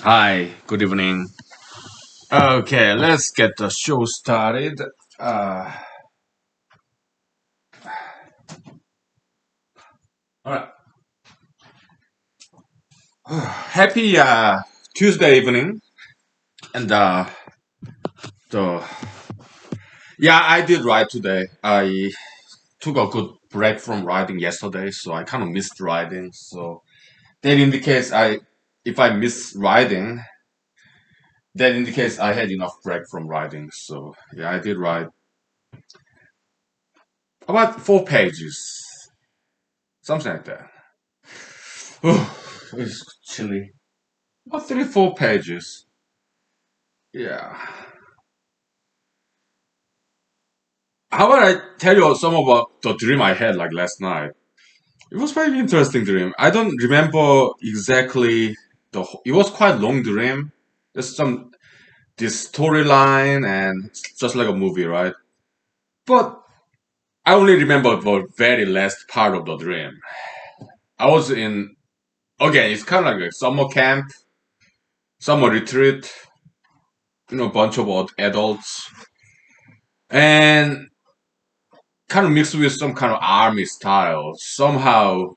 Hi, good evening. Okay, let's get the show started. Uh, all right. Happy Tuesday evening. And the yeah, I did write today. I took a good break from writing yesterday, so I kind of missed writing. So that indicates if I miss writing, that indicates I had enough break from writing. So yeah, I did write about 4 pages, something like that. It's chilly. About 3, 4 pages. Yeah. How about I tell you some about the dream I had like last night? It was quite an interesting dream. I don't remember exactly it was quite long dream. There's this storyline and it's just like a movie, right? But I only remember the very last part of the dream. I was in again, it's kind of like a summer camp, summer retreat, bunch of adults, and kind of mixed with some kind of army style. Somehow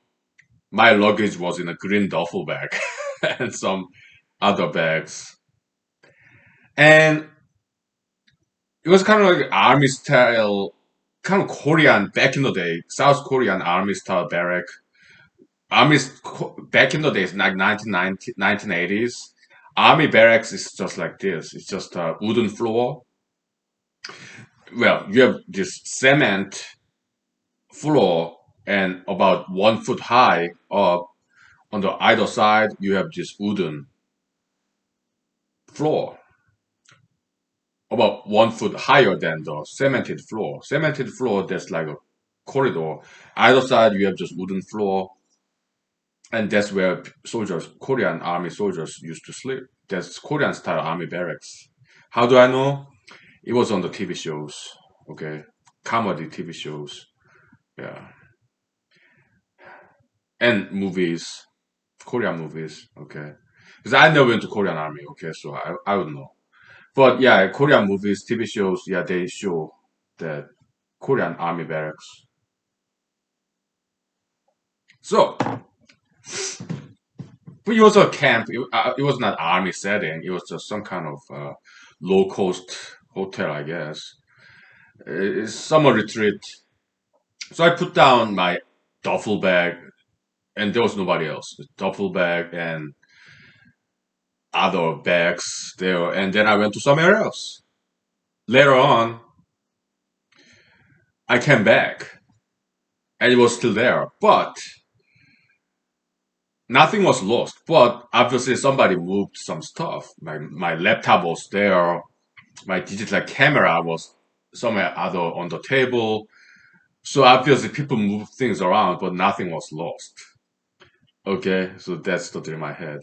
my luggage was in a green duffel bag and some other bags. And it was kind of like army style, kind of Korean back in the day, South Korean army style barrack. Back in the days, like 1980s, army barracks is just like this. It's just a wooden floor. Well, you have this cement floor and about 1 foot high up on the either side, you have this wooden floor about 1 foot higher than the cemented floor. Cemented floor, that's like a corridor. Either side, you have just wooden floor, and that's where soldiers, Korean army soldiers, used to sleep. That's Korean style army barracks. How do I know? It was on the TV shows. Okay, comedy TV shows. Yeah, and movies, Korean movies. Okay, because I never went to Korean army. Okay, so I would know. But yeah, Korean movies, TV shows, yeah, they show that Korean army barracks. So, but it was a camp. It was not army setting. It was just some kind of low cost hotel, I guess. It's summer retreat. So I put down my duffel bag, and there was nobody else. The duffel bag and other bags there, and then I went to somewhere else. Later on, I came back, and it was still there, but nothing was lost. But obviously, somebody moved some stuff. My laptop was there. My digital camera was somewhere other on the table. So obviously people moved things around, but nothing was lost. Okay, so that's the dream I had.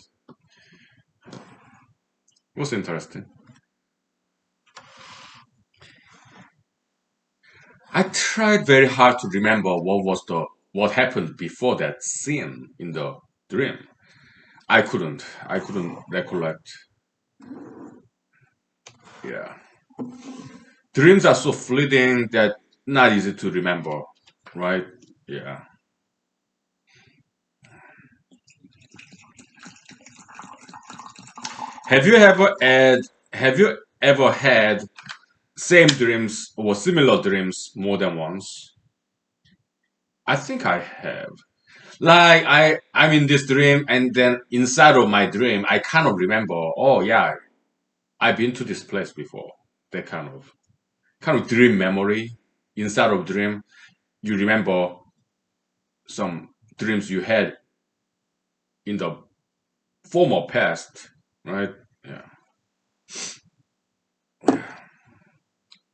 It was interesting. I tried very hard to remember what happened before that scene in the dream. I couldn't. I couldn't recollect. Yeah. Dreams are so fleeting that not easy to remember, right? Yeah. Have you ever had have you ever had same dreams or similar dreams more than once? I think I have. Like I'm in this dream and then inside of my dream I kind of remember, oh yeah, I've been to this place before. That kind of dream memory. Inside of dream, you remember some dreams you had in the former past, right? Yeah.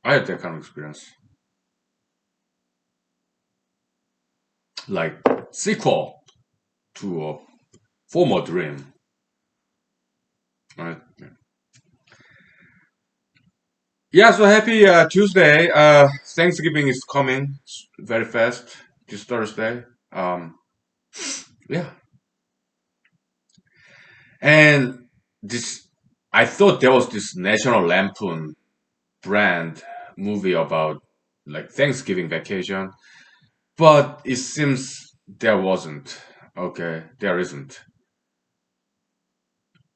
I had that kind of experience. Like sequel to a former dream, right? Yeah. Yeah, so happy Tuesday. Thanksgiving is coming very fast this Thursday. Yeah. And this, I thought there was this National Lampoon brand movie about like Thanksgiving vacation, but it seems there wasn't. Okay, there isn't.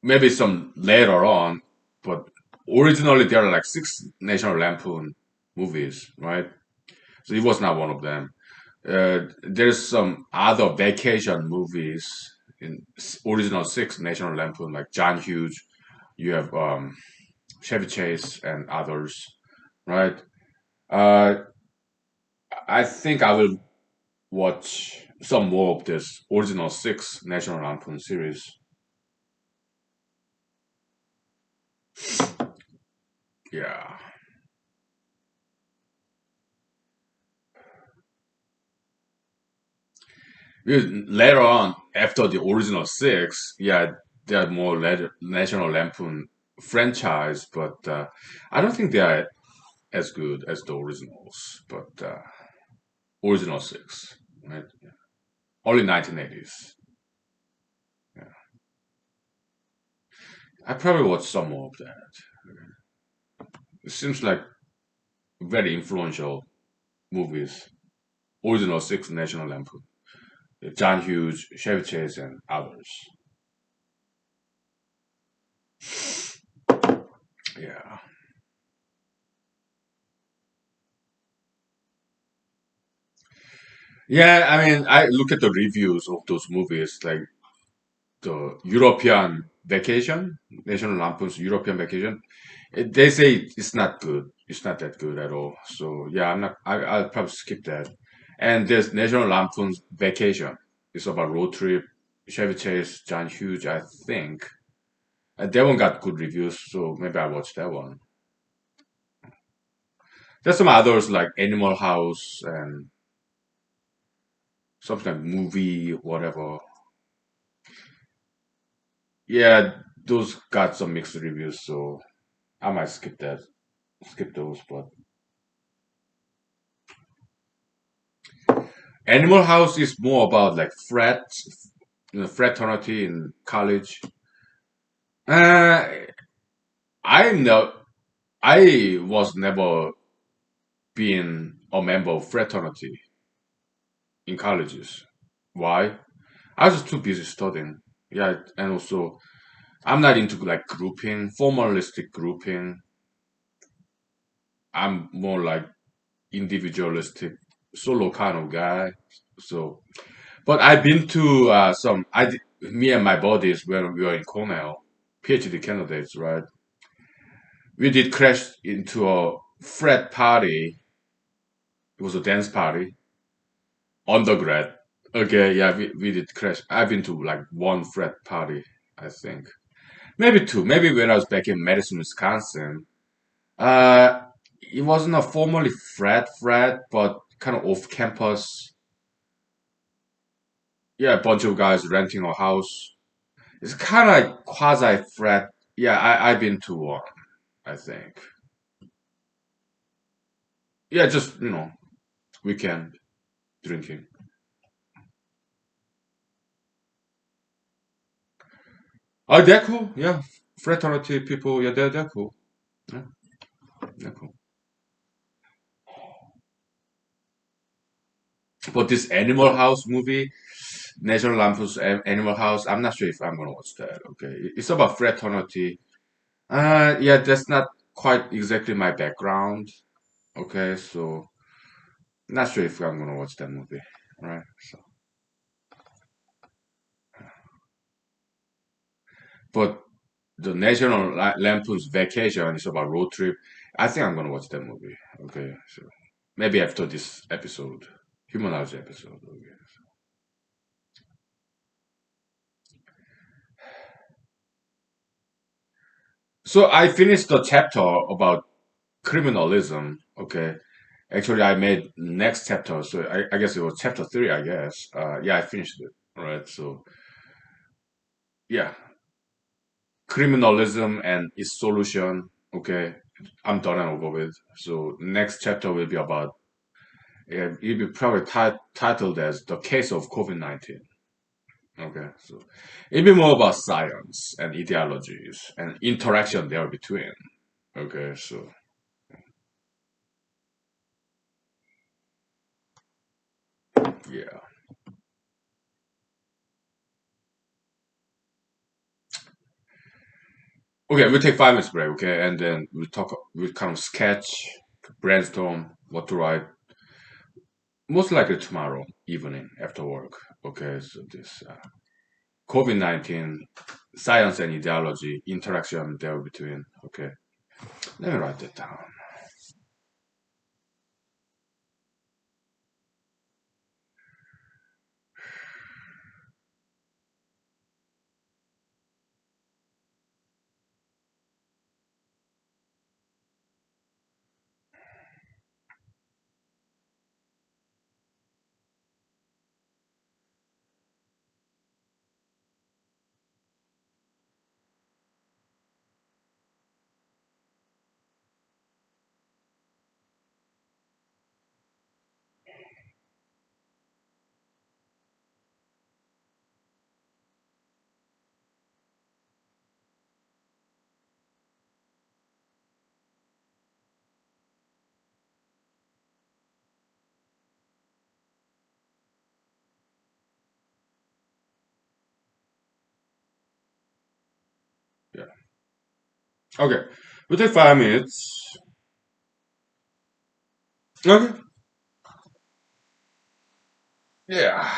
Maybe some later on, but originally there are like six National Lampoon movies, right? So it was not one of them. There's some other vacation movies in original six National Lampoon, like John Hughes. You have Chevy Chase and others, right? Uh, I think I will watch some more of this original six National Lampoon series. Yeah. Because later on, after the original six, yeah, there are more later National Lampoon franchise, but I don't think they are as good as the originals. But original six, right? Only 1980s. Yeah. I probably watched some more of that. It seems like very influential movies. Original six National Lampoon. John Hughes, Chevy Chase, and others. Yeah. Yeah, I mean, I look at the reviews of those movies, like the European Vacation, National Lampoon's European Vacation. They say it's not good. It's not that good at all. So yeah, I'm not. I'll probably skip that. And there's National Lampoon's Vacation. It's about road trip. Chevy Chase, John Hughes, I think. And that one got good reviews, so maybe I watch that one. There's some others like Animal House and something like movie, whatever. Yeah, those got some mixed reviews, so I might skip those. But Animal House is more about like fraternity in college. Uh, I know I was never been a member of fraternity in colleges. Why? I was just too busy studying. Yeah, and also I'm not into like grouping, formalistic grouping. I'm more like individualistic, solo kind of guy. So, but I've been to me and my buddies when we were in Cornell, PhD candidates, right? We did crash into a frat party. It was a dance party, undergrad. Okay, yeah, we did crash. I've been to like one frat party, I think. Maybe two. Maybe when I was back in Madison, Wisconsin. Uh, it wasn't a formally frat, but kind of off campus. Yeah, a bunch of guys renting a house. It's kind of like quasi frat. Yeah, I've been to one, I think. Yeah, just weekend drinking. Oh, they're cool. Yeah, fraternity people. Yeah, they're cool. Yeah, they're cool. But this Animal House movie, National Lampoon's Animal House, I'm not sure if I'm gonna watch that. Okay, it's about fraternity. Yeah, that's not quite exactly my background. Okay, so not sure if I'm gonna watch that movie. Right. So, but the National Lampoon's Vacation is about road trip. I think I'm gonna watch that movie. Okay, so maybe after this episode, humanology episode. Okay. So I finished the chapter about criminalism. Okay, actually I made next chapter, so I guess it was chapter three. I guess. Yeah, I finished it. All right. So yeah, criminalism and its solution. Okay, I'm done and over with. So next chapter will be about. It'll be probably titled as the case of COVID-19. Okay, so it'd be more about science and ideologies and interaction there between. Okay, so yeah. Okay, we'll take 5 minutes break, okay, and then we'll kind of sketch, brainstorm what to write. Most likely tomorrow evening after work. Okay, so this COVID-19, science and ideology, interaction there between. Okay, let me write that down. Yeah. Okay, we'll take 5 minutes. Okay. Yeah.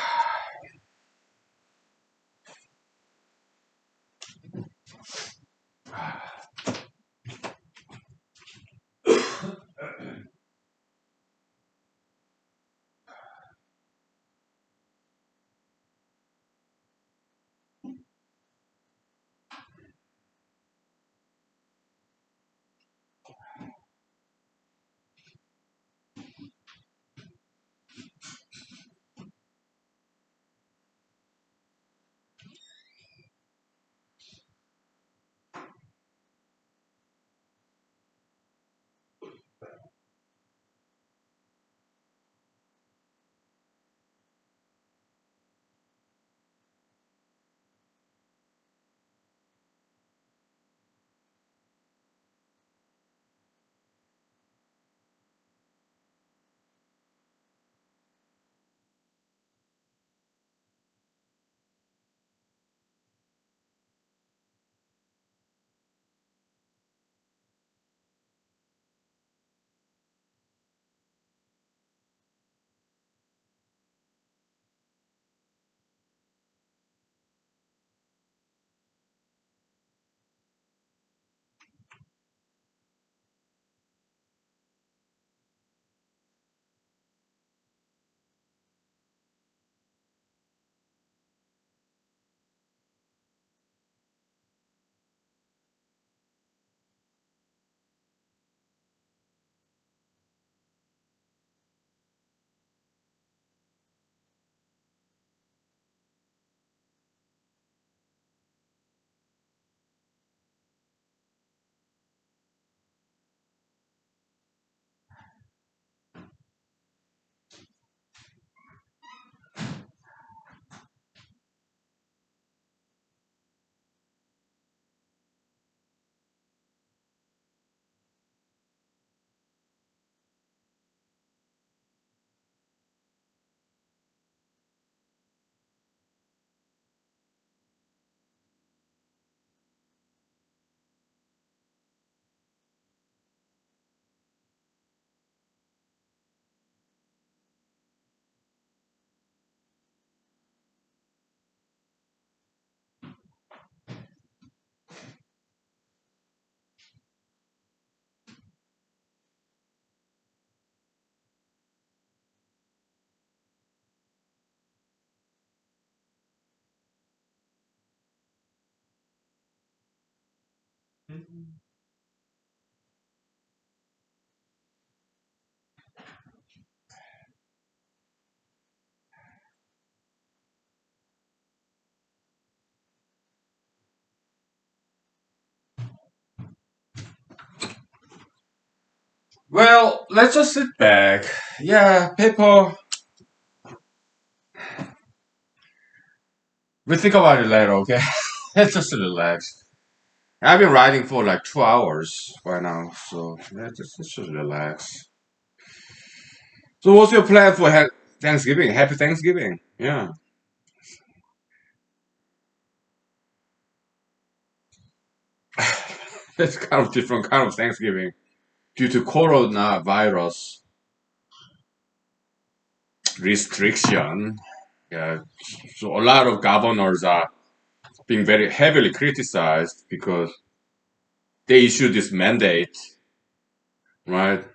Well, let's just sit back. Yeah, people. We think about it later, okay? Let's just relax. I've been writing for like 2 hours by now, so let's just relax. So, what's your plan for Thanksgiving? Happy Thanksgiving! Yeah, it's kind of different kind of Thanksgiving due to coronavirus restriction. Yeah, so a lot of governors are being very heavily criticized because they issued this mandate, right?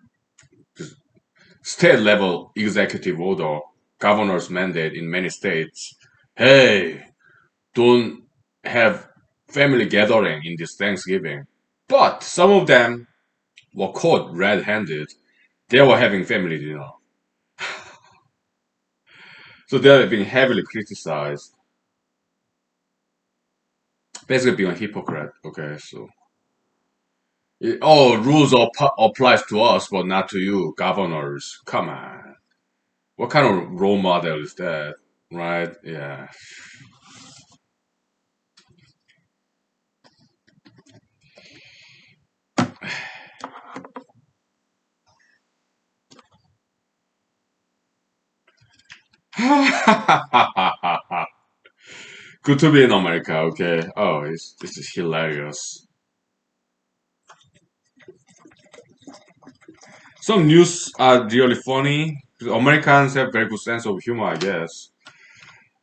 State level executive order, governor's mandate in many states. Hey, don't have family gathering in this Thanksgiving. But some of them were caught red-handed. They were having family dinner. So they're being heavily criticized. Basically being a hypocrite. Okay, so rules applies to us, but not to you, governors. Come on. What kind of role model is that? Right? Yeah. Good to be in America, okay? Oh, this is hilarious. Some news are really funny. Americans have very good sense of humor, I guess.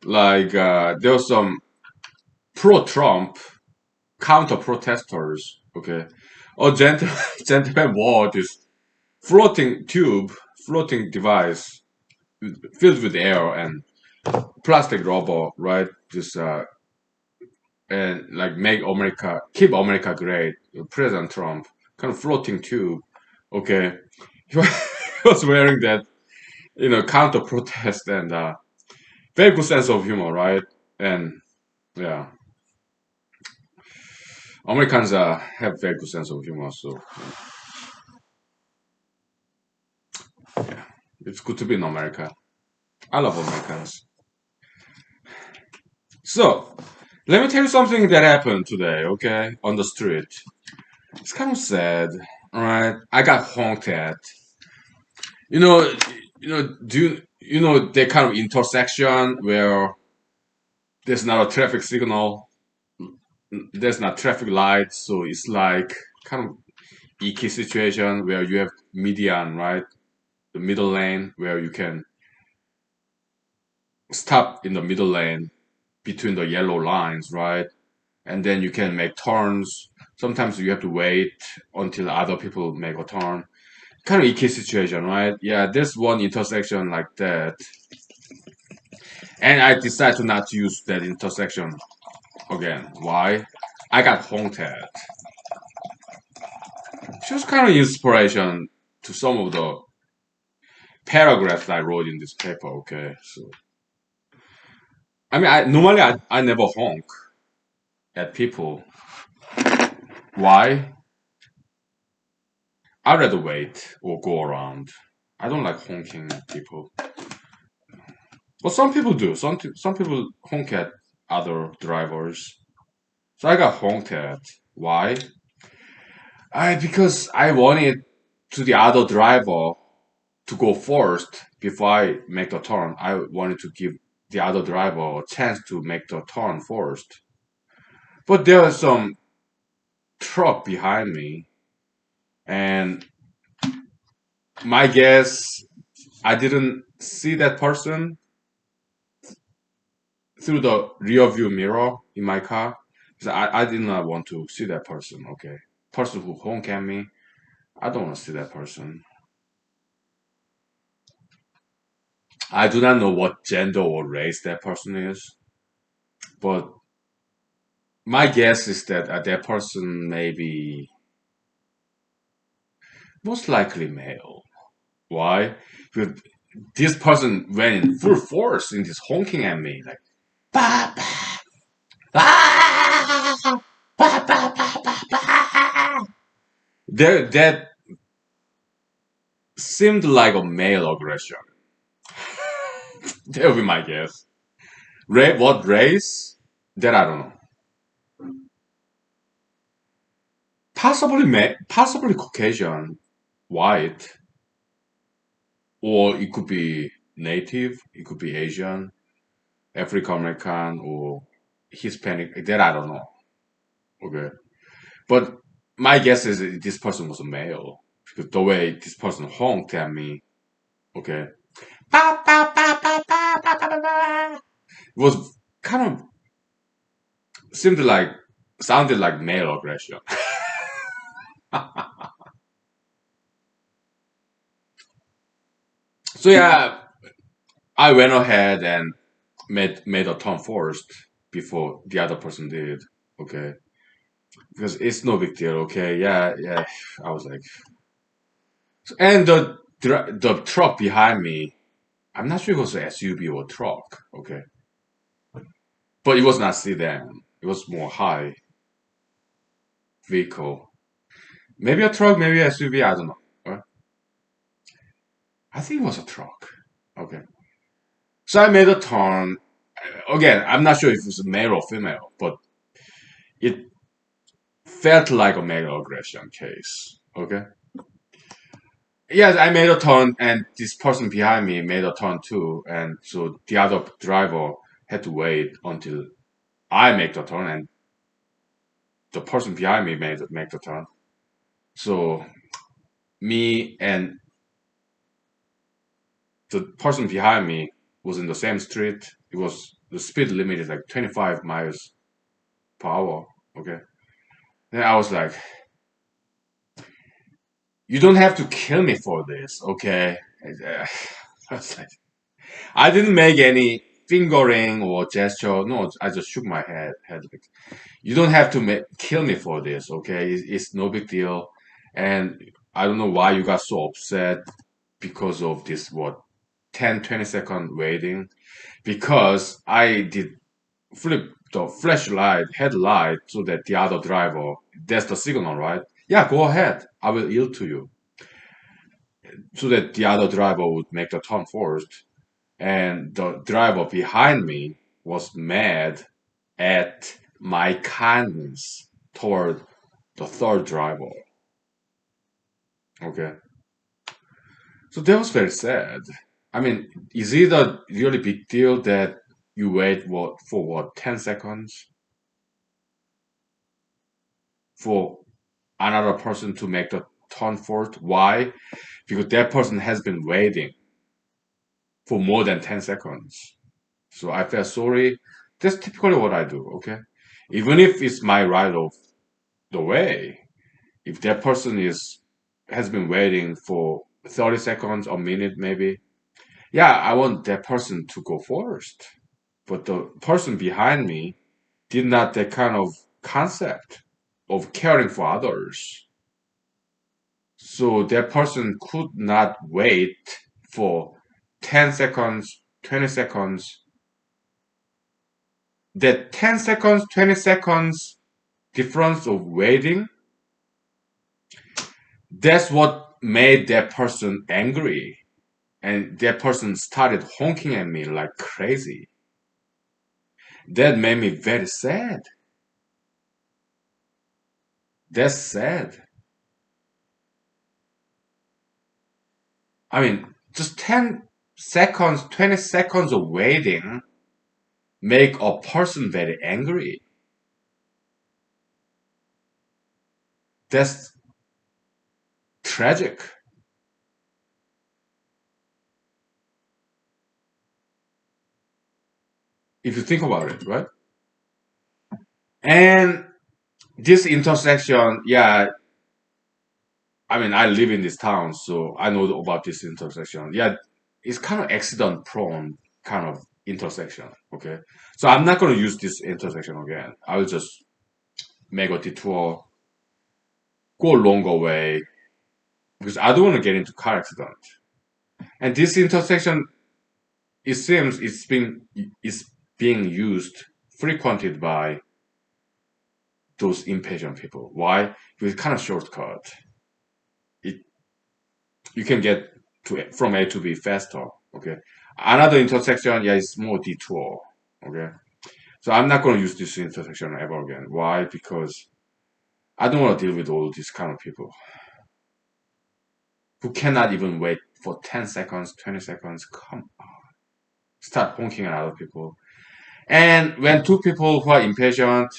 Like there was some pro-Trump counter-protesters. Okay, a gentleman wore this floating tube, floating device filled with air and plastic rubber, right? This and like make America keep America great. President Trump kind of floating tube. Okay, he was wearing that, counter protest and very good sense of humor, right? And yeah, Americans have very good sense of humor, so yeah, it's good to be in America. I love Americans. So let me tell you something that happened today. Okay, on the street. It's kind of sad. All right, I got honked at. You know, do you know that kind of intersection where there's not a traffic signal, there's not traffic light, so it's like kind of icky situation where you have median, right? The middle lane where you can stop in the middle lane between the yellow lines, right? And then you can make turns. Sometimes you have to wait until other people make a turn. Kind of icky situation, right? Yeah, there's one intersection like that. And I decided to not use that intersection again. Why? I got honked at. She was kind of inspiration to some of the paragraphs I wrote in this paper. Okay, so I mean, I never honk at people. Why? I'd rather wait or go around. I don't like honking at people. But some people do. Some people honk at other drivers. So I got honked at. Why? Because I wanted to the other driver to go first before I make the turn. I wanted to give the other driver a chance to make the turn first. But there was some truck behind me, and my guess, I didn't see that person through the rear view mirror in my car. So I did not want to see that person. Okay, person who honk at me, I don't want to see that person. I do not know what gender or race that person is, but my guess is that that person may be most likely male. Why? Because this person went in full force in this honking at me, like bah, bah, bah, bah, bah, bah, bah, bah. That seemed like a male aggression. That would be my guess. What race? That I don't know. Possibly Caucasian, white, or it could be native, it could be Asian, African American, or Hispanic. That I don't know. Okay, but my guess is that this person was a male because the way this person honked at me, okay, ba, ba, ba, ba, ba, ba, ba, ba, ba, was kind of seemed like sounded like male aggression. So yeah, I went ahead and made a turn first before the other person did. Okay, because it's no big deal. Okay, yeah, yeah. I was like, and the truck behind me. I'm not sure if it was an SUV or truck. Okay, but it was not sedan. It was more high vehicle. Maybe a truck, maybe a SUV. I don't know. I think it was a truck. Okay, so I made a turn. Again, I'm not sure if it was male or female, but it felt like a male aggression case. Okay. Yes, I made a turn, and this person behind me made a turn too, and so the other driver had to wait until I make the turn, and the person behind me made make the turn. So me and the person behind me was in the same street. It was the speed limit is like 25 miles per hour. Okay, then I was like, "You don't have to kill me for this, okay?" I was like, I didn't make any fingering or gesture. No, I just shook my head like, you don't have to kill me for this, okay? It's no big deal. And I don't know why you got so upset because of this, what, 10, 20-second waiting. Because I did flip the flashlight, headlight, so that the other driver, that's the signal, right? Yeah, go ahead. I will yield to you. So that the other driver would make the turn first. And the driver behind me was mad at my kindness toward the third driver. Okay. So that was very sad. I mean, is it a really big deal that you wait for what 10 seconds for another person to make the turn first? Why? Because that person has been waiting for more than 10 seconds. So I felt sorry. That's typically what I do, okay? Even if it's my right of the way, if that person is has been waiting for 30 seconds or minute maybe, yeah, I want that person to go first. But the person behind me did not that kind of concept of caring for others. So that person could not wait for 10 seconds, 20 seconds. That 10 seconds, 20 seconds difference of waiting, that's what made that person angry. And that person started honking at me like crazy. That made me very sad. That's sad. I mean, just 10 seconds, 20 seconds of waiting make a person very angry. That's tragic. If you think about it, right? And this intersection, yeah, I mean, I live in this town, so I know about this intersection. Yeah, it's kind of accident prone kind of intersection. Okay. So I'm not going to use this intersection again. I will just make a detour, go a longer way because I don't want to get into car accident. And this intersection, it seems it's being used frequently by those impatient people. Why? Because it's kind of shortcut. It you can get to from A to B faster. Okay. Another intersection, yeah, is more detour. Okay. So I'm not going to use this intersection ever again. Why? Because I don't want to deal with all these kind of people who cannot even wait for 10 seconds, 20 seconds. Come on. Start honking at other people. And when two people who are impatient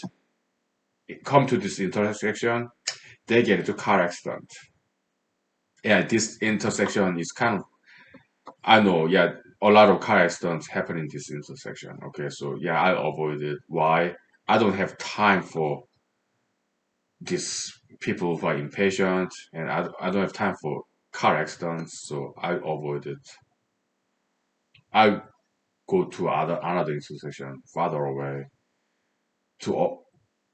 come to this intersection, they get into car accident. Yeah, this intersection is kind of, I know, yeah, a lot of car accidents happen in this intersection. Okay, so yeah, I avoid it. Why? I don't have time for these people who are impatient, and I don't have time for car accidents, so I avoid it. I go to another intersection farther away to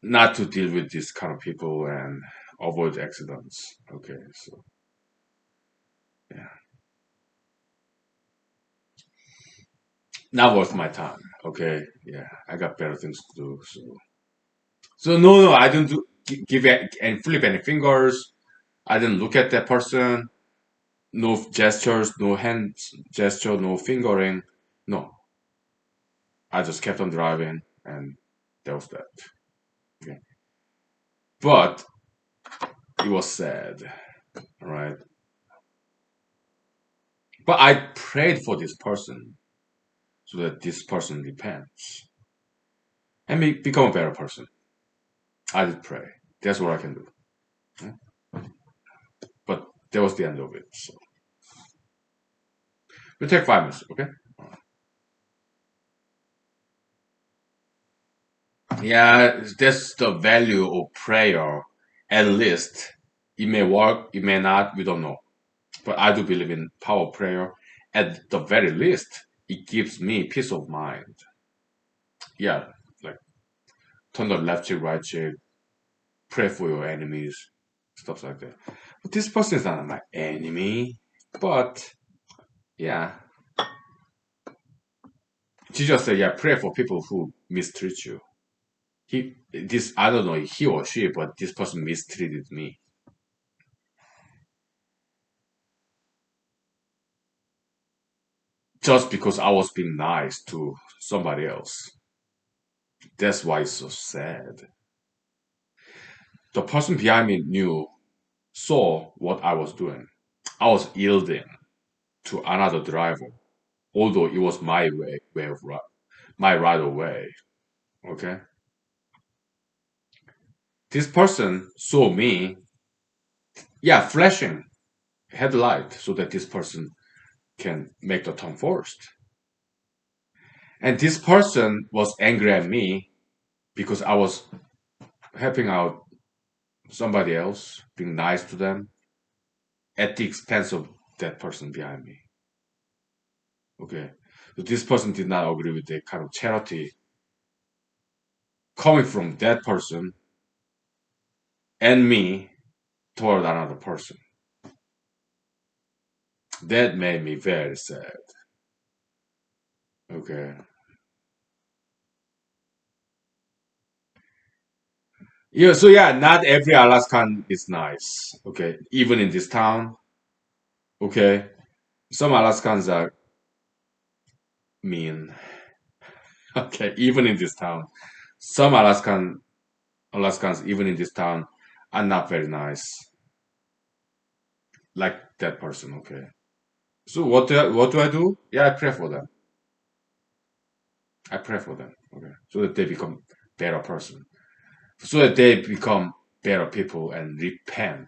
not to deal with this kind of people and avoid accidents. Okay, so yeah, not worth my time. Okay, yeah, I got better things to do. So no, I didn't give it and flip any fingers. I didn't look at that person. No gestures, no hand gesture, no fingering. No, I just kept on driving, and that was that. Okay. But it was sad, right? But I prayed for this person so that this person repents and become a better person. I did pray. That's what I can do. Yeah. But that was the end of it. So we'll take 5 minutes, okay? Yeah, that's the value of prayer. At least it may work, it may not, we don't know. But I do believe in power of prayer. At the very least, it gives me peace of mind. Yeah, like turn the left cheek, right cheek, pray for your enemies, stuff like that. But this person is not my enemy. But yeah, Jesus said, yeah, pray for people who mistreat you. I don't know he or she, but this person mistreated me just because I was being nice to somebody else. That's why it's so sad. The person behind me saw what I was doing. I was yielding to another driver, although it was my way of my right of way. Okay, this person saw me, yeah, flashing headlight so that this person can make the turn first. And this person was angry at me because I was helping out somebody else, being nice to them at the expense of that person behind me. Okay. So this person did not agree with the kind of charity coming from that person and me toward another person. That made me very sad. Okay. Yeah, so yeah, not every Alaskan is nice. Okay. Even in this town, okay. Some Alaskans are mean. Okay, even in this town. Some Alaskans, even in this town, are not very nice. Like that person, okay. So what do I do? Yeah, I pray for them. I pray for them, okay, so that they become better person, so that they become better people and repent.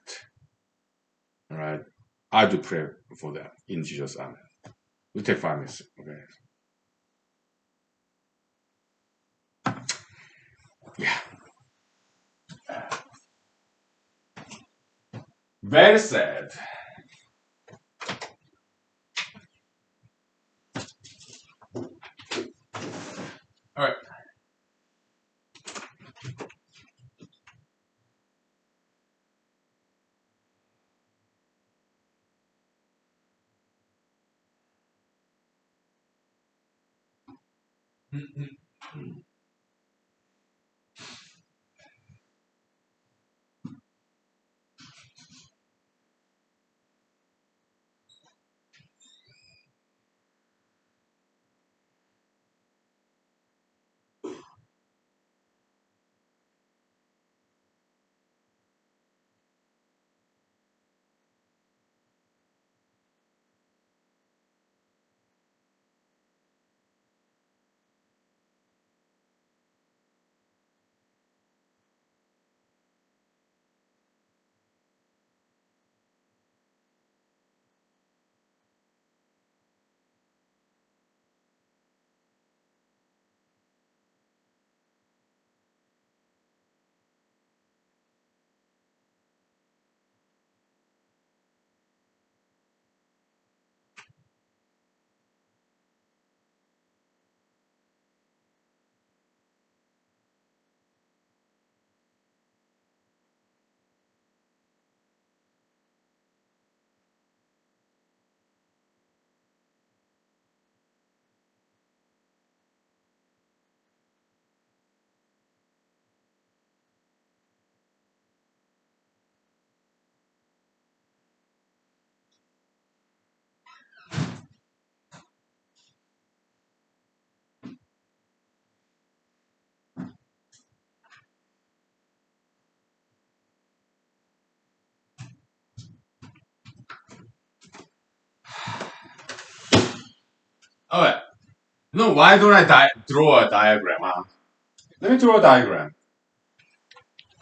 All right, I do pray for them in Jesus' name. We take 5 minutes, okay? Yeah, very sad. All right. Alright. No, why don't I draw a diagram, huh? Let me draw a diagram.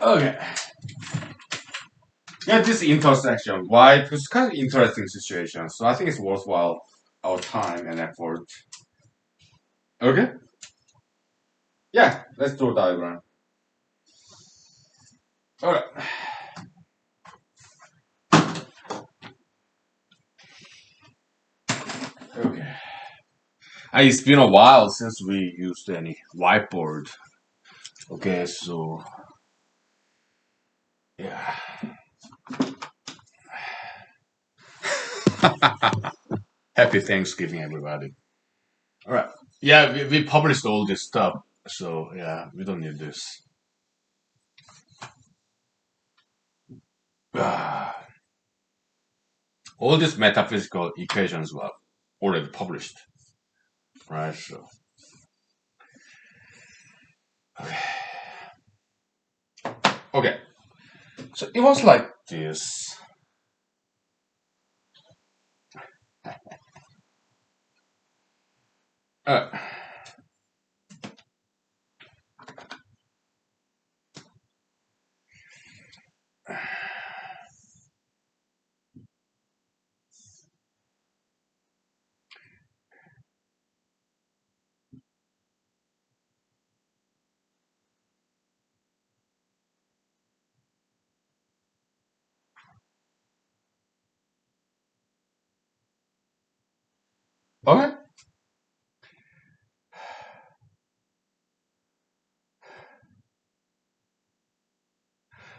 Okay. Yeah, this intersection. Why? Because it's kind of interesting situation. So I think it's worthwhile our time and effort. Okay? Yeah, let's draw a diagram. Alright. Okay. It's been a while since we used any whiteboard. Okay, so yeah. Happy Thanksgiving, everybody. Alright. Yeah, we published all this stuff. So yeah, we don't need this. All these metaphysical equations were already published. Right, so okay. So it was like this. Uh, okay.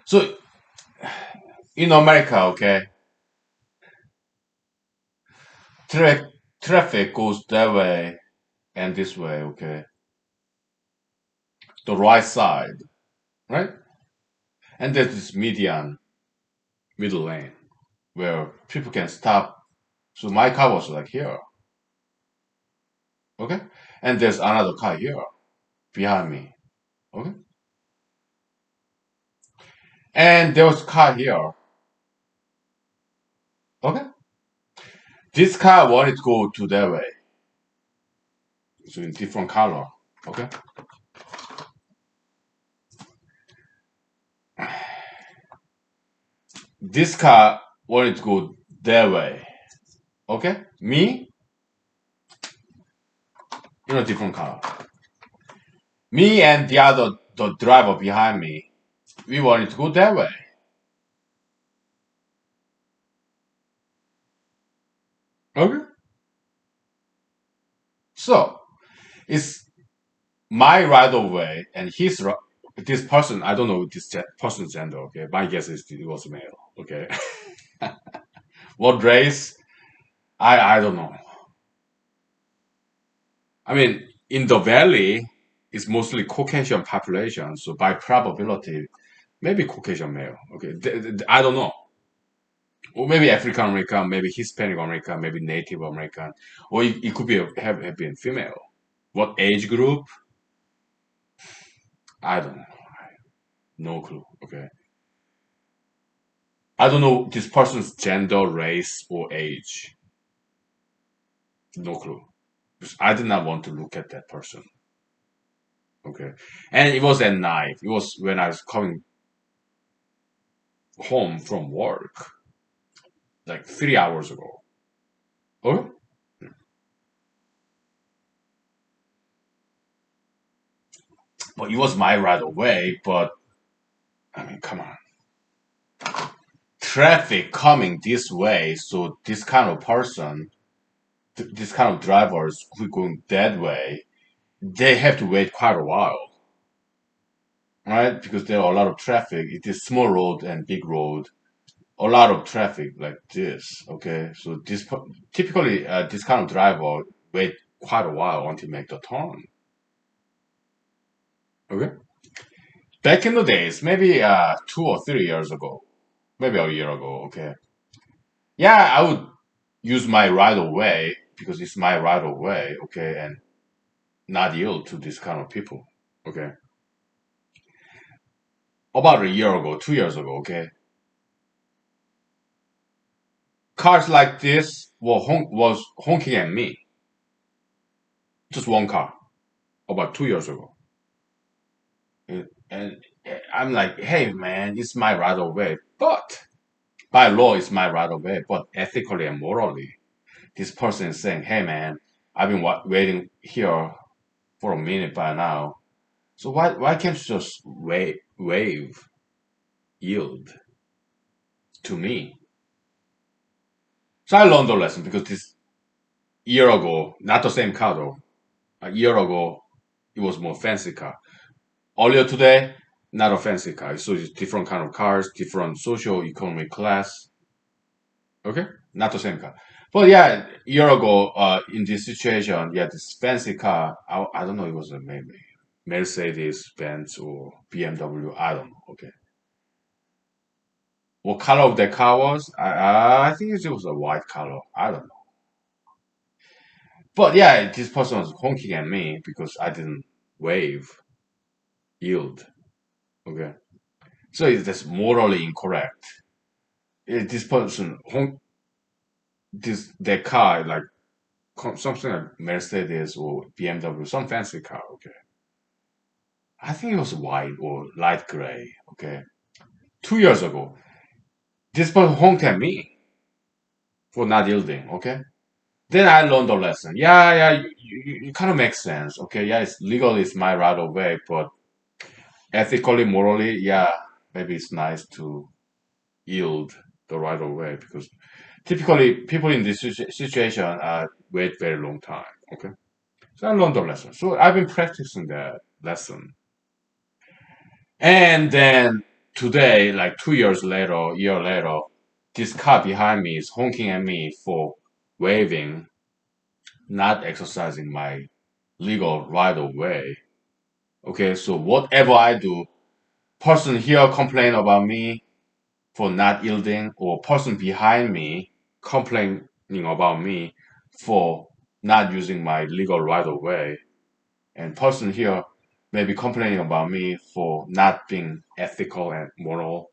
So in America, okay, tra- traffic goes that way and this way, okay, the right side, right? And there's this median, middle lane, where people can stop. So my car was like here, okay, and there's another car here behind me, okay, and there was a car here, okay. This car wanted to go to that way, so in different color, okay. This car wanted to go that way, okay. Me in a different color. Me and the driver behind me, we wanted to go that way. Okay. So it's my right of way and this person. I don't know this person's gender. Okay, my guess is it was male. Okay, what race? I don't know. I mean, in the valley, it's mostly Caucasian population. So by probability, maybe Caucasian male. Okay, I don't know. Or maybe African American, maybe Hispanic American, maybe Native American, or it could be have been female. What age group? I don't know. No clue. Okay, I don't know this person's gender, race, or age. No clue. Because I did not want to look at that person. Okay, and it was at night. It was when I was coming home from work, like 3 hours ago. Okay, but it was my right away. But I mean, come on. Traffic coming this way, so this kind of person, this kind of drivers who going that way, they have to wait quite a while, right? Because there are a lot of traffic. It is small road and big road, a lot of traffic like this. Okay, so typically this kind of driver wait quite a while until make the turn. Okay, back in the days, maybe 2 or 3 years ago, maybe a year ago. Okay, yeah, I would use my right of way because it's my right of way. Okay, and not yield to this kind of people. Okay, about a year ago, 2 years ago. Okay, cars like this was honking at me. just one car about 2 years ago. And I'm like, hey man, it's my right of way. But by law, it's my right of way. But ethically and morally, this person is saying, hey man, I've been waiting here for a minute by now. So why can't you just wave, yield to me? So I learned the lesson because this year ago, not the same car though. A year ago, it was more fancy car. Earlier today, not a fancy car. So it's different kind of cars, different social economic class. Okay, not the same car. But yeah, year ago, in this situation, yeah, this fancy car. I don't know. It was a maybe Mercedes Benz or BMW. I don't know. Okay, what color of the car was? I think it was a white color. I don't know. But yeah, this person was honking at me because I didn't wave, yield. Okay, so it's just morally incorrect. This person honk this their car like something like Mercedes or BMW, some fancy car. Okay, I think it was white or light gray. Okay, 2 years ago, this person honked at me for not yielding. Okay, then I learned the lesson. Yeah, yeah, it kind of makes sense. Okay, yeah, it's legally it's my right of way, but ethically, morally, yeah, maybe it's nice to yield the right of way because typically people in this situation wait very long time. Okay, so I learned the lesson. So I've been practicing that lesson, and then today, like 2 years later, a year later, this car behind me is honking at me for waving, not exercising my legal right of way. Okay, so whatever I do, person here complain about me for not yielding, or person behind me complaining about me for not using my legal right of way, and person here may be complaining about me for not being ethical and moral.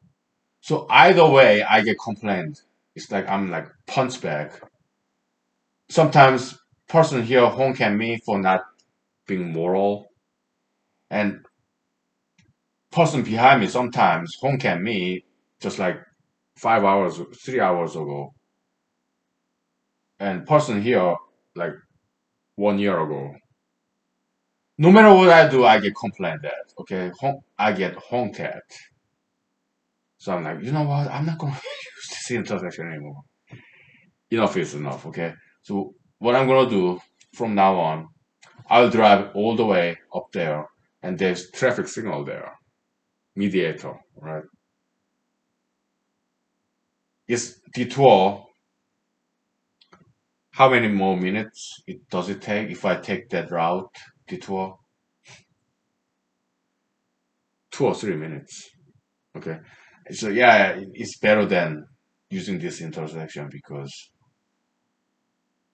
So either way, I get complained. It's like I'm like punch back. Sometimes person here honk at me for not being moral, and person behind me sometimes honk at me just like 5 hours, 3 hours ago, and person here like 1 year ago. No matter what I do, I get complained at. Okay, I get honked at. So I'm like, you know what? I'm not gonna use this intersection anymore. Enough is enough. Okay. So what I'm gonna do from now on, I'll drive all the way up there, and there's traffic signal there, mediator, right? Is detour. How many more minutes does it take if I take that route detour? 2 or 3 minutes. Okay. So yeah, it's better than using this intersection because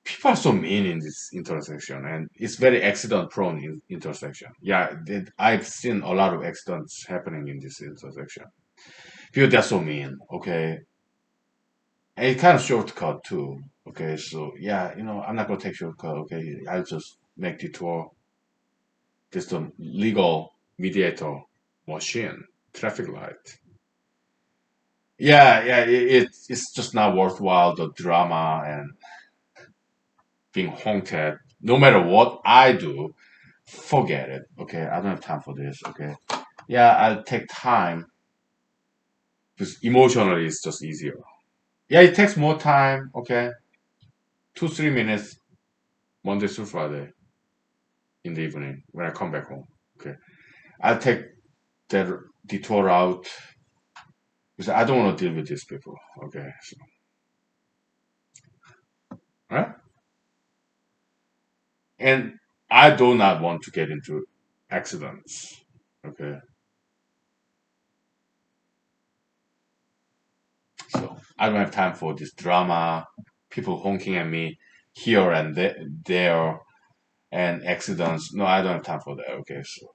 people are so mean in this intersection, and it's very accident prone intersection. Yeah, I've seen a lot of accidents happening in this intersection. People they're so mean. Okay, and it's kind of shortcut too. Okay, so yeah, I'm not gonna take shortcut. Okay, I'll just make detour. Just a legal mediator machine, traffic light. Yeah, yeah, it's just not worthwhile the drama and being honked at. No matter what I do, forget it. Okay, I don't have time for this. Okay, yeah, I'll take time because emotionally it's just easier. Yeah, it takes more time. Okay, 2 3 minutes Monday through Friday in the evening when I come back home. Okay, I'll take that detour out because I don't want to deal with these people. Okay, so, right? And I do not want to get into accidents. Okay, so I don't have time for this drama, people honking at me here and there, and accidents. No, I don't have time for that. Okay, so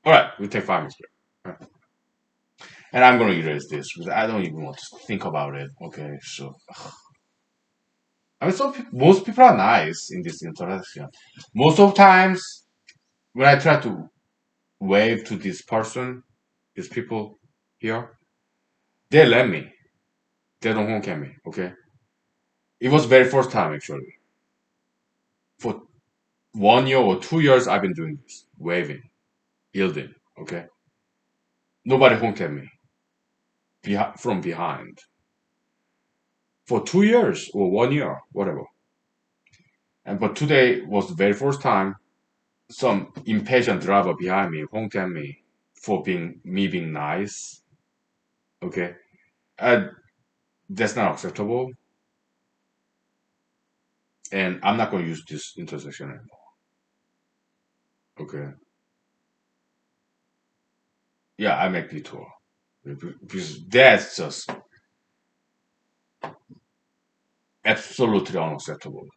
all right, we take 5 minutes break. All right. And I'm gonna erase this because I don't even want to think about it. Okay, so I mean, most people are nice in this interaction. Most of times, when I try to wave to this person, these people here, they let me. They don't honk at me. Okay. It was very first time actually. For 1 year or 2 years, I've been doing this, waving, yielding. Okay. Nobody honked at me from behind for 2 years or 1 year, whatever. And but today was the very first time some impatient driver behind me honked at me for being nice. Okay, and that's not acceptable. And I'm not going to use this intersection anymore. Okay, yeah, I make detour because that's just absolutely unacceptable.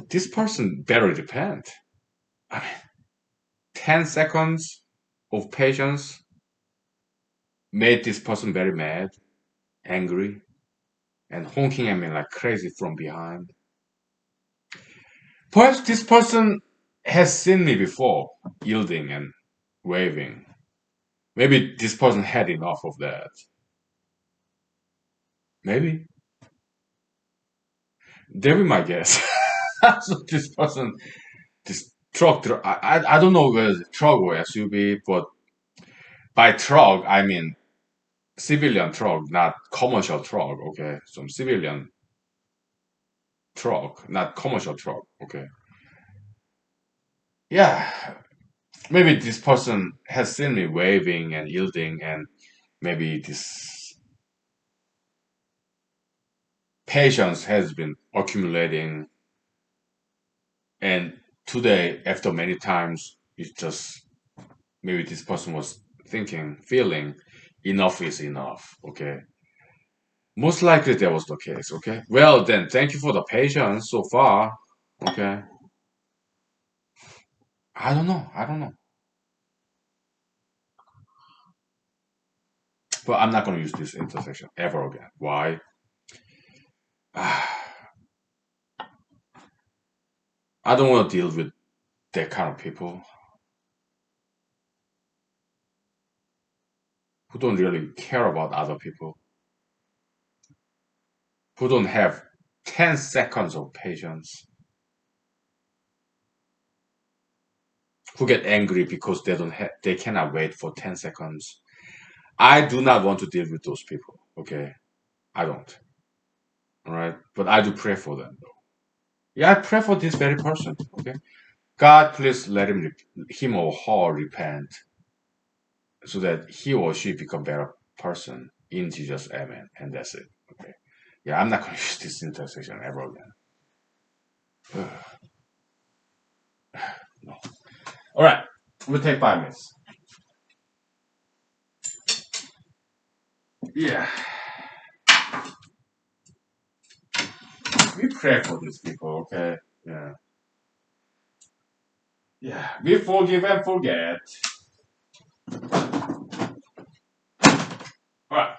This person better repent. I mean, 10 seconds of patience made this person very mad, angry, and honking at me like crazy from behind. Perhaps this person has seen me before, yielding and waving. Maybe this person had enough of that. Maybe. That be my guess. So this person, this I don't know whether it's truck or SUV, but by truck, I mean civilian truck, not commercial truck, okay? Some civilian truck, not commercial truck, okay? Yeah, maybe this person has seen me waving and yielding, and maybe this patience has been accumulating, and today, after many times, it's just maybe this person was thinking, feeling, enough is enough. Okay, most likely that was the case. Okay, well then, thank you for the patience so far. Okay, I don't know, I don't know, but I'm not gonna use this intersection ever again. Why? I don't want to deal with that kind of people who don't really care about other people, who don't have 10 seconds of patience, who get angry because they cannot wait for 10 seconds. I do not want to deal with those people. Okay, I don't. All right, but I do pray for them though. Yeah, I pray for this very person. Okay, God, please let him or her repent, so that he or she become better person in Jesus. Amen. And that's it. Okay. Yeah, I'm not going to use this intersection ever again. No. All right, we'll take 5 minutes. Yeah, we pray for these people. Okay. Yeah. Yeah, we forgive and forget. All right.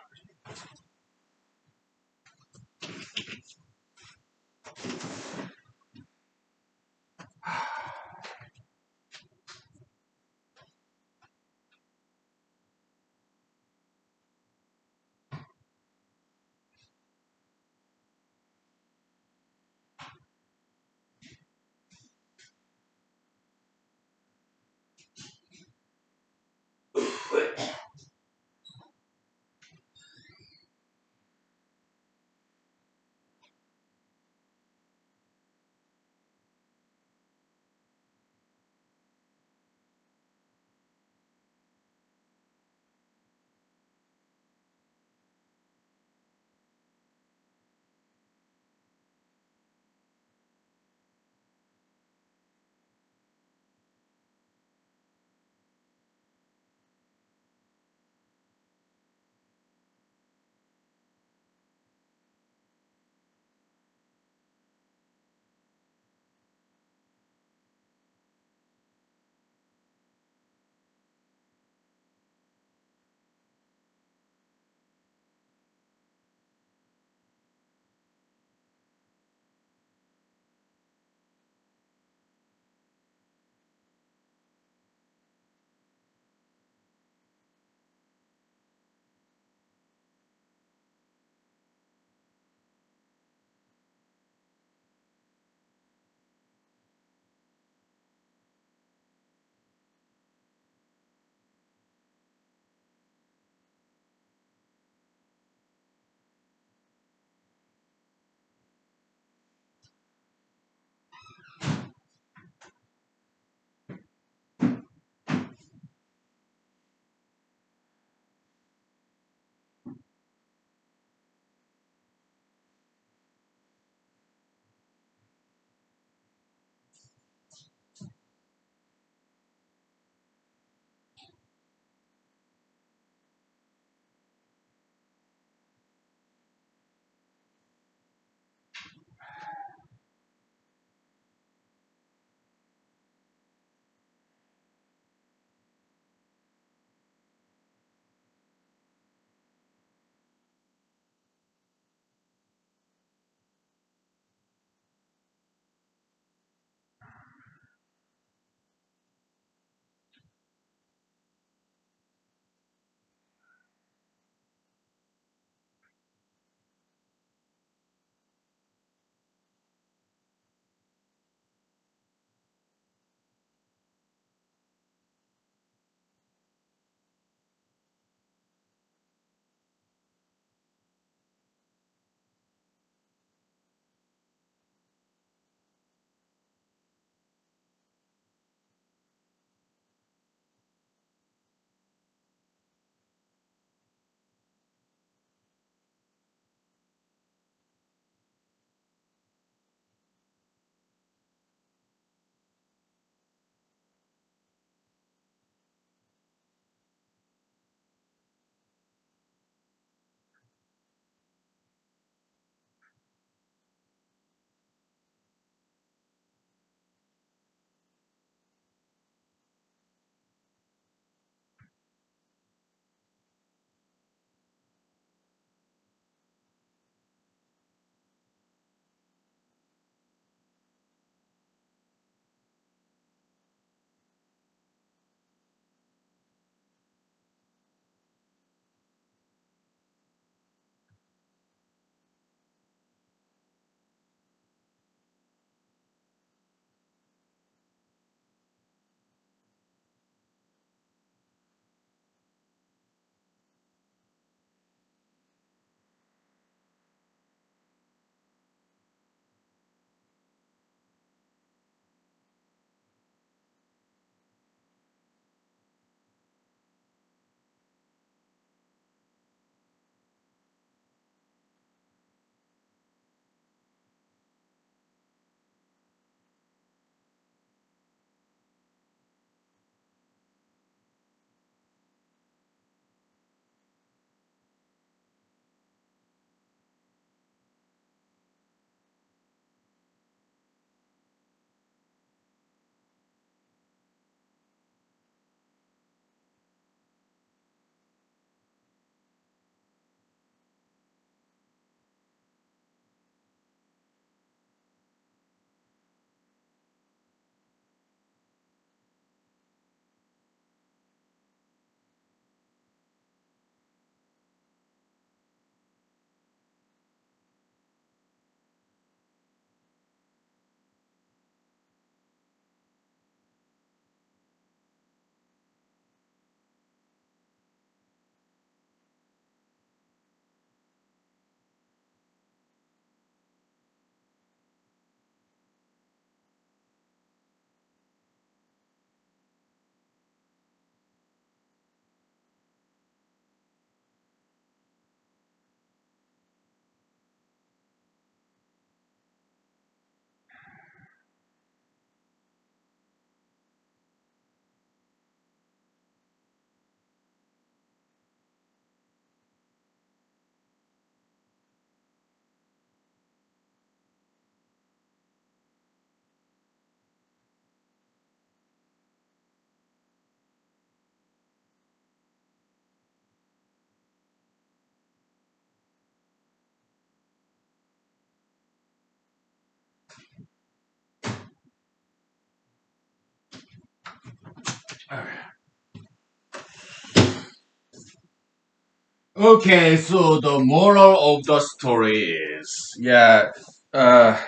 Okay, so the moral of the story is, yeah,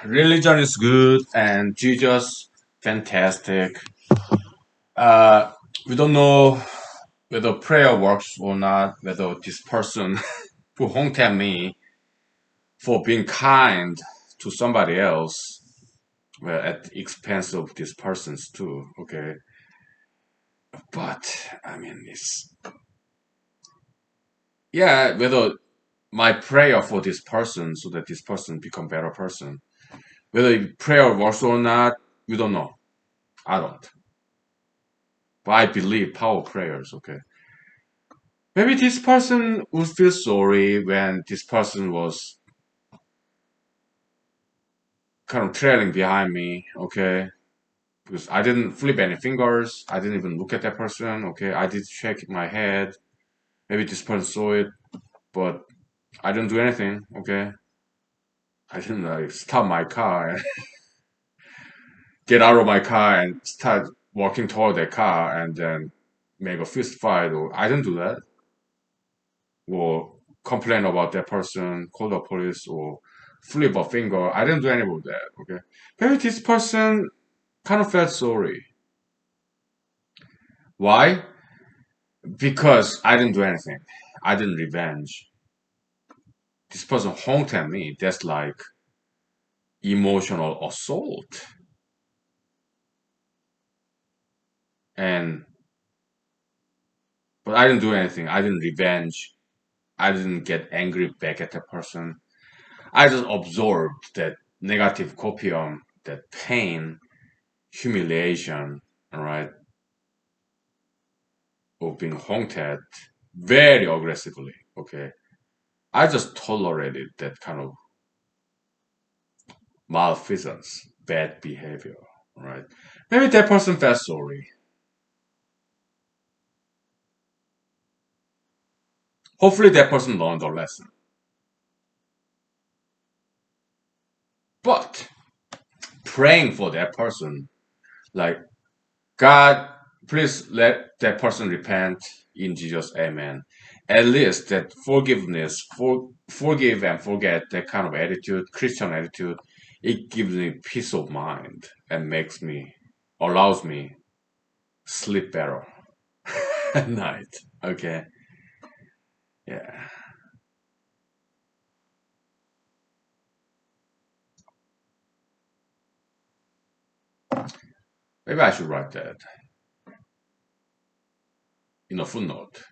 religion is good and Jesus fantastic. Uh, we don't know whether prayer works or not, whether this person who honked at me for being kind to somebody else, well, at the expense of this person's too, okay? But, I mean, yeah, whether my prayer for this person so that this person become better person, whether prayer works or not, we don't know. I don't. But I believe power prayers, okay? Maybe this person would feel sorry when this person was kind of trailing behind me, okay? Because I didn't flip any fingers. I didn't even look at that person, okay? I did shake my head. Maybe this person saw it, but I didn't do anything, okay? I didn't like stop my car and get out of my car and start walking toward the car and then make a fist fight. Or I didn't do that. Or complain about that person, call the police, or flip a finger. I didn't do any of that, okay? Maybe this person kind of felt sorry. Why? Because I didn't do anything. I didn't revenge. This person honked at me. That's like emotional assault. And but I didn't do anything. I didn't revenge. I didn't get angry back at that person. I just absorbed that negative copium, that pain, humiliation, all right, of being honked at very aggressively. Okay. I just tolerated that kind of malfeasance, bad behavior. All right. Maybe that person felt sorry. Hopefully that person learned the lesson. But praying for that person, like, God, please let that person repent in Jesus, amen. At least that forgiveness, forgive and forget, that kind of attitude, Christian attitude, it gives me peace of mind and allows me sleep better at night. Okay, yeah. Maybe I should write that in a footnote.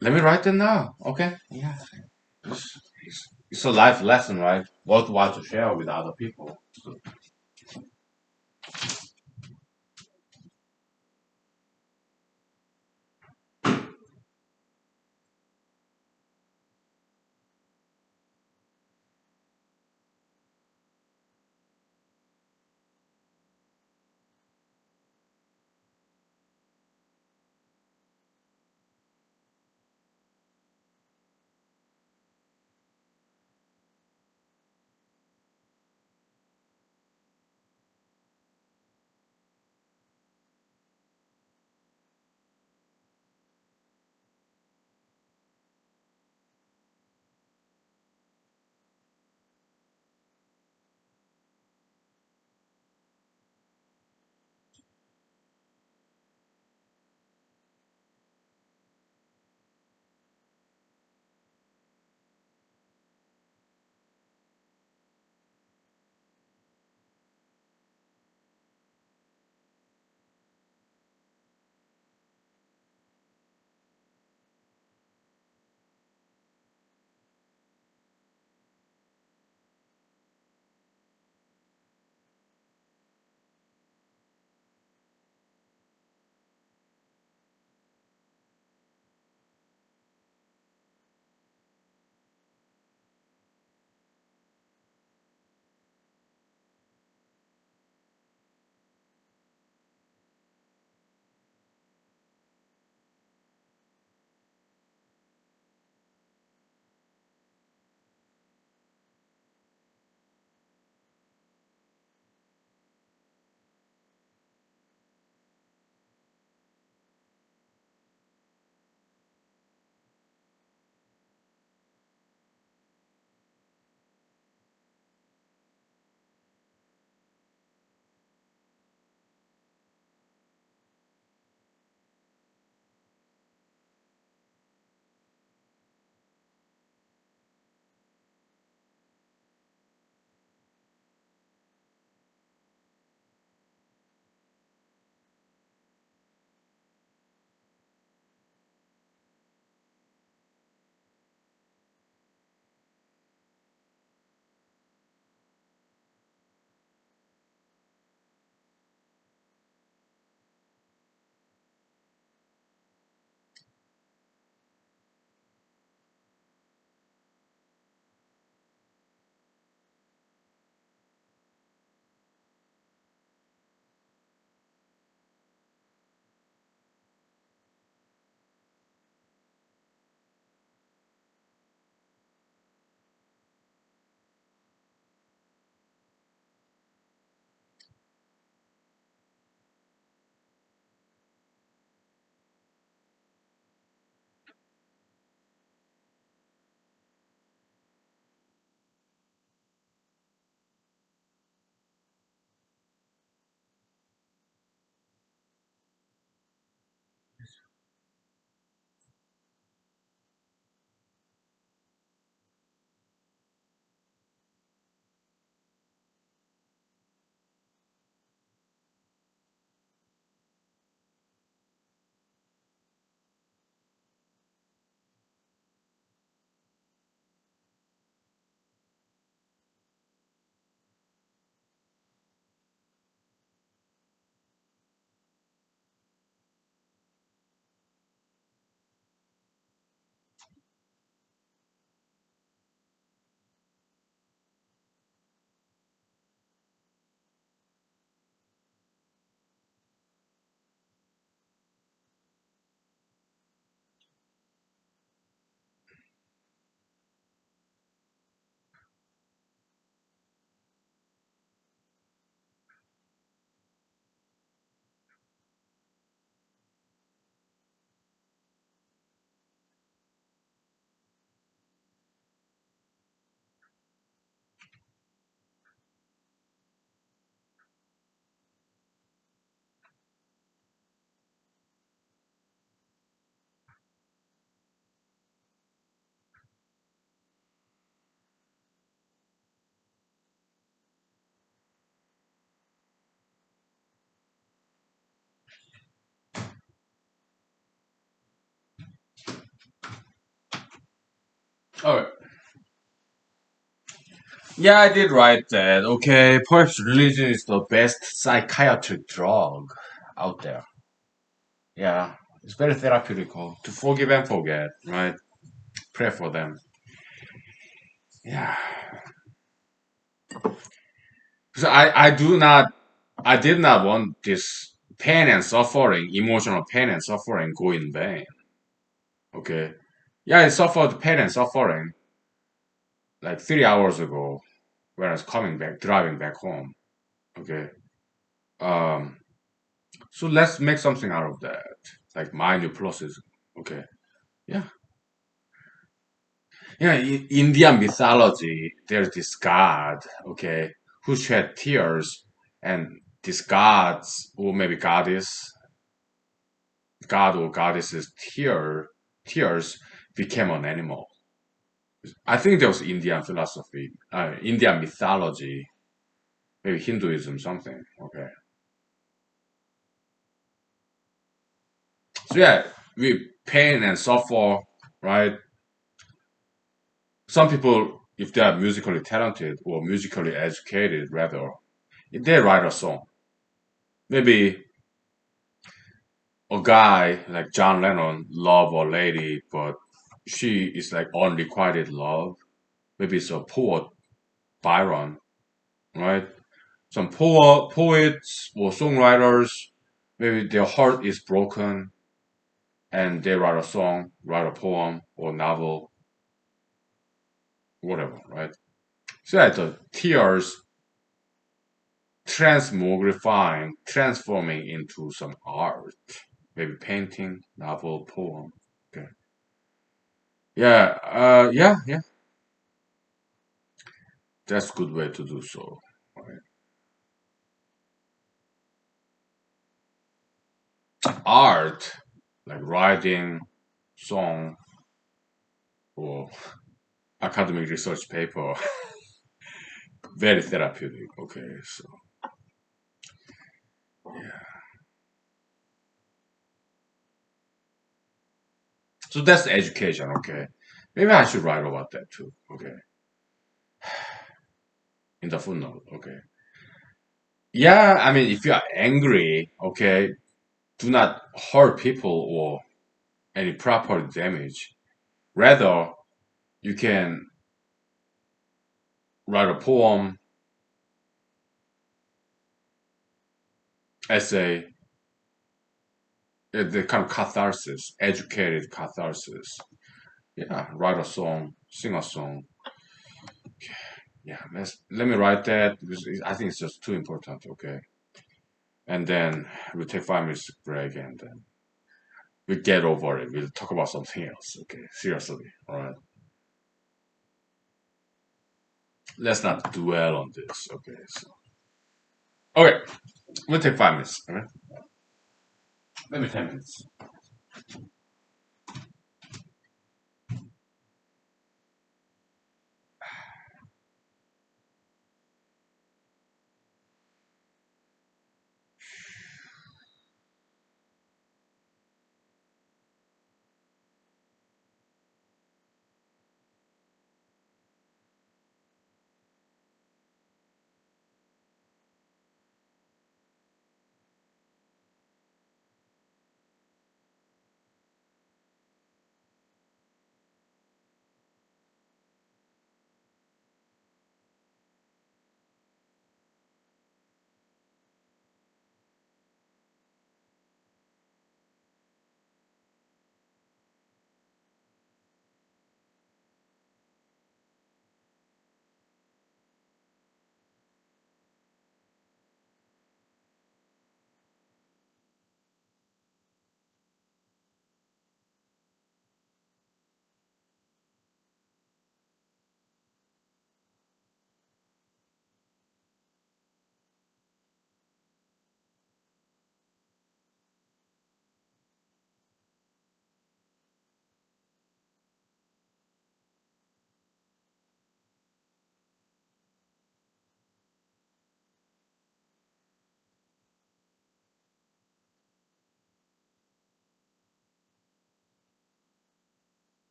Let me write that now. Okay, yeah. It's a life lesson, right? Worthwhile to share with other people. Oh, yeah, I did write that. Okay, perhaps religion is the best psychiatric drug out there. Yeah, it's very therapeutical to forgive and forget, right? Pray for them. Yeah. So I did not want this pain and suffering, emotional pain and suffering go in vain. Okay. Yeah, I suffered pain and suffering like 3 hours ago when I was coming back, driving back home. Okay. Um, so let's make something out of that. Like mind your pluses. Okay. Yeah. Yeah, in Indian mythology, there's this god, okay, who shed tears, and this god's, or maybe goddess, god or goddess's tears became an animal. I think there was Indian philosophy, Indian mythology, maybe Hinduism, something. Okay. So yeah, we pain and suffer, right? Some people, if they are musically talented or musically educated, rather, if they write a song, maybe a guy like John Lennon love a lady, but she is like unrequited love. Maybe it's a poet Byron, right? Some poets or songwriters, maybe their heart is broken and they write a song, write a poem or novel, whatever, right? So that the tears transmogrifying, transforming into some art, maybe painting, novel, poem. Okay. Yeah, yeah. That's a good way to do so. Right? Art, like writing, song, or academic research paper, very therapeutic. Okay, so that's education. Okay, maybe I should write about that too. Okay, in the footnote. Okay, yeah. I mean, if you are angry, okay, do not hurt people or any property damage. Rather, you can write a poem, essay, the kind of catharsis, educated catharsis. Yeah, write a song, sing a song. Yeah, let me write that because I think it's just too important. Okay, and then we'll take 5 minutes break and then we get over it. We'll talk about something else. Okay, seriously. All right, let's not dwell on this. Okay, okay, we'll take 5 minutes. All right, maybe 10 minutes.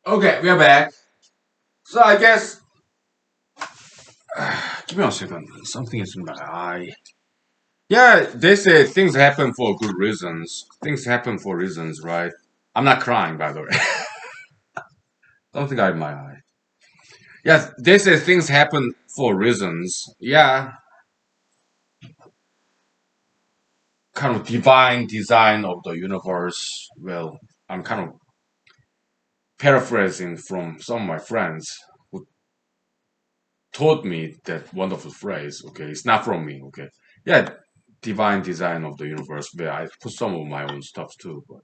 Okay, we are back. So I guess, give me a second. Something is in my eye. Yeah, they say things happen for good reasons. Things happen for reasons, right? I'm not crying, by the way. Something got in my eye. Yeah, they say things happen for reasons. Yeah, kind of divine design of the universe. Well, I'm kind of paraphrasing from some of my friends who taught me that wonderful phrase. Okay, it's not from me. Okay, yeah, divine design of the universe. But I put some of my own stuff too. But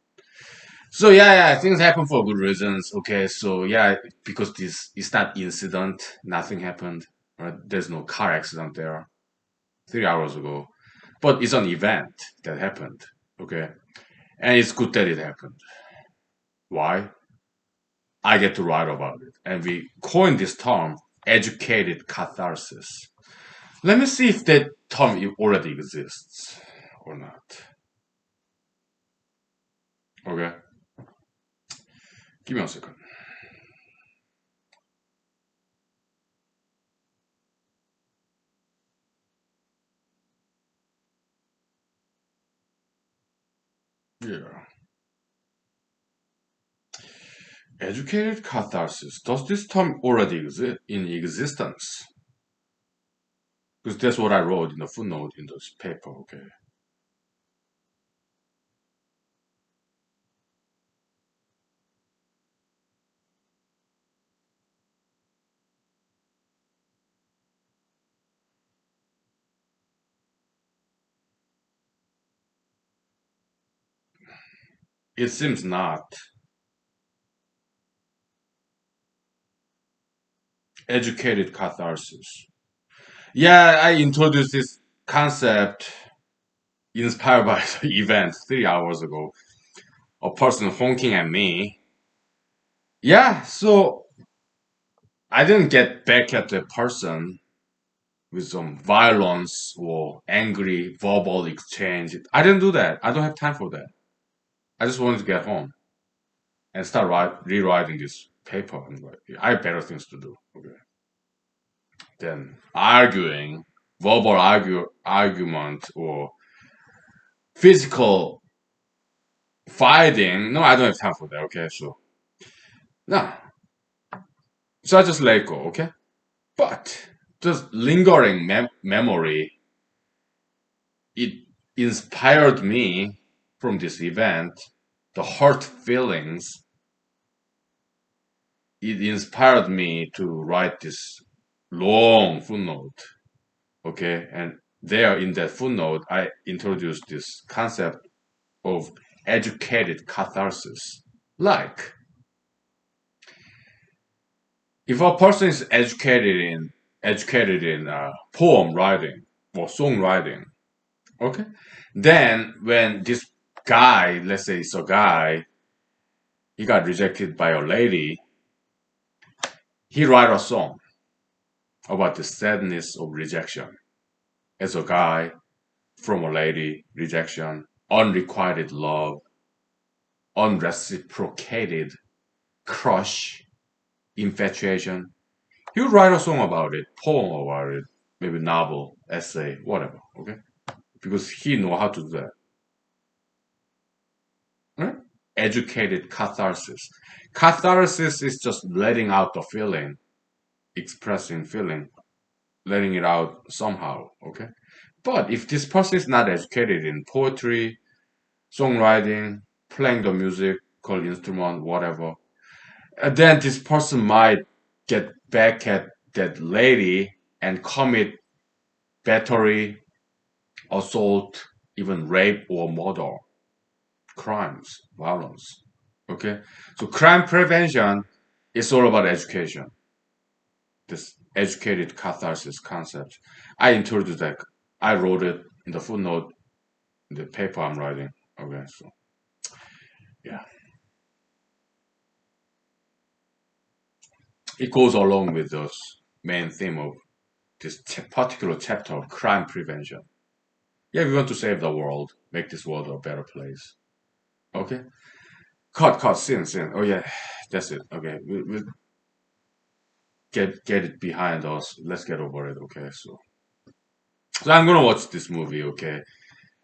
so yeah, things happen for good reasons. Okay, so yeah, because this it's not incident. Nothing happened. Right? There's no car accident there 3 hours ago, but it's an event that happened. Okay, and it's good that it happened. Why? I get to write about it, and we coined this term, educated catharsis. Let me see if that term already exists or not. Okay, give me a second. Yeah. Educated catharsis. Does this term already exist in existence? Because that's what I wrote in the footnote in this paper. Okay. It seems not. Educated catharsis. Yeah, I introduced this concept inspired by the event 3 hours ago. A person honking at me. Yeah, so I didn't get back at the person with some violence or angry verbal exchange. I didn't do that. I don't have time for that. I just wanted to get home and start rewriting this paper. And like, I have better things to do. Okay. Than arguing, argument or physical fighting. No, I don't have time for that. Okay, so no, so I just let go. Okay, but just lingering memory, it inspired me from this event. The hurt feelings, it inspired me to write this long footnote. Okay, and there in that footnote, I introduced this concept of educated catharsis. Like, if a person is educated in poem writing or songwriting, okay, then when this guy, let's say it's a guy, he got rejected by a lady, he write a song about the sadness of rejection as a guy from a lady, rejection, unrequited love, unreciprocated crush, infatuation. He would write a song about it, poem about it, maybe novel, essay, whatever. Okay, because he know how to do that. Right? Educated catharsis. Catharsis is just letting out the feeling, expressing feeling, letting it out somehow. Okay, but if this person is not educated in poetry, songwriting, playing the musical instrument, whatever, then this person might get back at that lady and commit battery, assault, even rape or murder, crimes, violence. Okay, so crime prevention is all about education. This educated catharsis concept. I introduced that. I wrote it in the footnote in the paper I'm writing. Okay, so yeah, it goes along with the main theme of this particular chapter of crime prevention. Yeah, we want to save the world, make this world a better place. Okay, cut, sin. Oh yeah, that's it. Okay, we'll get it behind us. Let's get over it. Okay, so I'm gonna watch this movie. Okay,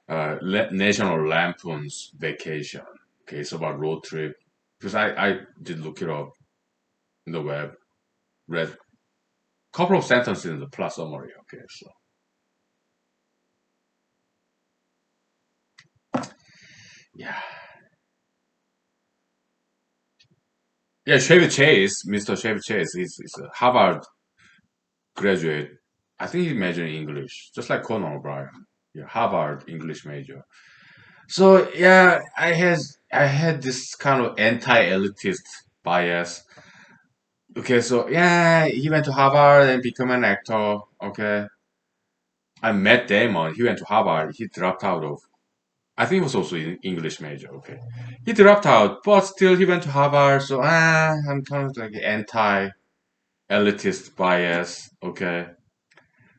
National Lampoon's Vacation. Okay, it's about road trip because I did look it up in the web, read a couple of sentences in the plot summary. Okay, so yeah, yeah, Chevy Chase, Mr. Chevy Chase, is a Harvard graduate. I think he majored in English, just like Conan O'Brien. Yeah, Harvard English major. So yeah, I had this kind of anti-elitist bias. Okay, so yeah, he went to Harvard and became an actor. Okay, I met Damon. He went to Harvard. He dropped out of. I think it was also in English major. Okay, he dropped out, but still he went to Harvard. So I'm kind of like anti-elitist bias. Okay,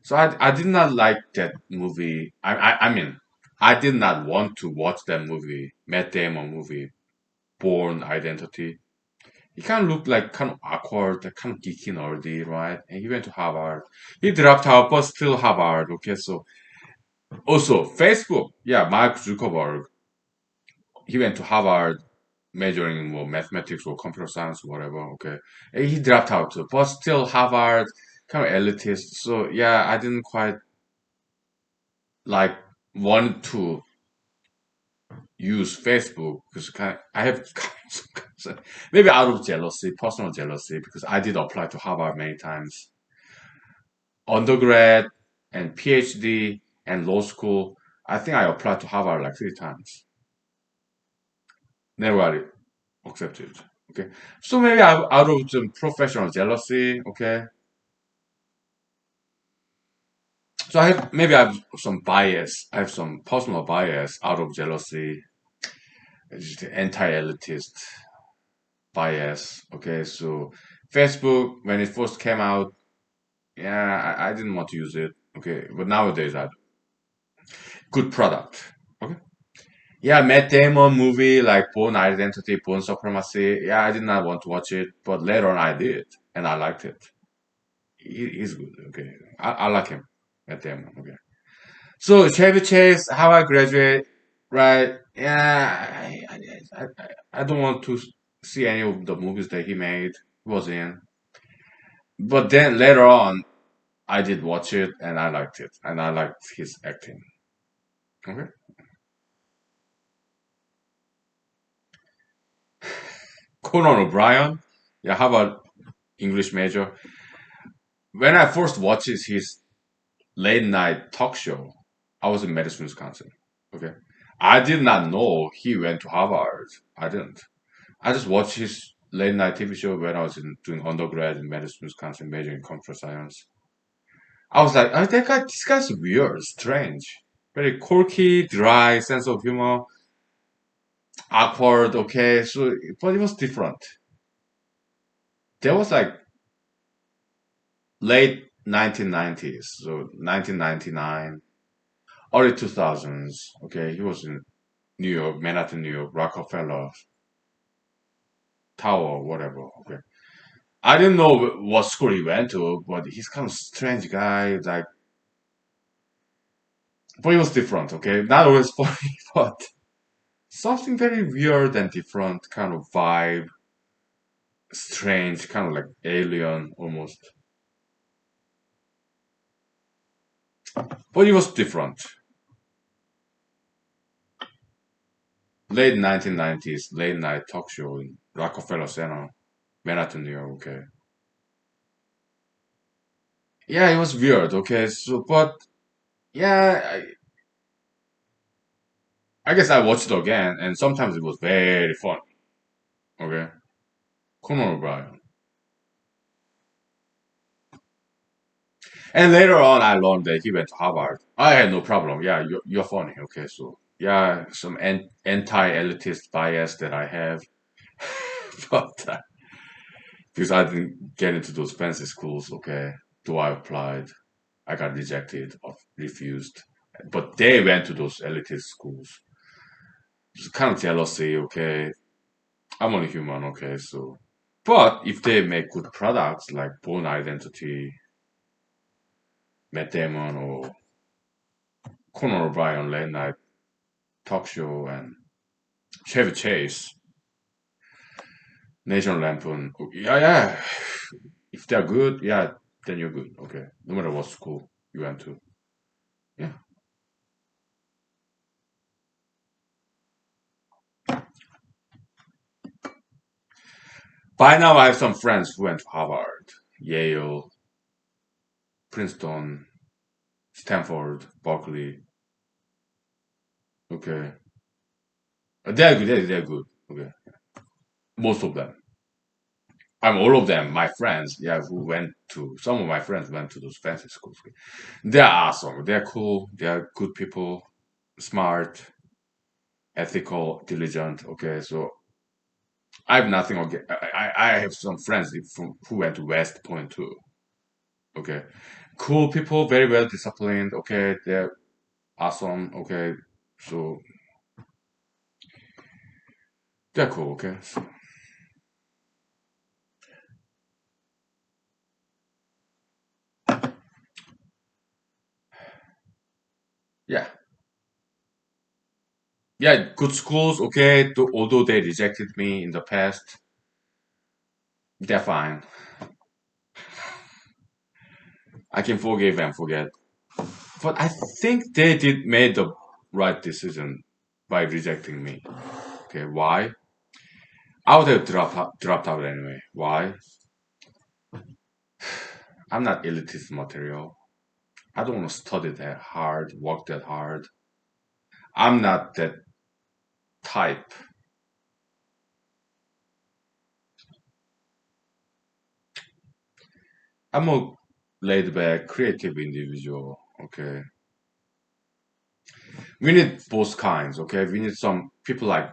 so I did not like that movie. I mean, I did not want to watch that movie, Matt Damon movie, Born Identity. He kind of looked like kind of awkward, like kind of geeky nerdy, right? And he went to Harvard. He dropped out, but still Harvard. Okay, so also Facebook, yeah, Mark Zuckerberg, he went to Harvard, majoring in mathematics or computer science, whatever. Okay, and he dropped out too, but still Harvard, kind of elitist. So yeah, I didn't quite like want to use Facebook because I have maybe out of jealousy, personal jealousy, because I did apply to Harvard many times, undergrad and PhD and law school. I think I applied to Harvard like 3 times. Never got it accepted. Okay, so maybe out of some professional jealousy. Okay, so I have some bias. I have some personal bias out of jealousy, just anti-elitist bias. Okay, so Facebook when it first came out, yeah, I didn't want to use it. Okay, but nowadays I good product. Okay. Yeah, Matt Damon movie like Born Identity, Born Supremacy. Yeah, I did not want to watch it, but later on I did, and I liked it. He's good. Okay, I like him, Matt Damon. Okay. So Chevy Chase, How I Graduate, right? Yeah, I don't want to see any of the movies that he made, was in. But then later on, I did watch it and I liked it, and I liked his acting. Okay. Conan O'Brien, yeah, how about English major? When I first watched his late night talk show, I was in Madison, Wisconsin. Okay. I did not know he went to Harvard. I didn't. I just watched his late night TV show when I was doing undergrad in Madison, Wisconsin, majoring in computer science. I was like, oh, this guy's weird, strange, very quirky, dry sense of humor, awkward. Okay, so but it was different. There was like late 1990s, so 1999, early 2000s. Okay, he was in New York, Manhattan, New York, Rockefeller Tower, whatever. Okay, I didn't know what school he went to, but he's kind of strange guy. Like, but he was different. Okay, not always funny, but something very weird and different kind of vibe, strange, kind of like alien almost. But he was different. Late 1990s, late night talk show in Rockefeller Center, Manhattan, New York. Okay, yeah, it was weird. Okay, so but yeah, I guess I watched it again, and sometimes it was very fun. Okay, Conan O'Brien. And later on, I learned that he went to Harvard. I had no problem. Yeah, you're funny. Okay, so yeah, some anti-elitist bias that I have, but because I didn't get into those fancy schools. Okay, though I applied, I got rejected or refused. But they went to those elitist schools. It's kind of jealousy. Okay, I'm only human, okay, so. But if they make good products like Born Identity, Matt Damon, or Conan O'Brien late night talk show, and Chevy Chase, Nation Lampoon, yeah, yeah. If they're good, yeah, then you're good, okay. No matter what school you went to, yeah. By now, I have some friends who went to Harvard, Yale, Princeton, Stanford, Berkeley. Okay, they're good. They're good. Okay, most of them. I'm all of them. My friends, yeah, who went to some of my friends went to those fancy schools. They're awesome. They're cool. They're good people, smart, ethical, diligent. Okay, so I have nothing against. I have some friends who went to West Point too. Okay, cool people, very well disciplined. Okay, they're awesome. Okay, so they're cool. Okay, so, yeah, yeah, good schools. Okay, although they rejected me in the past, they're fine. I can forgive and forget. But I think they did made the right decision by rejecting me. Okay, why? I would have dropped out anyway. Why? I'm not elitist material. I don't want to study that hard, work that hard. I'm not that type. I'm a laid back, creative individual. Okay. We need both kinds. Okay. We need some people like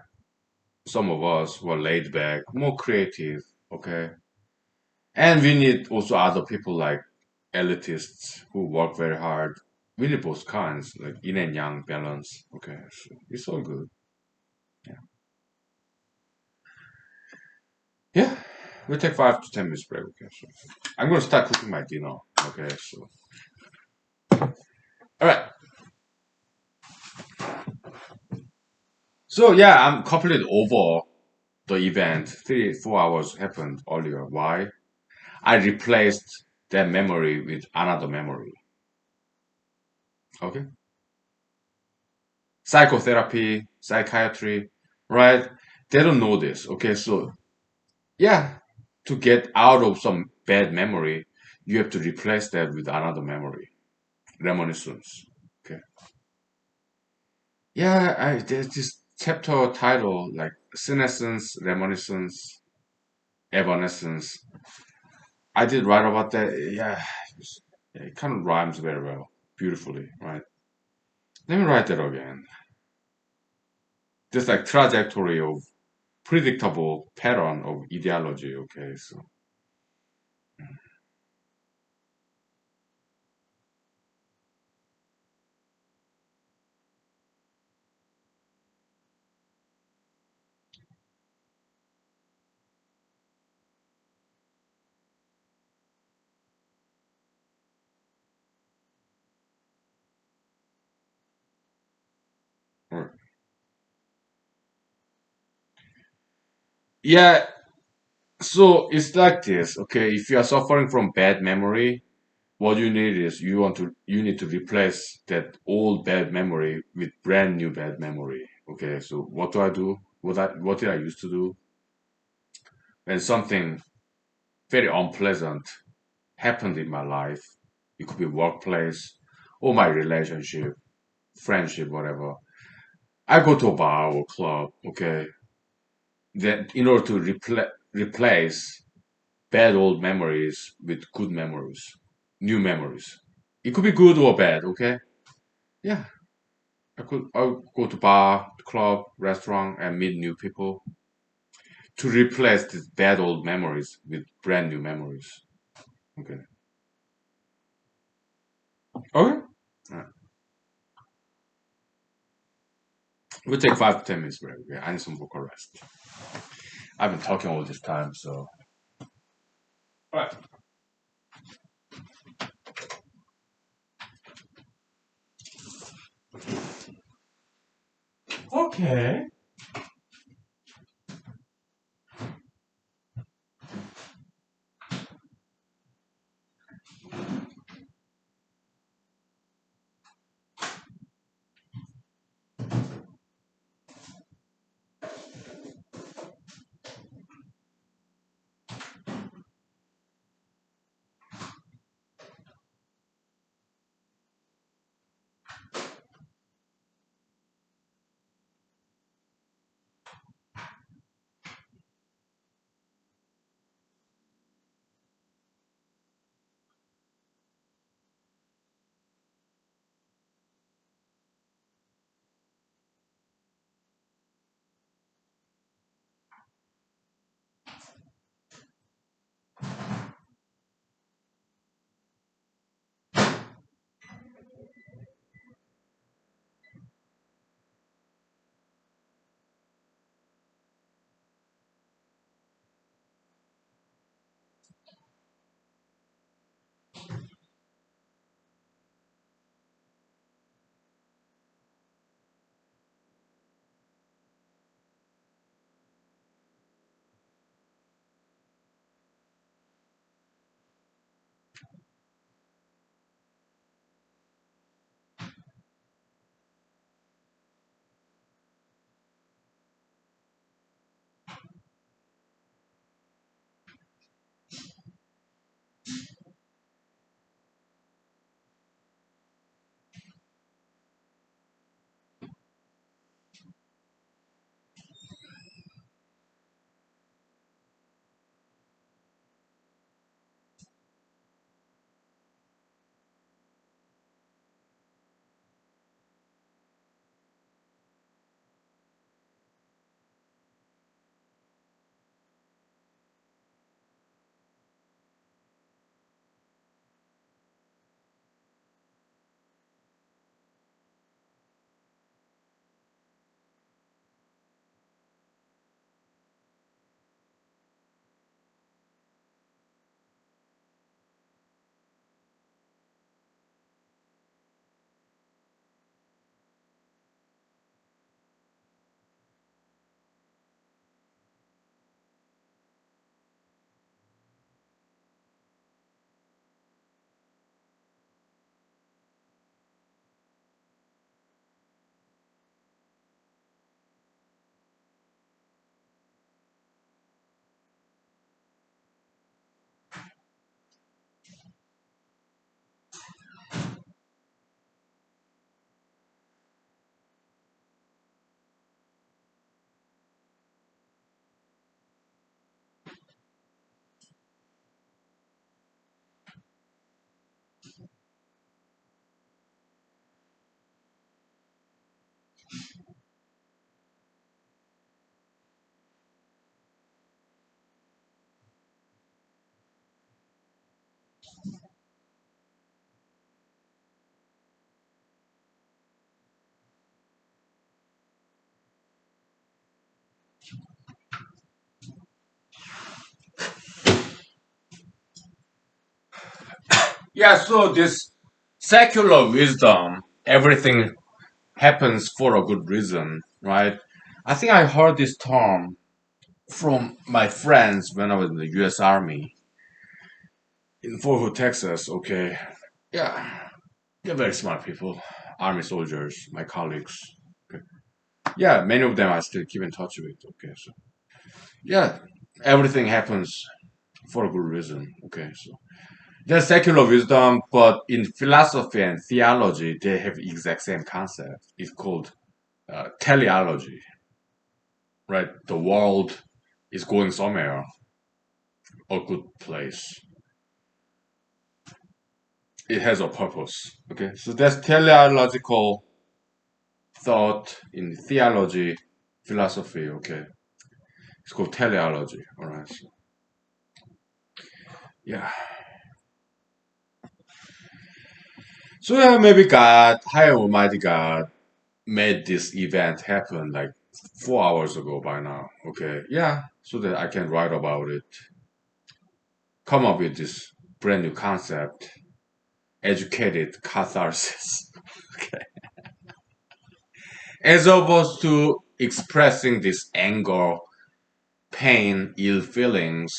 some of us who are laid back, more creative. Okay. And we need also other people like elitists who work very hard. We need both kinds, like yin and yang balance. Okay. So it's all good. Yeah. Yeah. We'll take 5 to 10 minutes break. Okay. So I'm going to start cooking my dinner. Okay. So, all right. So yeah, I'm completely over the event. 3, 4 hours happened earlier. Why? I replaced that memory with another memory. Okay. Psychotherapy, psychiatry, right? They don't know this. Okay. So yeah, to get out of some bad memory, you have to replace that with another memory. Reminiscence. Okay. Yeah, there's this chapter title like senescence, reminiscence, evanescence. I did write about that. Yeah, it kind of rhymes very well, beautifully, right? Let me write that again. This like trajectory of predictable pattern of ideology. Okay, so right. Yeah, so it's like this. Okay, if you are suffering from bad memory, what you need is you need to replace that old bad memory with brand new bad memory. Okay, so what do I do? What did I used to do when something very unpleasant happened in my life? It could be workplace or my relationship, friendship, whatever. I go to a bar or club. Okay, then in order to replace bad old memories with good memories, new memories. It could be good or bad. Okay, yeah. I'll go to bar, club, restaurant, and meet new people to replace these bad old memories with brand new memories. Okay. Okay. Alright. We'll take 5 to 10 minutes break. Okay. I need some vocal rest. I've been talking all this time, so. Right. Okay. Yeah, so this secular wisdom, everything happens for a good reason, right? I think I heard this term from my friends when I was in the US Army in Fort Hood, Texas. Okay. Yeah, they're very smart people, Army soldiers, my colleagues. Okay. Yeah, many of them I still keep in touch with. Okay, so yeah, everything happens for a good reason. Okay, so there's secular wisdom, but in philosophy and theology, they have exact same concept. It's called teleology, right? The world is going somewhere, a good place. It has a purpose. Okay, so that's teleological thought in theology, philosophy. Okay, it's called teleology. All right. So, yeah. So yeah, maybe God, higher Almighty God, made this event happen like 4 hours ago by now. Okay. Yeah. so that I can write about it, come up with this brand new concept, educated catharsis. Okay. As opposed to expressing this anger, pain, ill feelings,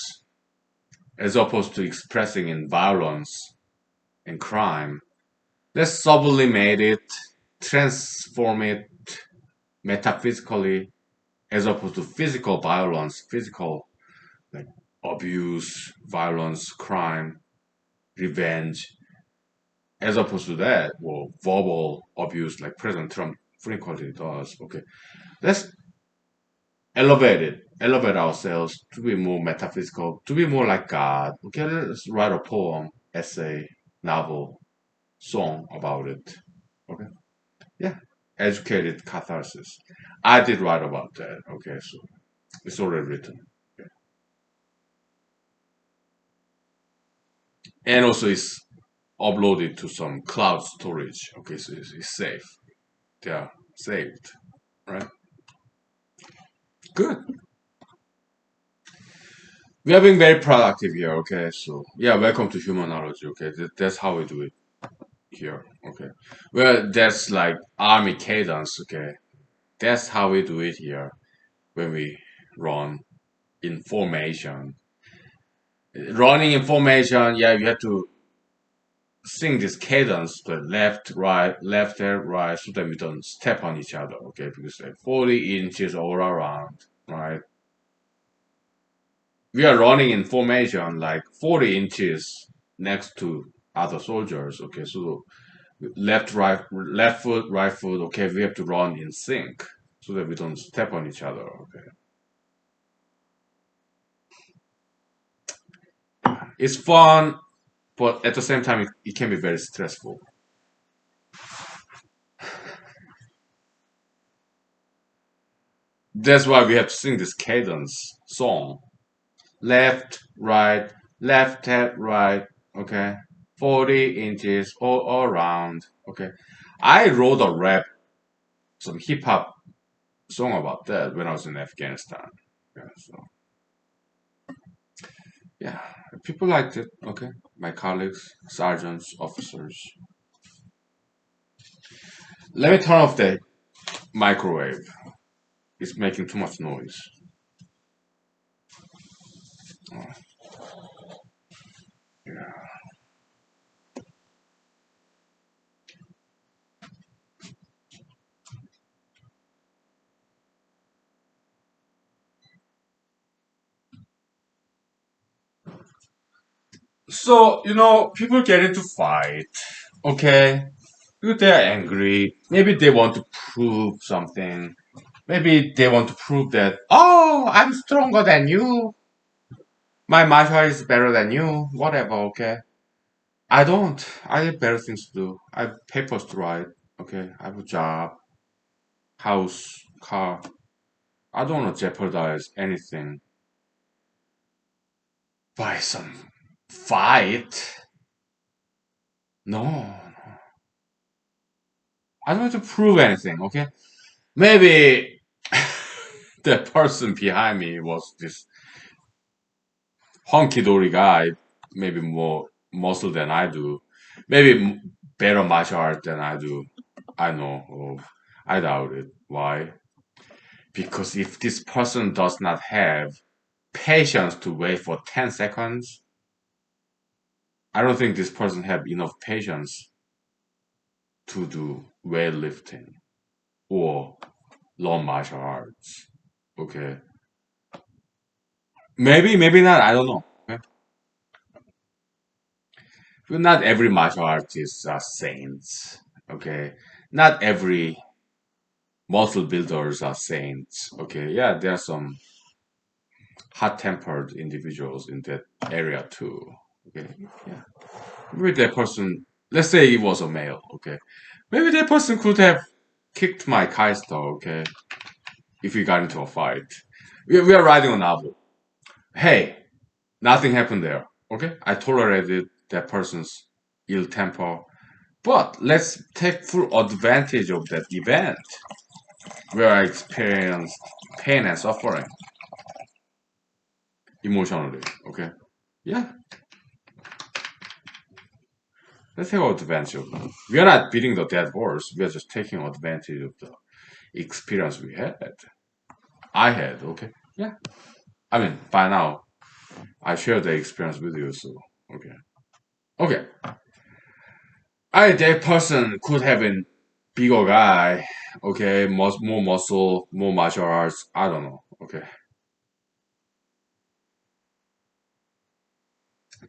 as opposed to expressing in violence and crime. Let's sublimate it, transform it metaphysically, as opposed to physical violence, physical like abuse, violence, crime, revenge, as opposed to that, well, verbal abuse like President Trump frequently does. Okay, let's elevate ourselves to be more metaphysical, to be more like God. Okay, let's write a poem, essay, novel, song about it. Okay, yeah, educated catharsis. I did write about that. Okay, so it's already written. Okay. And also it's uploaded to some cloud storage. Okay, so it's safe. They are saved, right? Good. We are being very productive here. Okay, so yeah, welcome to humanology. Okay, that's how we do it here. Okay, well, that's like army cadence. Okay, that's how we do it here when we run in formation. Running in formation, yeah, you have to sing this cadence, the left, right, left, right, so that we don't step on each other, okay? Because like 40 inches all around, right? We are running in formation like 40 inches next to other soldiers, okay? So left, right, left foot, right foot, okay? We have to run in sync so that we don't step on each other, okay? It's fun, but at the same time, it can be very stressful. That's why we have to sing this cadence song. Left, right, okay? 40 inches all around, okay? I wrote a rap, some hip hop song about that when I was in Afghanistan. Yeah, so, yeah, people liked it, okay? My colleagues, sergeants, officers. Let me turn off the microwave. It's making too much noise. Oh, yeah. So, people get into fight, okay? If they're angry, maybe they want to prove something. Maybe they want to prove that, oh, I'm stronger than you. My martial art is better than you. Whatever, okay? I don't. I have better things to do. I have papers to write, okay? I have a job, house, car. I don't want to jeopardize anything by some fight. No, I don't want to prove anything, okay? Maybe the person behind me was this hunky dory guy, maybe more muscle than I do, maybe better martial art than I do. I know. Oh, I doubt it. Why? Because if this person does not have patience to wait for 10 seconds, I don't think this person have enough patience to do weightlifting or long martial arts. Okay. Maybe not. I don't know. Okay? But not every martial artist are saints. Okay. Not every muscle builders are saints. Okay, yeah, there are some hot-tempered individuals in that area too. Okay, yeah, maybe that person. Let's say he was a male. Okay, maybe that person could have kicked my Kaister. Okay, if we got into a fight, we are writing a novel. Hey, nothing happened there. Okay, I tolerated that person's ill temper, but let's take full advantage of that event where I experienced pain and suffering. emotionally. Okay. Yeah. Let's take advantage of them. We are not beating the dead horse. We are just taking advantage of the experience we had. I had. Okay. Yeah. I mean, by now I shared the experience with you. So okay. Okay. That person could have been bigger guy. Okay. More muscle, more martial arts. I don't know. Okay.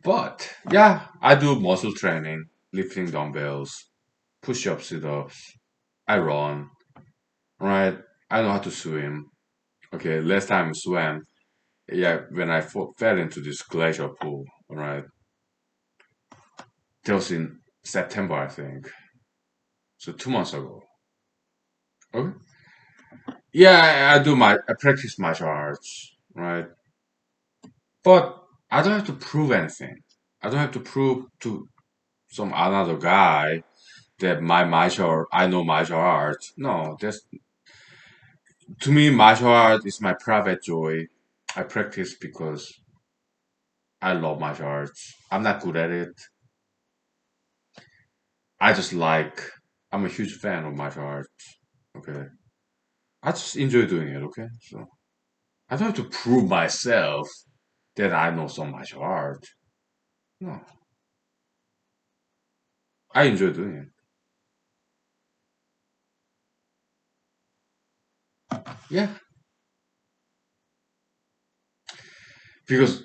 But yeah, I do muscle training, lifting dumbbells, push-ups, sit-ups. I run, right? I know how to swim. Okay, last time I swam, yeah, when I fell into this glacier pool, right? That was in September, I think. So 2 months ago. Okay. Yeah, I practice martial arts, right? But I don't have to prove anything. I don't have to prove to some another guy that I know martial arts. No, that's to me, martial art is my private joy. I practice because I love martial arts. I'm not good at it. I just like, I'm a huge fan of martial arts. Okay. I just enjoy doing it. Okay. So I don't have to prove myself that I know some martial art. No, I enjoy doing it. Yeah. Because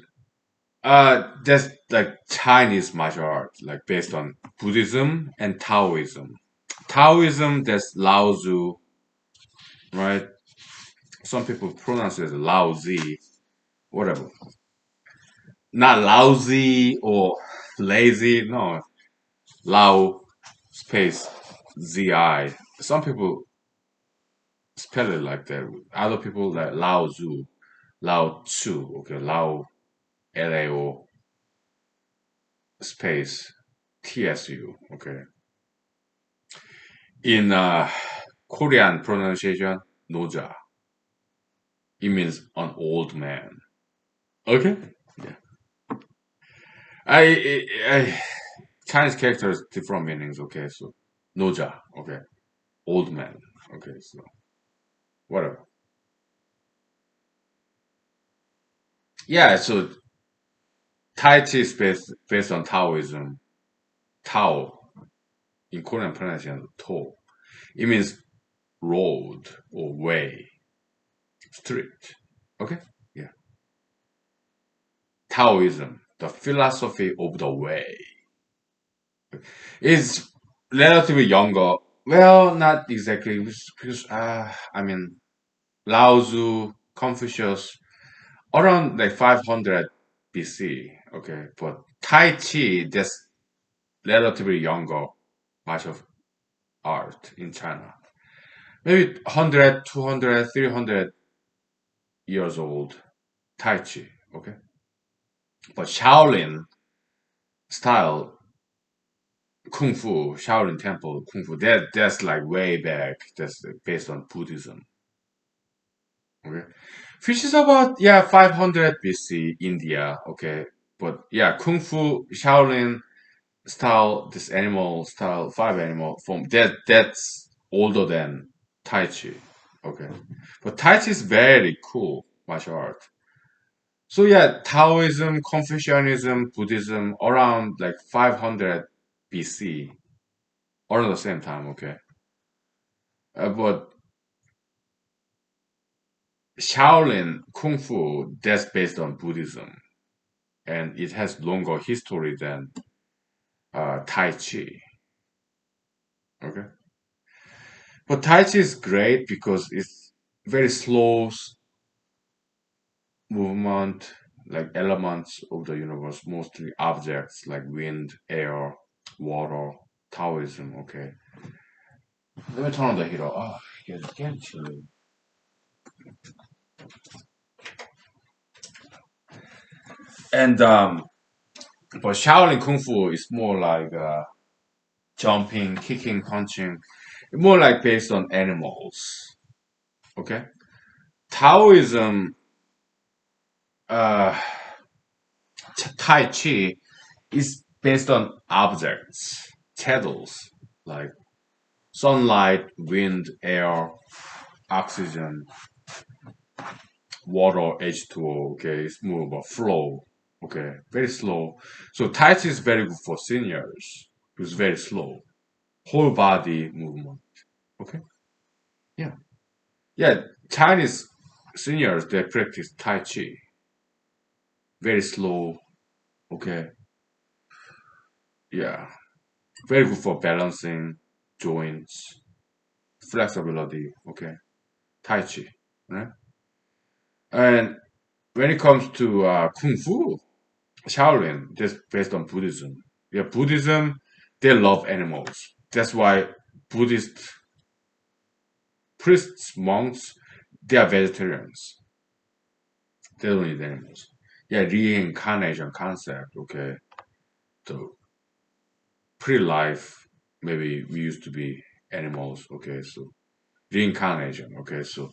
that's like Chinese martial art, like based on Buddhism and Taoism. Taoism, that's Lao Tzu, right? Some people pronounce it as Lao Zi, whatever. Not lousy or lazy, no. Lao space Zi. Some people spell it like that. Other people like Lao Tzu, Lao Tzu, okay, Lao Lao space TSU, okay. In Korean pronunciation, Noja. It means an old man. Okay. Yeah. I Chinese characters different meanings. Okay, so Noja. Okay, old man. Okay, so whatever. Yeah. So Tai Chi is based on Taoism. Tao in Korean pronunciation To. It means road or way, street. Okay. Yeah. Taoism, the philosophy of the way, is relatively younger. Well, not exactly because I mean Lao Tzu, Confucius, around like 500 BC. Okay, but Tai Chi, that's relatively younger martial art in China. Maybe 100, 200, 300 years old. Tai Chi. Okay, but Shaolin style Kung Fu, Shaolin Temple Kung Fu, that's like way back. That's based on Buddhism. Okay, which is about, yeah, 500 BC India. Okay, but yeah, Kung Fu Shaolin style, this animal style, five animal form, that's older than Tai Chi. Okay, but Tai Chi is very cool martial art. So yeah, Taoism, Confucianism, Buddhism around like 500 BC, around the same time. Okay, but Shaolin Kung Fu, that's based on Buddhism, and it has longer history than Tai Chi. Okay, but Tai Chi is great because it's very slow movement, like elements of the universe, mostly objects like wind, air, water, Taoism. Okay, let me turn on the heater. Oh, it's getting chilly. And but Shaolin Kung Fu is more like jumping, kicking, punching, more like based on animals. Okay, Taoism. Tai Chi is based on objects, shadows, like sunlight, wind, air, oxygen, water, H2O, okay, it's more about flow, okay, very slow. So Tai Chi is very good for seniors. It's very slow, whole body movement, okay, yeah, yeah. Chinese seniors they practice Tai Chi, very slow, okay, yeah, very good for balancing joints, flexibility, okay, Tai Chi, right? And when it comes to Kung Fu, Shaolin, that's based on Buddhism. Yeah, Buddhism, they love animals. That's why Buddhist priests, monks, they are vegetarians. They don't eat animals. Yeah, reincarnation concept, okay. So pre-life, maybe we used to be animals, okay, so reincarnation, okay, so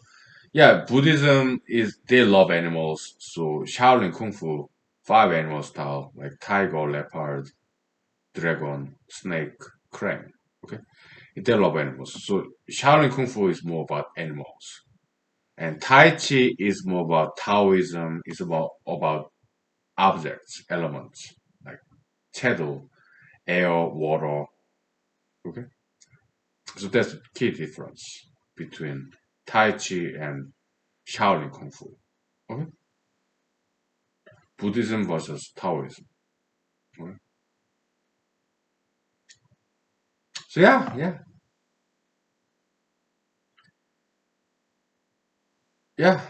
yeah, Buddhism is they love animals, so Shaolin Kung Fu, five animal style, like tiger, leopard, dragon, snake, crane. Okay, they love animals. So Shaolin Kung Fu is more about animals, and Tai Chi is more about Taoism. It's about objects, elements like shadow, air, water. Okay, so that's the key difference between Tai Chi and Shaolin Kung Fu. Okay, Buddhism versus Taoism. Okay? So yeah, yeah.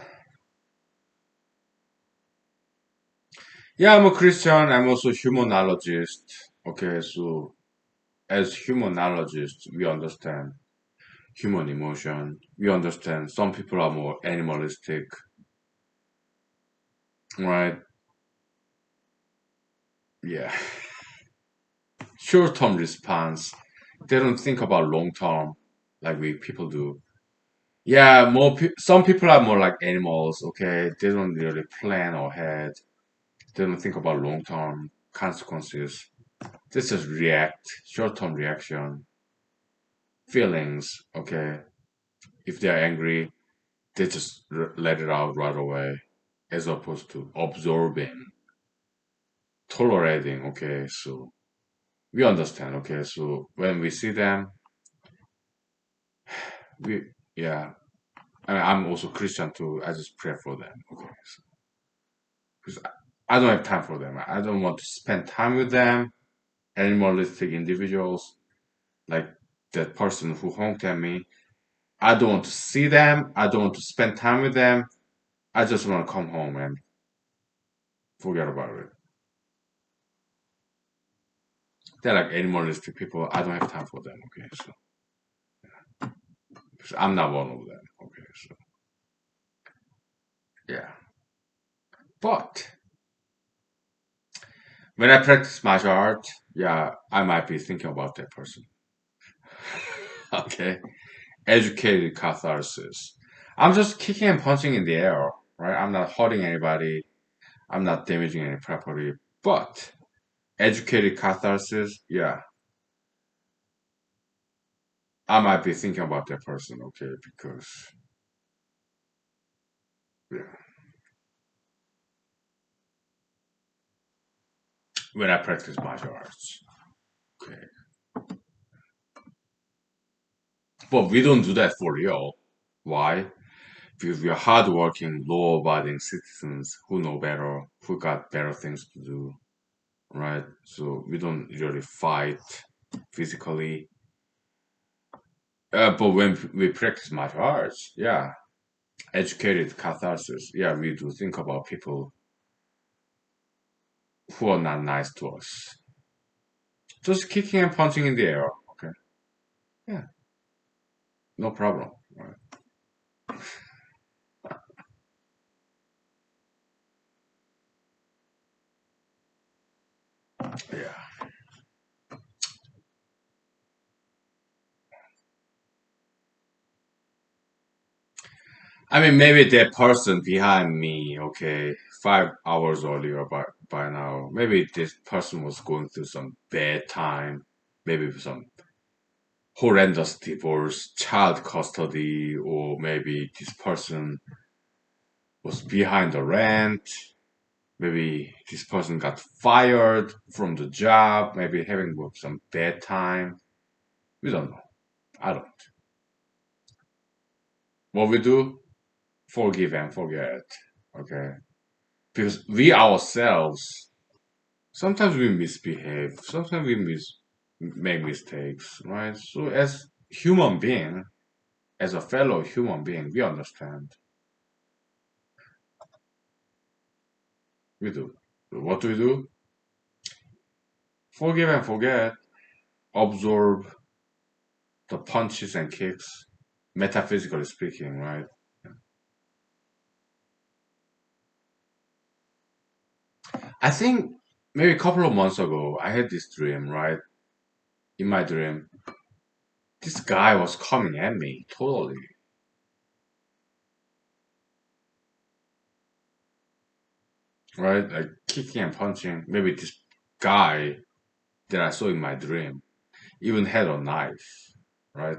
I'm a Christian. I'm also humanologist. Okay, so as humanologists, we understand human emotion. We understand some people are more animalistic, right? Yeah. Short term response. They don't think about long term like we people do. Yeah, some people are more like animals, okay? They don't really plan ahead. They don't think about long term consequences. They just react, short term reaction, feelings, okay? If they're angry, they just let it out right away as opposed to absorbing, tolerating. Okay, so we understand. Okay, so when we see them, we yeah. I mean, I'm also Christian too. I just pray for them. Okay, so, because I don't have time for them. I don't want to spend time with them. Animalistic individuals like that person who honked at me. I don't want to see them. I don't want to spend time with them. I just want to come home and forget about it. They're like animalistic people. I don't have time for them. Okay, so I'm not one of them. Okay, so yeah. But when I practice martial art, yeah, I might be thinking about that person. Okay, educated catharsis. I'm just kicking and punching in the air, right? I'm not hurting anybody. I'm not damaging any property. But educated catharsis, yeah, I might be thinking about that person. Okay, because yeah, when I practice martial arts, okay, but we don't do that for real. Why? Because we are hardworking, law-abiding citizens who know better, who got better things to do, right? So we don't really fight physically. But when we practice martial arts, yeah, educated catharsis, yeah, we do think about people who are not nice to us. Just kicking and punching in the air, okay? Yeah, no problem, right? Yeah. I mean, maybe that person behind me, okay, 5 hours earlier, but by now. Maybe this person was going through some bad time, maybe some horrendous divorce, child custody, or maybe this person was behind the rent. Maybe this person got fired from the job, maybe having some bad time. We don't know. I don't. What we do, forgive and forget. Okay. Because we ourselves, sometimes we misbehave, sometimes we make mistakes, right? So as human being, as a fellow human being, we understand. We do. What do we do? Forgive and forget. Absorb the punches and kicks, metaphysically speaking, right? I think maybe a couple of months ago, I had this dream, right? In my dream, this guy was coming at me totally, right? Like kicking and punching. Maybe this guy that I saw in my dream even had a knife, right?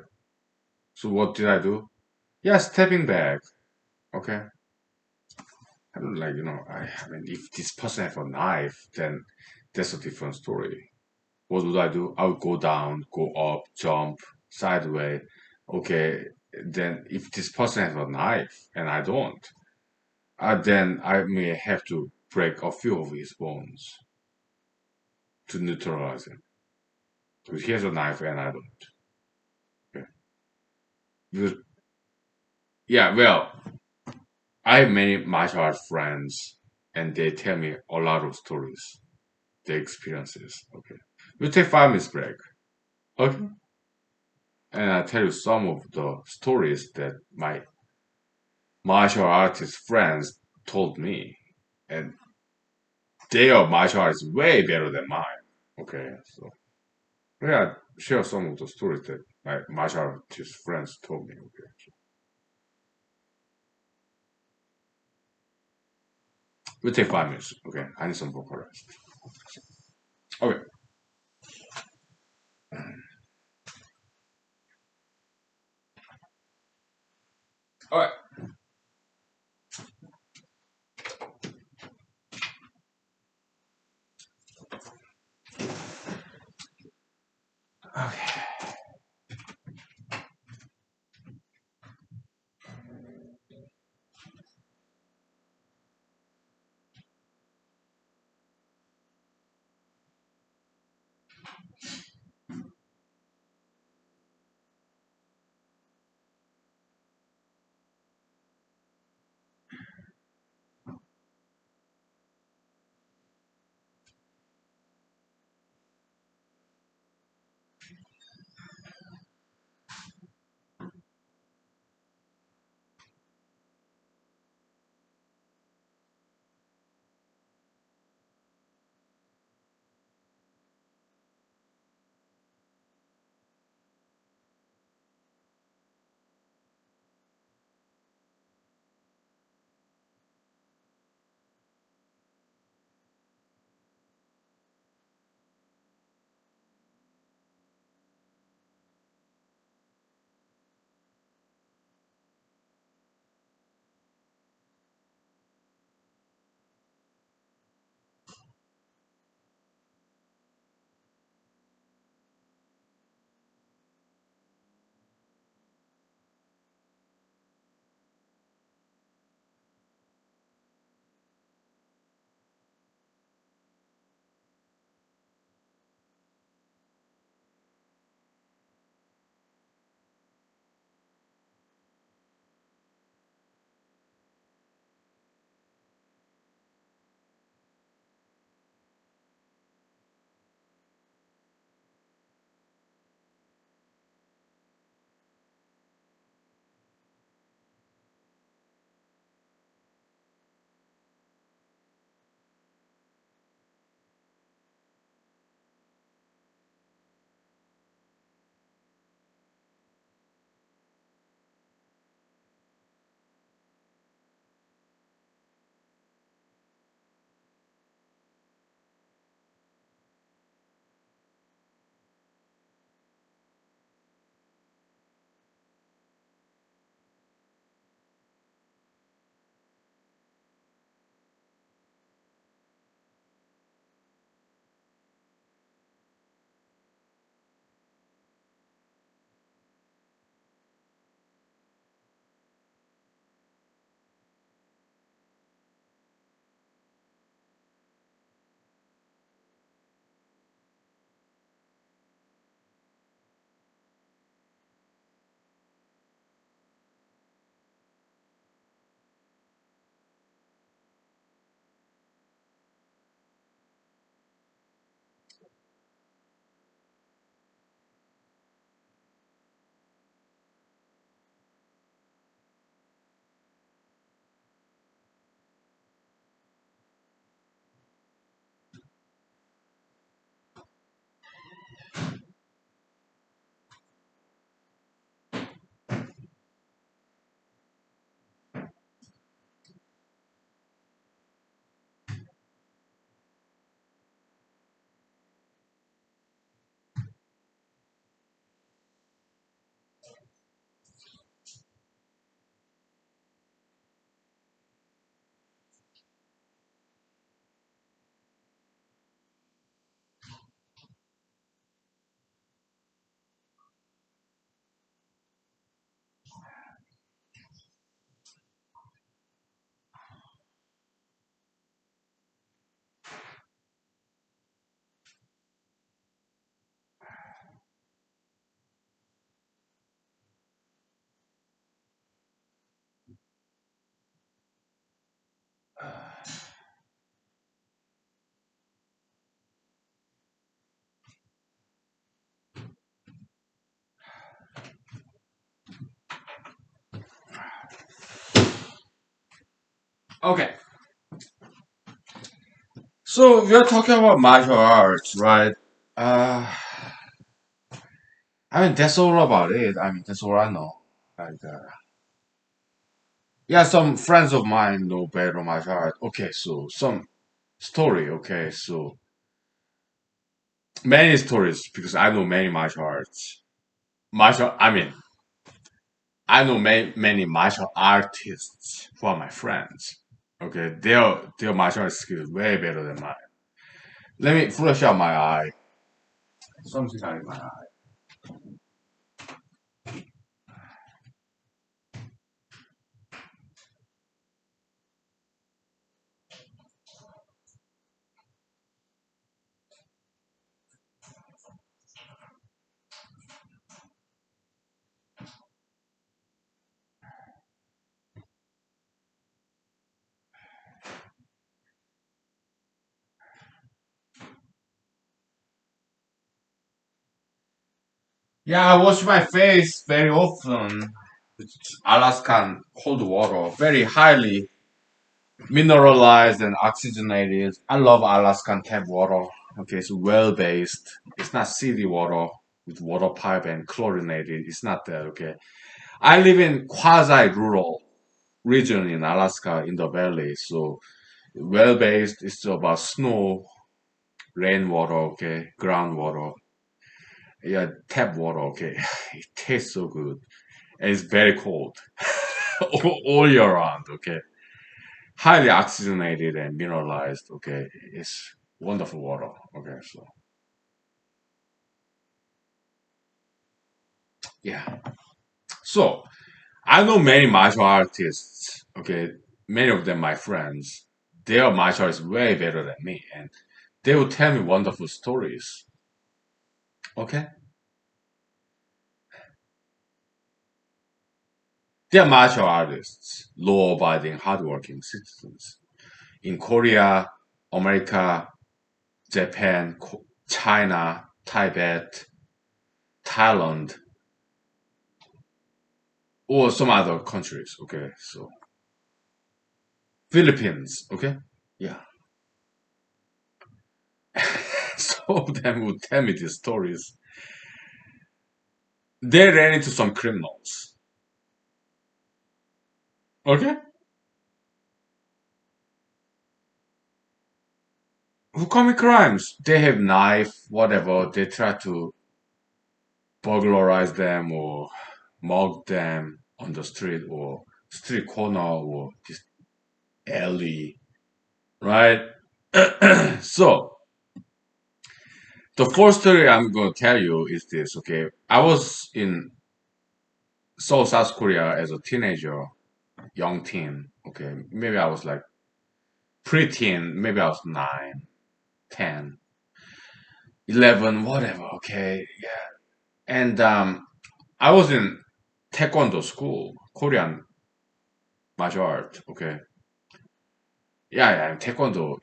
So what did I do? Yeah, stepping back. Okay. I'm like, I mean, if this person have a knife, then that's a different story. What would I do? I would go down, go up, jump, sideways. Okay, then if this person has a knife and I don't, then I may have to break a few of his bones to neutralize him. Because he has a knife and I don't. Okay. Because, yeah, well, I have many martial arts friends and they tell me a lot of stories, their experiences. Okay. We'll take 5 minutes break. Okay. And I tell you some of the stories that my martial artist friends told me, and their martial art is way better than mine. Okay, so yeah, share some of the stories that my martial artist friends told me. Okay, so we'll take 5 minutes. Okay, I need some vocal rest. Okay, all right. Okay. Okay, so we are talking about martial arts, right? Uh, I mean, that's all about it. I mean, that's all I know. Like, yeah, some friends of mine know better martial art. Okay, so some story. Okay, so many stories because I know many martial arts. I mean, I know many martial artists who are my friends. Okay, their martial arts skills way better than mine. Let me flush out my eye. Something in my eye. Yeah, I wash my face very often. It's Alaskan cold water, very highly mineralized and oxygenated. I love Alaskan tap water. Okay, it's well based. It's not city water with water pipe and chlorinated. It's not that. Okay, I live in quasi rural region in Alaska in the valley, so well based. It's about snow, rainwater. Okay, groundwater. Yeah, tap water. Okay, it tastes so good and it's very cold all year round. Okay, highly oxygenated and mineralized. Okay, it's wonderful water. Okay, so yeah, so I know many martial artists. Okay, many of them my friends. Their martial art is way better than me, and they will tell me wonderful stories. Okay, they are martial artists, law-abiding, hardworking citizens in Korea, America, Japan, China, Tibet, Thailand, or some other countries. Okay, so Philippines. Okay, yeah. Some of them would tell me these stories. They ran into some criminals. Okay, who commit crimes. They have knife, whatever. They try to burglarize them or mug them on the street or street corner or this alley, right? So the first story I'm going to tell you is this. Okay, I was in Seoul, South Korea as a teenager, young teen. Okay, maybe I was like preteen, maybe I was 9, 10, 11, whatever. Okay, yeah, and I was in taekwondo school, Korean martial art. Okay, yeah, yeah, taekwondo,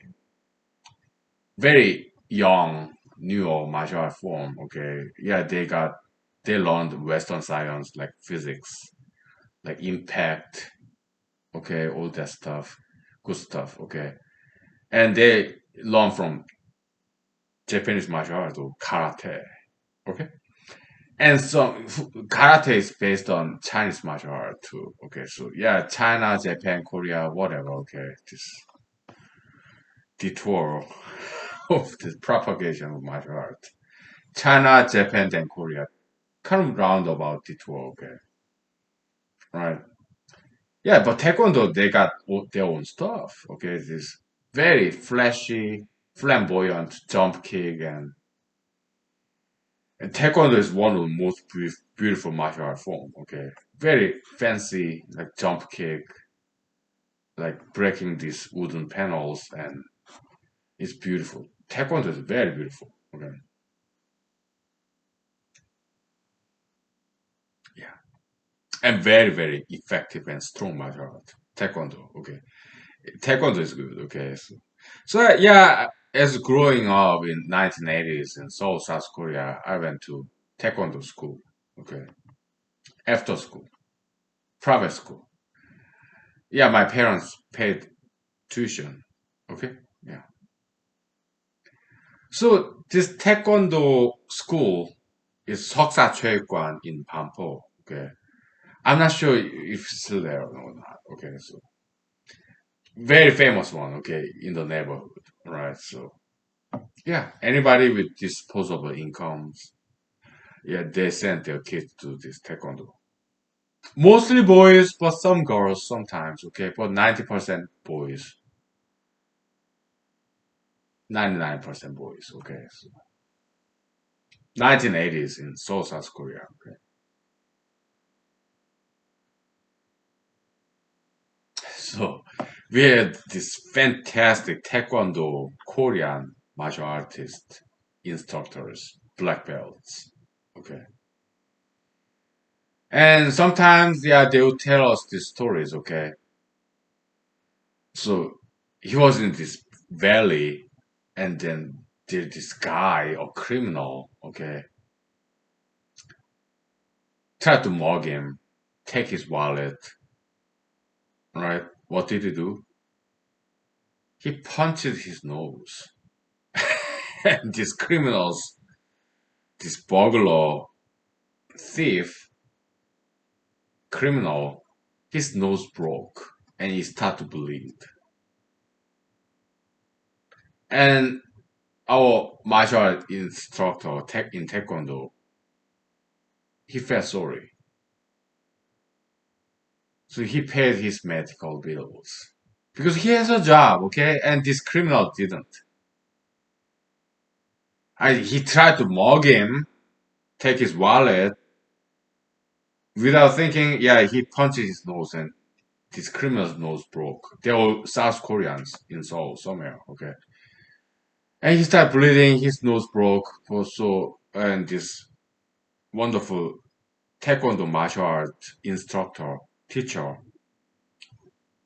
very young, new martial art form. Okay, yeah, they learned Western science like physics, like impact. Okay, all that stuff, good stuff. Okay, and they learn from Japanese martial art or karate. Okay, and so karate is based on Chinese martial art too. Okay, so yeah, China, Japan, Korea, whatever. Okay, this detour of the propagation of martial art. China, Japan, then Korea. Kind of roundabout detour. Okay, right. Yeah, but Taekwondo they got their own stuff. Okay, this very flashy, flamboyant jump kick and Taekwondo is one of the most beautiful martial art form. Okay, very fancy like jump kick, like breaking these wooden panels, and it's beautiful. Taekwondo is very beautiful. Okay, yeah, and very effective and strong martial art. Taekwondo. Okay, Taekwondo is good. Okay, so yeah, as growing up in 1980s in Seoul, South Korea, I went to Taekwondo school. Okay, after school, private school. Yeah, my parents paid. tuition. Okay, yeah. So this taekwondo school is 석사체육관 in Pampo. Okay, I'm not sure if it's still there or not. Okay, so very famous one. Okay, in the neighborhood, right? So yeah, anybody with disposable incomes, yeah, they send their kids to this taekwondo. Mostly boys, but some girls sometimes. Okay, but 90% boys, 99% boys. Okay, so 1980s in Seoul, South Korea. Okay, so we had this fantastic taekwondo Korean martial artist instructors, black belts. Okay, and sometimes yeah, they would tell us these stories. Okay, so he was in this valley, and then there's this guy or criminal. Okay, tried to mug him, take his wallet. Right? What did he do? He punched his nose. And these criminals, this burglar, thief, criminal, his nose broke and he started to bleed. And our martial art instructor in Taekwondo, he felt sorry. So he paid his medical bills. Because he has a job, okay? And this criminal didn't. He tried to mug him, take his wallet, without thinking, yeah, he punched his nose and this criminal's nose broke. They were South Koreans in Seoul somewhere, okay? And he started bleeding, his nose broke also, and this wonderful Taekwondo martial art instructor, teacher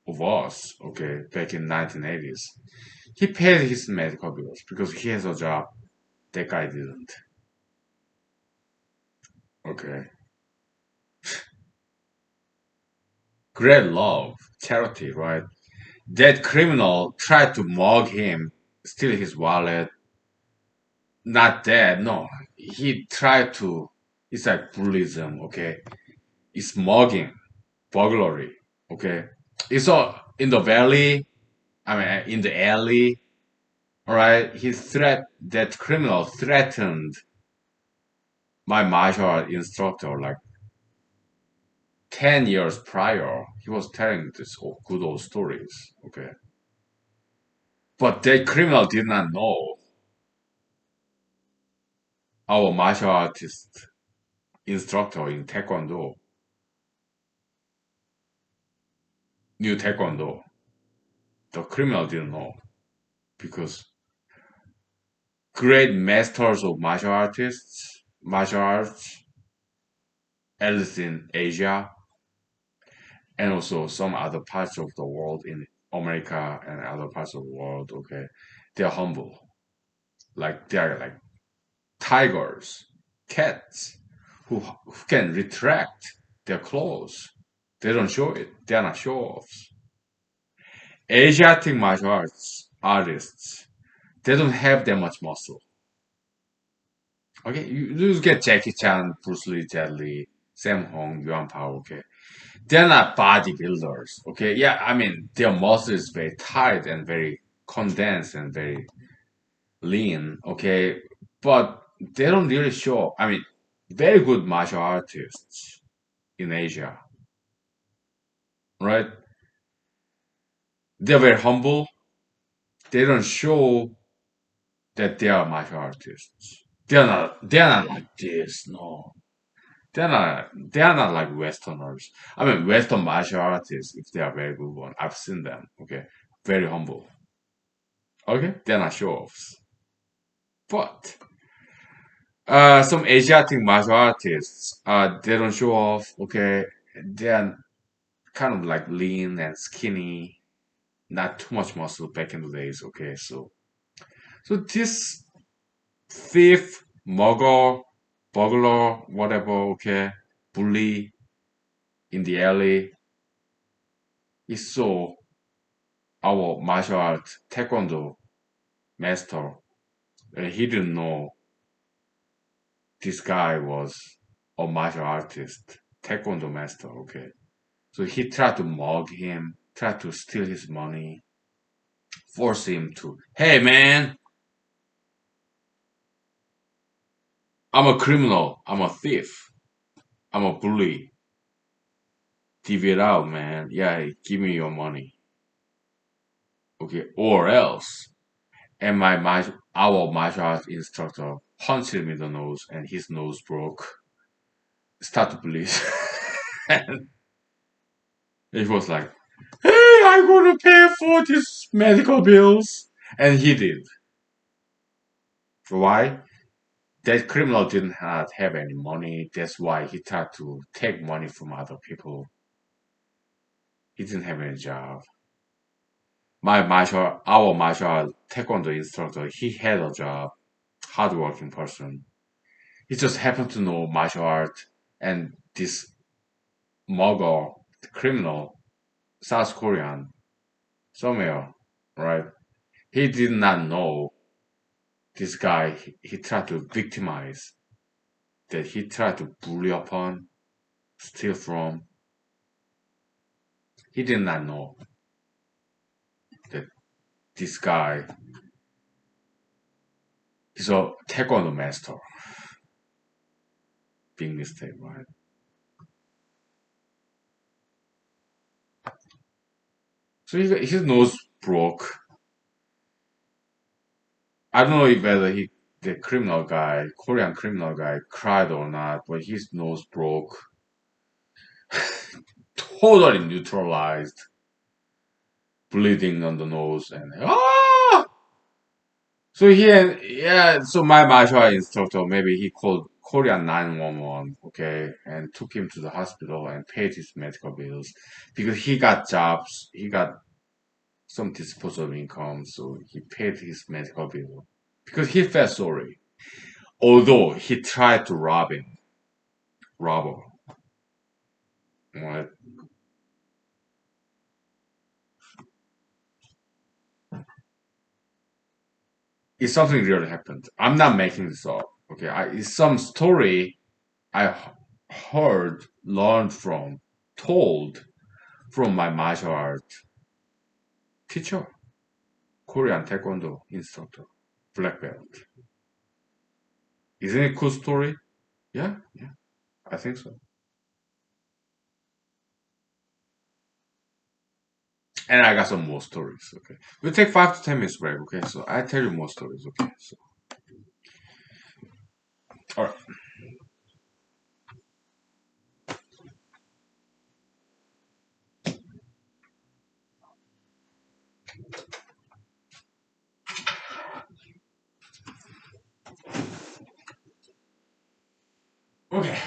of us, okay, back in 1980s, he paid his medical bills because he has a job. That guy didn't. Okay. Great love, charity, right? That criminal tried to mug him, steal his wallet. Not that, no. He tried to, it's like bullyism, okay? It's mugging, burglary, okay? It's all in the valley, I mean, in the alley, all right? That criminal threatened my martial art instructor like 10 years prior. He was telling this good old stories, okay? But that criminal did not know our martial artist instructor in Taekwondo knew Taekwondo. The criminal didn't know because great masters of martial arts, at least in Asia, and also some other parts of the world in America and other parts of the world, okay, they're humble. Like they're like tigers, cats, who can retract their clothes. They don't show it. They're not show offs. Asiatic martial arts artists, they don't have that much muscle. Okay, you get Jackie Chan, Bruce Lee, Jet Li, Sam Hong, Yuan Pao. Okay, they're not bodybuilders. Okay, yeah, I mean their muscle is very tight and very condensed and very lean. Okay, but they don't really show. I mean, very good martial artists in Asia, right? They're very humble. They don't show that they are martial artists. They're not. They're not like this. No, they are not like Westerners. I mean, Western martial artists, if they are very good one, I've seen them. Okay, very humble. Okay, they're not show offs. But some Asiatic martial artists, they don't show off. Okay, they are kind of like lean and skinny, not too much muscle back in the days. Okay, so this thief, mugger, burglar, whatever. Okay, bully in the alley is so our martial art taekwondo master. He didn't know this guy was a martial artist, taekwondo master. Okay, so he tried to mug him, tried to steal his money, force him to, hey man, I'm a criminal, I'm a thief, I'm a bully. Give it out, man. Yeah, give me your money. Okay, or else. And our martial arts instructor punched him in the nose, and his nose broke. Start to bleed. And he was like, "Hey, I'm gonna pay for these medical bills," and he did. Why? That criminal didn't have any money. That's why he tried to take money from other people. He didn't have any job. Our martial art taekwondo instructor, he had a job, hardworking person. He just happened to know martial art, and this Mongol criminal, South Korean, somewhere, right? He did not know this guy. He tried to victimize, that he tried to bully upon, steal from. He did not know that this guy is a taekwondo master. Big mistake, right? So his nose broke. I don't know if whether the criminal guy, Korean criminal guy, cried or not, but his nose broke, totally neutralized, bleeding on the nose, and so so my martial art instructor, maybe he called Korean 911, okay, and took him to the hospital and paid his medical bills because he got jobs, he got some disposable income, so he paid his medical bill because he felt sorry. Although he tried to rob her, right? It's something really happened. I'm not making this up, okay? It's some story I heard, learned from, told from my martial art teacher, Korean Taekwondo instructor, black belt. Isn't it a cool story? Yeah, yeah, I think so. And I got some more stories. Okay, we'll take 5 to 10 minutes break. Okay, so I tell you more stories. Okay, so all right. Okay.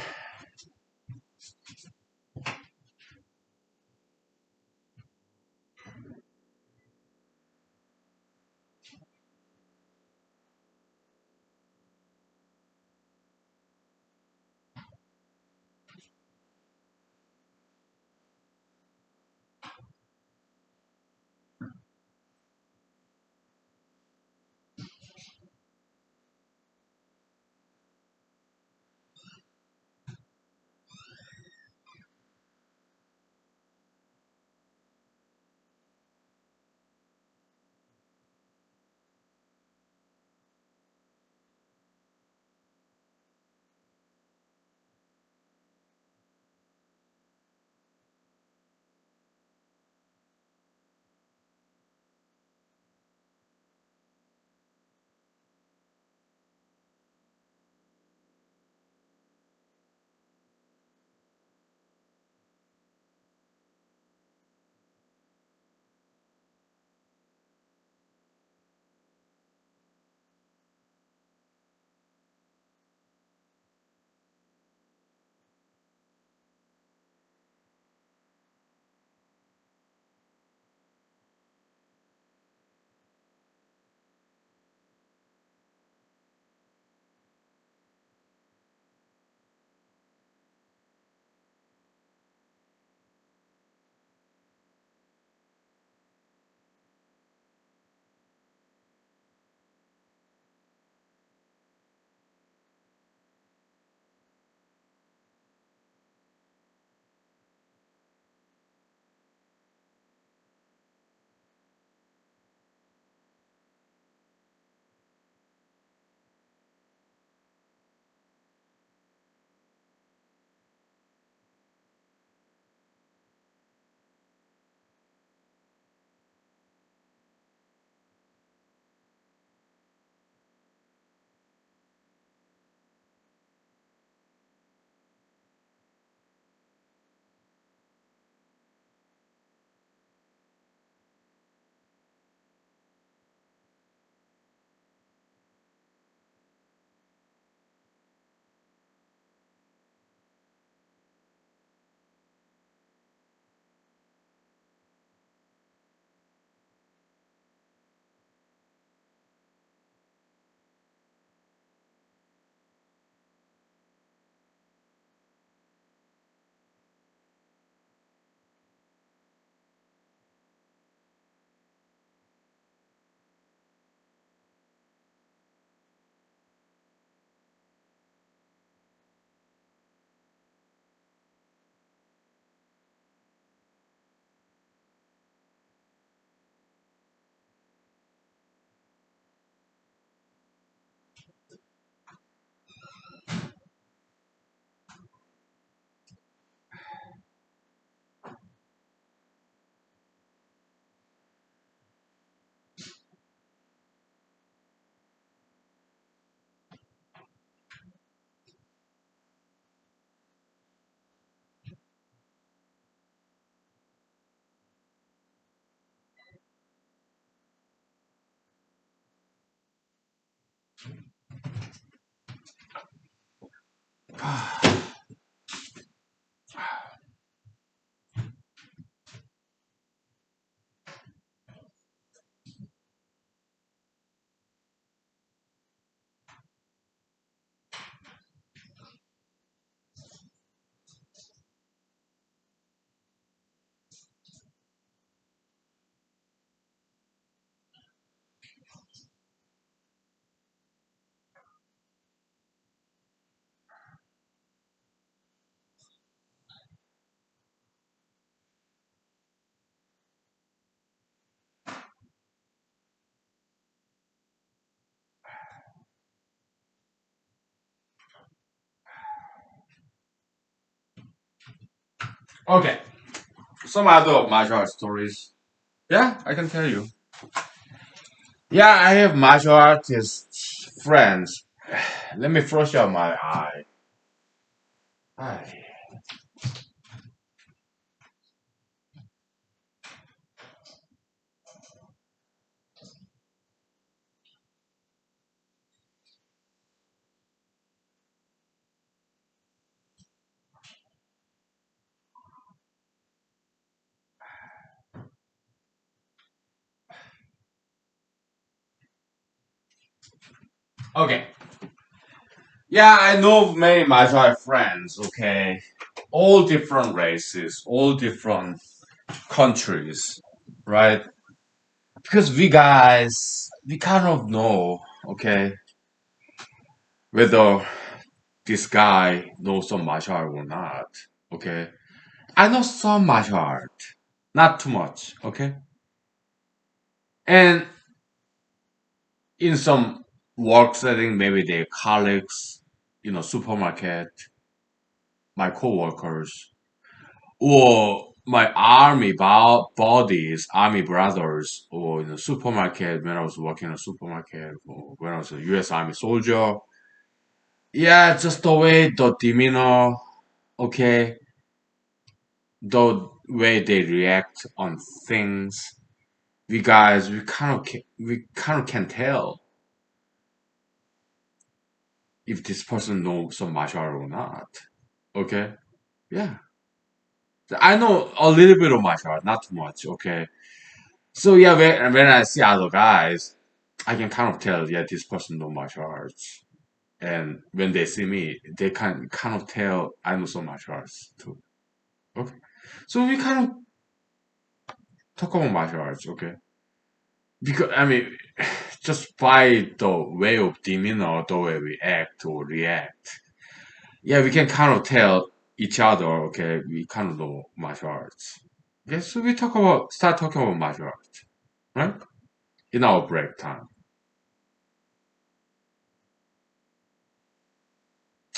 Okay, some other martial art stories. Yeah, I can tell you. Yeah, I have martial artist friends. Let me flush out my eye. Ay. Okay. Yeah, I know many martial art friends. Okay, all different races, all different countries, right? Because we guys, we kind of know, okay, whether this guy knows some martial art or not. Okay, I know some martial art, not too much. Okay, and in some work setting, maybe their colleagues, supermarket, my coworkers, or my army buddies, army brothers, or in the supermarket when I was working in a supermarket, or when I was a U.S. Army soldier. Yeah, just the way the demeanor, okay, the way they react on things. We guys, we kind of can tell if this person knows some martial art or not. Okay, yeah, I know a little bit of martial art, not too much. Okay, so yeah, when I see other guys, I can kind of tell, yeah, this person know martial arts. And when they see me, they can kind of tell I know some martial arts too. Okay. So we kind of talk about martial arts, okay? Because I mean, just by the way of demeanor, the way we act or react, yeah, we can kind of tell each other, okay, we kind of know martial arts. Okay, so we start talking about martial arts, right? In our break time.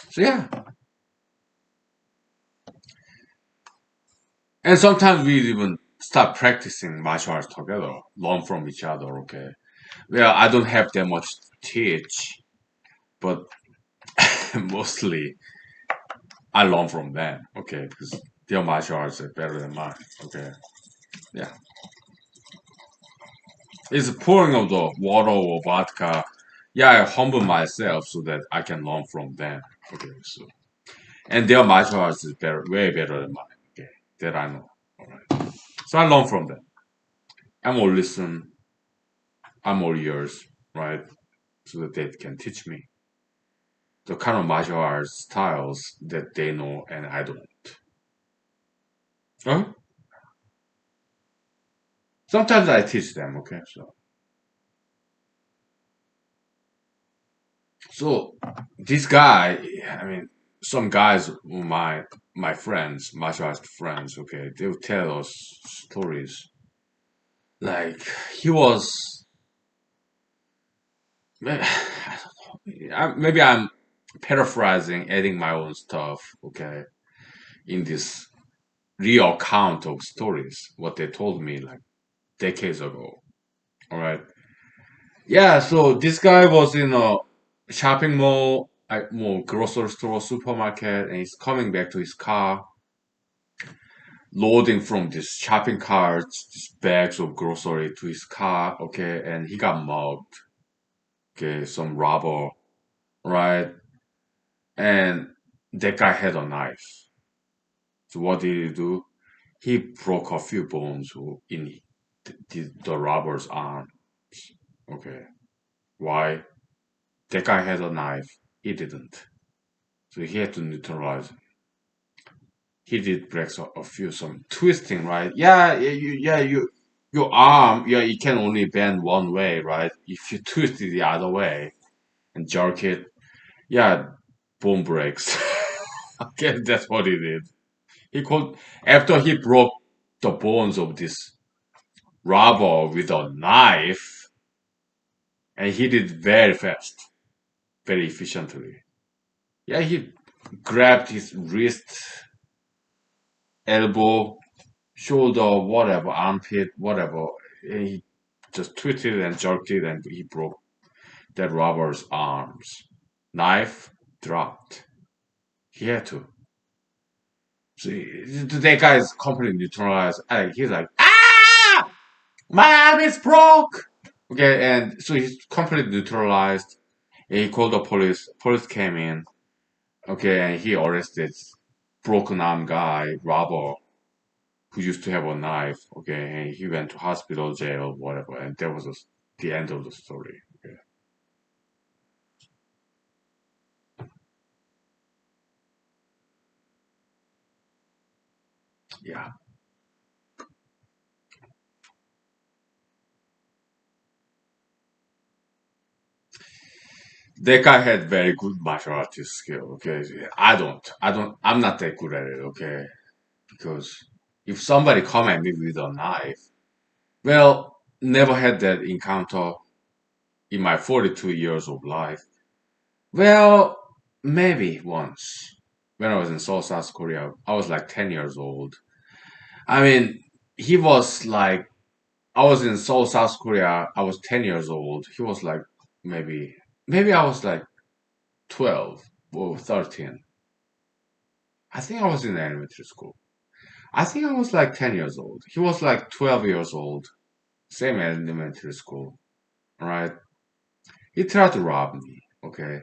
So yeah, and sometimes we even start practicing martial arts together, learn from each other, okay? Well, I don't have that much to teach, but mostly I learn from them, okay? Because their martial arts are better than mine, okay? Yeah. It's pouring of the water or vodka. Yeah, I humble myself so that I can learn from them, okay? So, and their martial arts is better, way better than mine, okay? That I know, all right? So I learn from them. I'm all listen, I'm all ears, right? So that they can teach me the kind of martial arts styles that they know and I don't. Huh? Sometimes I teach them, okay? So this guy, I mean, some guys, my friends, martial arts friends, okay, they will tell us stories. Like he was, I don't know, maybe I'm paraphrasing, adding my own stuff, okay, in this real account of stories, what they told me like decades ago. All right. Yeah, so this guy was in a shopping mall, more grocery store, supermarket, and he's coming back to his car, loading from this shopping cart, these bags of grocery to his car. Okay, and he got mugged. okay, some robber, right? And that guy had a knife. So what did he do? He broke a few bones in the robber's arm. Okay, why? That guy had a knife. He didn't. So he had to neutralize. He did break a few some twisting, right? Your arm, yeah, it can only bend one way, right? If you twist it the other way and jerk it, yeah, bone breaks. Okay, that's what he did. He called after he broke the bones of this robber with a knife, and he did very fast, very efficiently. Yeah, he grabbed his wrist, elbow, shoulder, whatever, armpit, whatever. And he just twisted and jerked it, and he broke that robber's arms. Knife dropped. He had to. So that guy is completely neutralized. He's like, ah, my arm is broke. Okay, and so he's completely neutralized. And he called the police. Police came in. Okay, and he arrested broken arm guy, robber, who used to have a knife. Okay, and he went to hospital, jail, whatever, and that was the end of the story. Okay, yeah, that guy had very good martial artist skill. Okay, I'm not that good at it. Okay, because if somebody come at me with a knife, well, never had that encounter in my 42 years of life. Well, maybe once when I was in Seoul, South Korea. I was like 10 years old. I mean, he was like, I was in Seoul, South Korea. I was 10 years old. He was like, maybe, maybe I was like 12 or 13. I think I was in elementary school. I think I was like 10 years old. He was like 12 years old. Same elementary school. Right? He tried to rob me. Okay.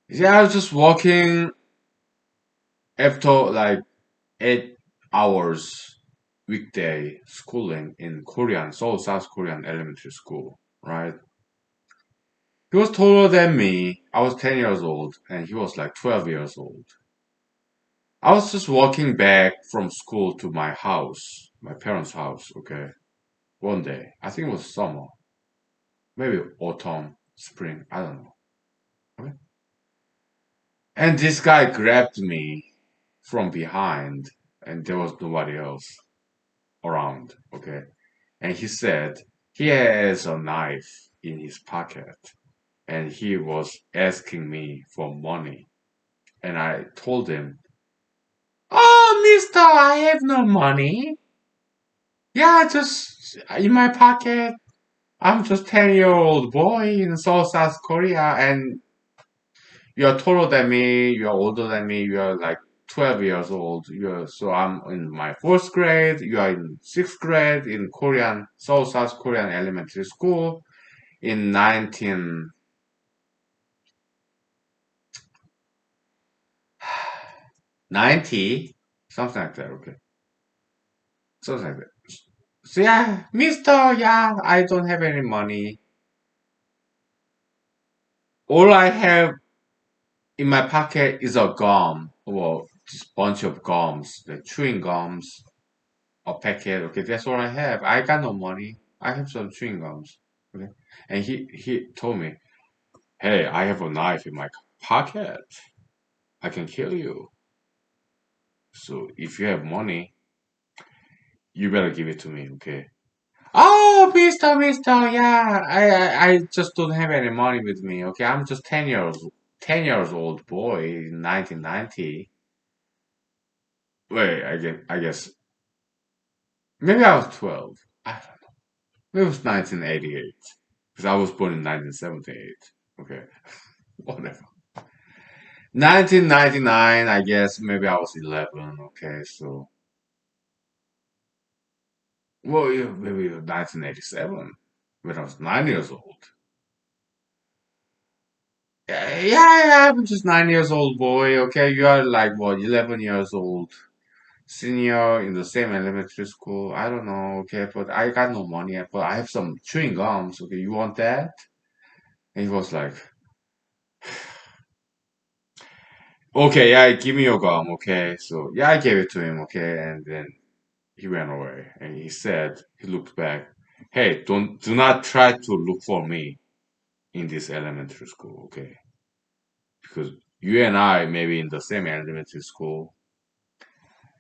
Yeah, I was just walking after like 8 hours weekday schooling in Korean, Seoul, South Korean elementary school, right? He was taller than me. I was 10 years old and he was like 12 years old. I was just walking back from school to my house, my parents' house, okay? One day. I think it was summer, maybe autumn, spring, I don't know. Okay? And this guy grabbed me from behind and there was nobody else around, okay? And he said he has a knife in his pocket and he was asking me for money. And I told him, oh, mister, I have no money. Yeah, just in my pocket. I'm just 10-year-old boy in Seoul, South Korea, and you're taller than me, you're older than me, you're like 12 years old. So I'm in my fourth grade, you are in sixth grade in Korean, Seoul, South Korean elementary school in 1990, something like that, okay. Something like that. So yeah, mister, yeah, I don't have any money. All I have in my pocket is a gum, well, just bunch of gums, the chewing gums, a packet. Okay, that's all I have. I got no money. I have some chewing gums. Okay, and he told me, "Hey, I have a knife in my pocket. I can kill you. So if you have money, you better give it to me." Okay. Oh, Mister, yeah, I just don't have any money with me. Okay, I'm just 10 years old boy in 1990. Wait, I guess maybe I was 12. I don't know. Maybe it was 1988 because I was born in 1978. Okay, whatever. 1999, I guess maybe I was 11. Okay, so well, yeah, maybe 1987 when I was 9 years old. Yeah, I'm just 9 years old boy. Okay, you are like what, 11 years old, senior in the same elementary school. I don't know. Okay, but I got no money, but I have some chewing gums. Okay, you want that? And he was like, okay, yeah, give me your gum. Okay, so yeah, I gave it to him. Okay, and then he ran away. And he said, he looked back. Hey, do not try to look for me in this elementary school. Okay, because you and I may be in the same elementary school.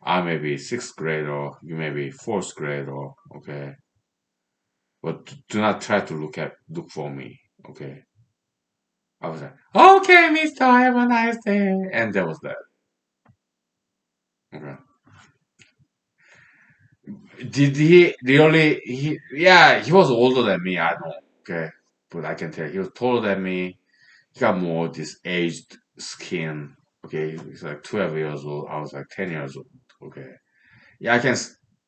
I may be sixth grade or you may be fourth grade or okay. But do not try to look for me. Okay. I was like, okay, Mister, have a nice day. And that was that. Okay. Did he really yeah, he was older than me, I know. Okay. But I can tell he was taller than me. He got more this aged skin. Okay. He's like 12 years old. I was like 10 years old. Okay. Yeah, I can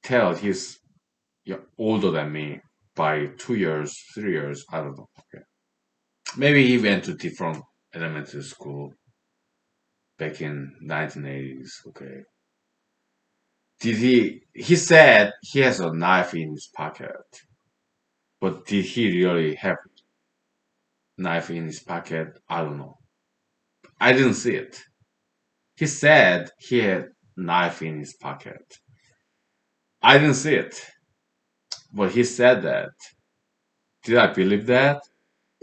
tell he's, yeah, older than me by 2 years, 3 years. I don't know. Okay. Maybe he went to different elementary school back in 1980s. Okay. Did he said he has a knife in his pocket, but did he really have knife in his pocket? I don't know. I didn't see it. He said he had knife in his pocket. I didn't see it, but he said that. Did I believe that?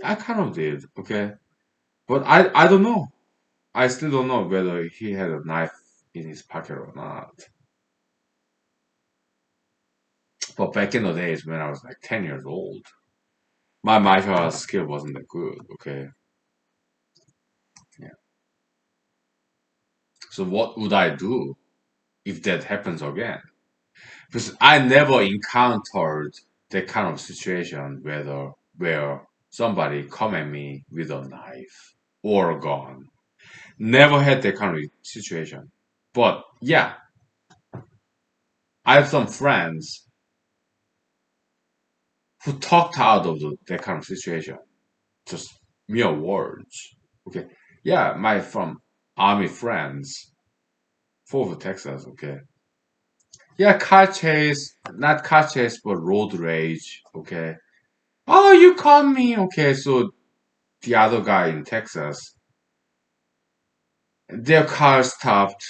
I kind of did. Okay. But I don't know. I still don't know whether he had a knife in his pocket or not. But back in the days when I was like 10 years old, my martial arts skill wasn't that good. Okay. Yeah. So what would I do if that happens again? Because I never encountered that kind of situation where somebody come at me with a knife or a gun. Never had that kind of situation. But yeah, I have some friends who talked out of that kind of situation. Just mere words. Okay. Yeah, my from army friends, Fort Texas. Okay. Yeah, car chase, not car chase, but road rage. Okay. Oh, you caught me. Okay, so the other guy in Texas, their car stopped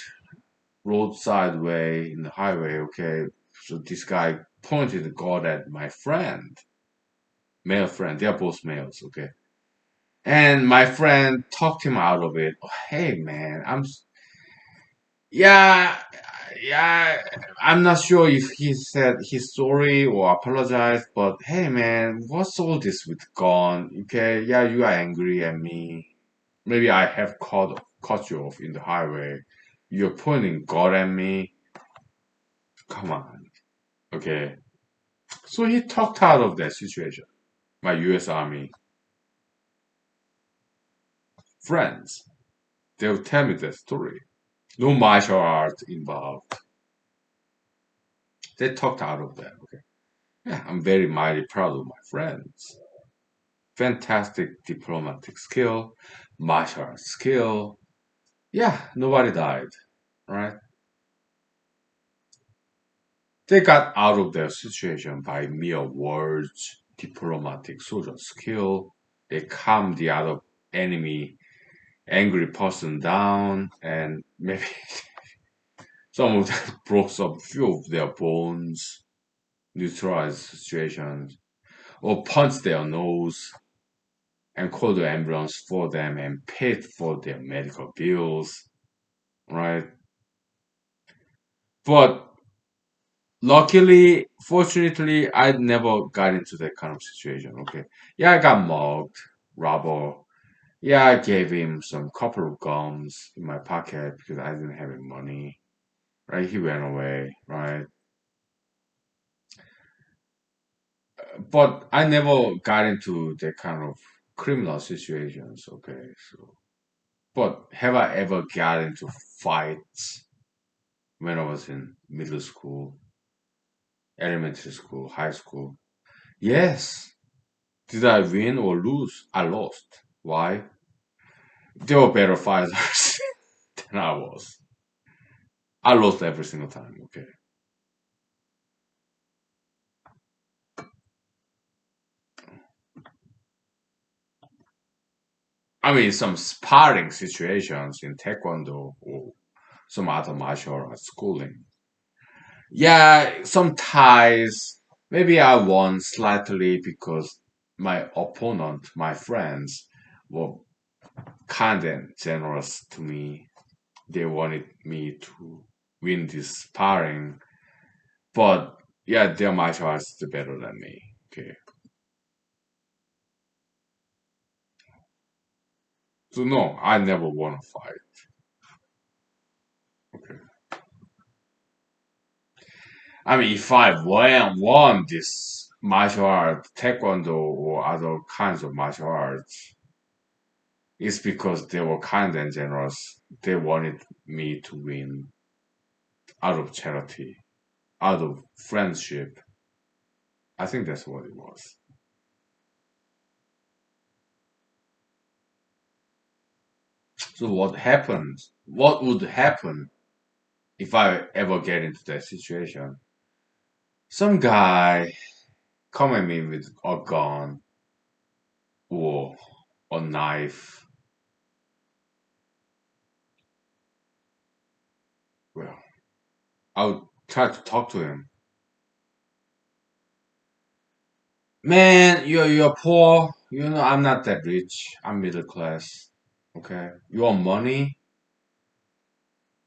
roadside way in the highway. Okay, so this guy pointed the gun at my friend, male friend. They are both males. Okay, and my friend talked him out of it. Oh, hey man, yeah, yeah. I'm not sure if he said he's sorry or apologized, but hey man, what's all this with gun? Okay, yeah, you are angry at me. Maybe I have cut you off in the highway. You're pointing gun at me. Come on. Okay. So he talked out of that situation. My US Army friends. They'll tell me that story. No martial art involved. They talked out of that. Okay. Yeah, I'm very mighty proud of my friends. Fantastic diplomatic skill, martial arts skill. Yeah, nobody died. Right? They got out of their situation by mere words, diplomatic social skill. They calmed the other enemy, angry person down, and maybe some of them broke some few of their bones, neutralized situations, or punched their nose and called the ambulance for them and paid for their medical bills, right? But luckily, fortunately, I never got into that kind of situation. Okay. Yeah, I got mugged, robber. Yeah, I gave him some couple of gums in my pocket because I didn't have any money. Right. He ran away. Right. But I never got into that kind of criminal situations. Okay. So, but have I ever got into fights when I was in middle school, elementary school, high school? Yes. Did I win or lose? I lost. Why? They were better fighters than I was. I lost every single time. Okay. I mean, some sparring situations in Taekwondo or some other martial arts schooling. Yeah, some ties. Maybe I won slightly because my opponent, my friends, were kind and generous to me. They wanted me to win this sparring, but yeah, their martial arts is better than me. Okay, so no, I never won a fight. Okay, I mean, if I won this martial art, taekwondo or other kinds of martial arts, it's because they were kind and generous. They wanted me to win out of charity, out of friendship. I think that's what it was. So what happens? What would happen if I ever get into that situation? Some guy come at me with a gun or a knife. Well, I would try to talk to him. Man, you're poor. You know I'm not that rich. I'm middle class. Okay, you want money?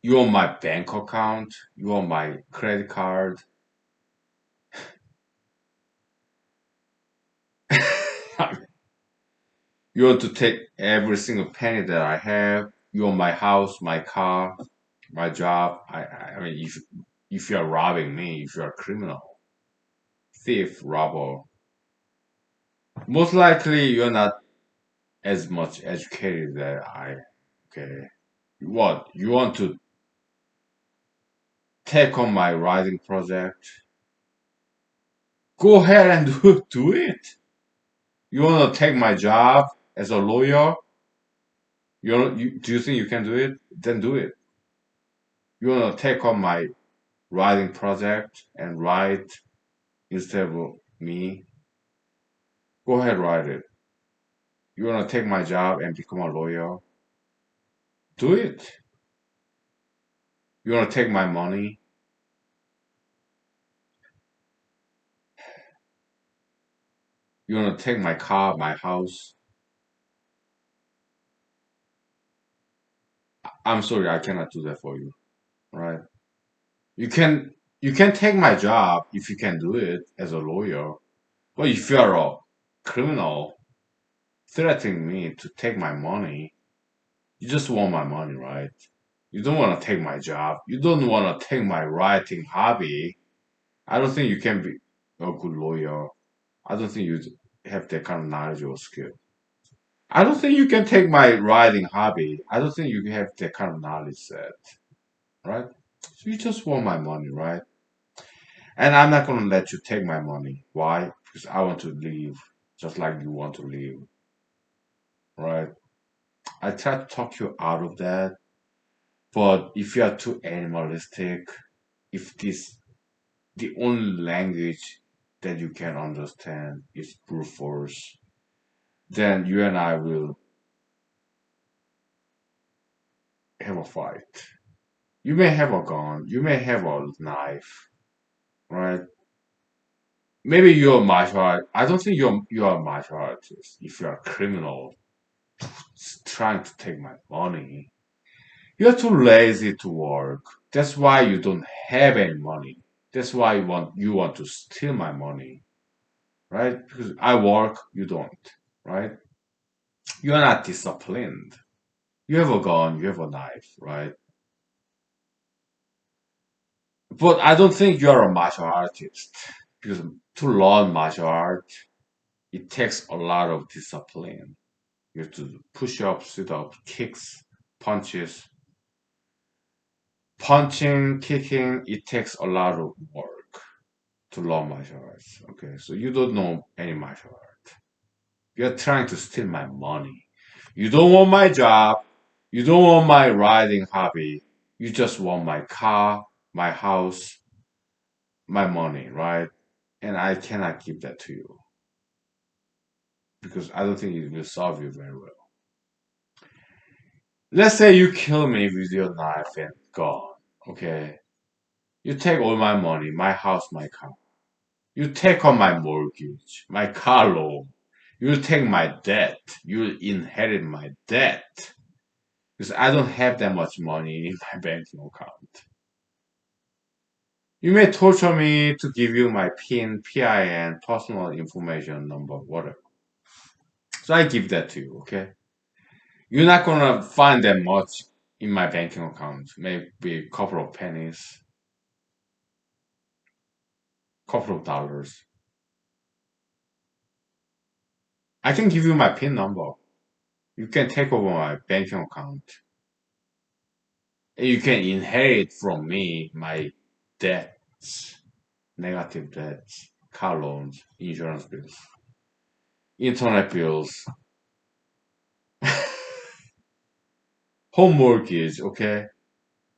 You want my bank account? You want my credit card? You want to take every single penny that I have? You want my house, my car, my job? I mean, if you're robbing me, if you're a criminal, thief, robber, most likely you're not as much educated that I. Okay, what you want to take on my writing project? Go ahead and do it. You want to take my job as a lawyer? Do you think you can do it? Then do it. You want to take on my writing project and write instead of me? Go ahead, write it. You want to take my job and become a lawyer? Do it. You want to take my money? You want to take my car, my house? I'm sorry, I cannot do that for you, right? You can you can take my job if you can do it as a lawyer. But if you're a criminal threatening me to take my money, you just want my money, right? You don't want to take my job. You don't want to take my writing hobby. I don't think you can be a good lawyer. I don't think you have that kind of knowledge or skill. I don't think you can take my writing hobby. I don't think you have that kind of knowledge set, right? So you just want my money, right? And I'm not gonna let you take my money. Why? Because I want to leave, just like you want to leave, right? I try to talk you out of that, but if you are too animalistic, if this the only language that you can understand is brute force, then you and I will have a fight. You may have a gun, you may have a knife, right? Maybe you're a martial art. I don't think you're a martial artist. If you're a criminal trying to take my money, you're too lazy to work. That's why you don't have any money. That's why you want to steal my money, right? Because I work, you don't, right? You're not disciplined. You have a gun, you have a knife, right? But I don't think you're a martial artist because to learn martial art, it takes a lot of discipline. You have to do push ups, sit ups, kicks, punches. Punching, kicking, it takes a lot of work to learn martial arts. Okay, so you don't know any martial art. You're trying to steal my money. You don't want my job. You don't want my riding hobby. You just want my car, my house, my money, right? And I cannot give that to you because I don't think it will serve you very well. Let's say you kill me with your knife and gun, okay? You take all my money, my house, my car. You take on my mortgage, my car loan. You take my debt. You inherit my debt. Because I don't have that much money in my banking account. You may torture me to give you my PIN, PIN, personal information number, whatever. So I give that to you, okay? You're not gonna find that much in my banking account. Maybe a couple of pennies, couple of dollars. I can give you my PIN number. You can take over my banking account. And you can inherit from me my debts, negative debts, car loans, insurance bills, internet bills, home mortgage, okay?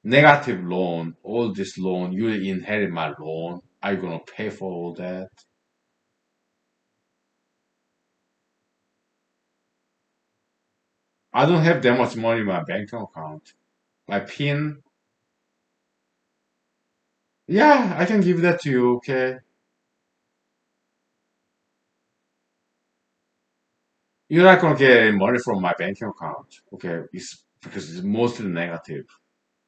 Negative loan, all this loan, you inherit my loan. Are you gonna pay for all that? I don't have that much money in my bank account. My PIN, yeah, I can give that to you, okay? You're not gonna get any money from my banking account, okay? It's because it's mostly negative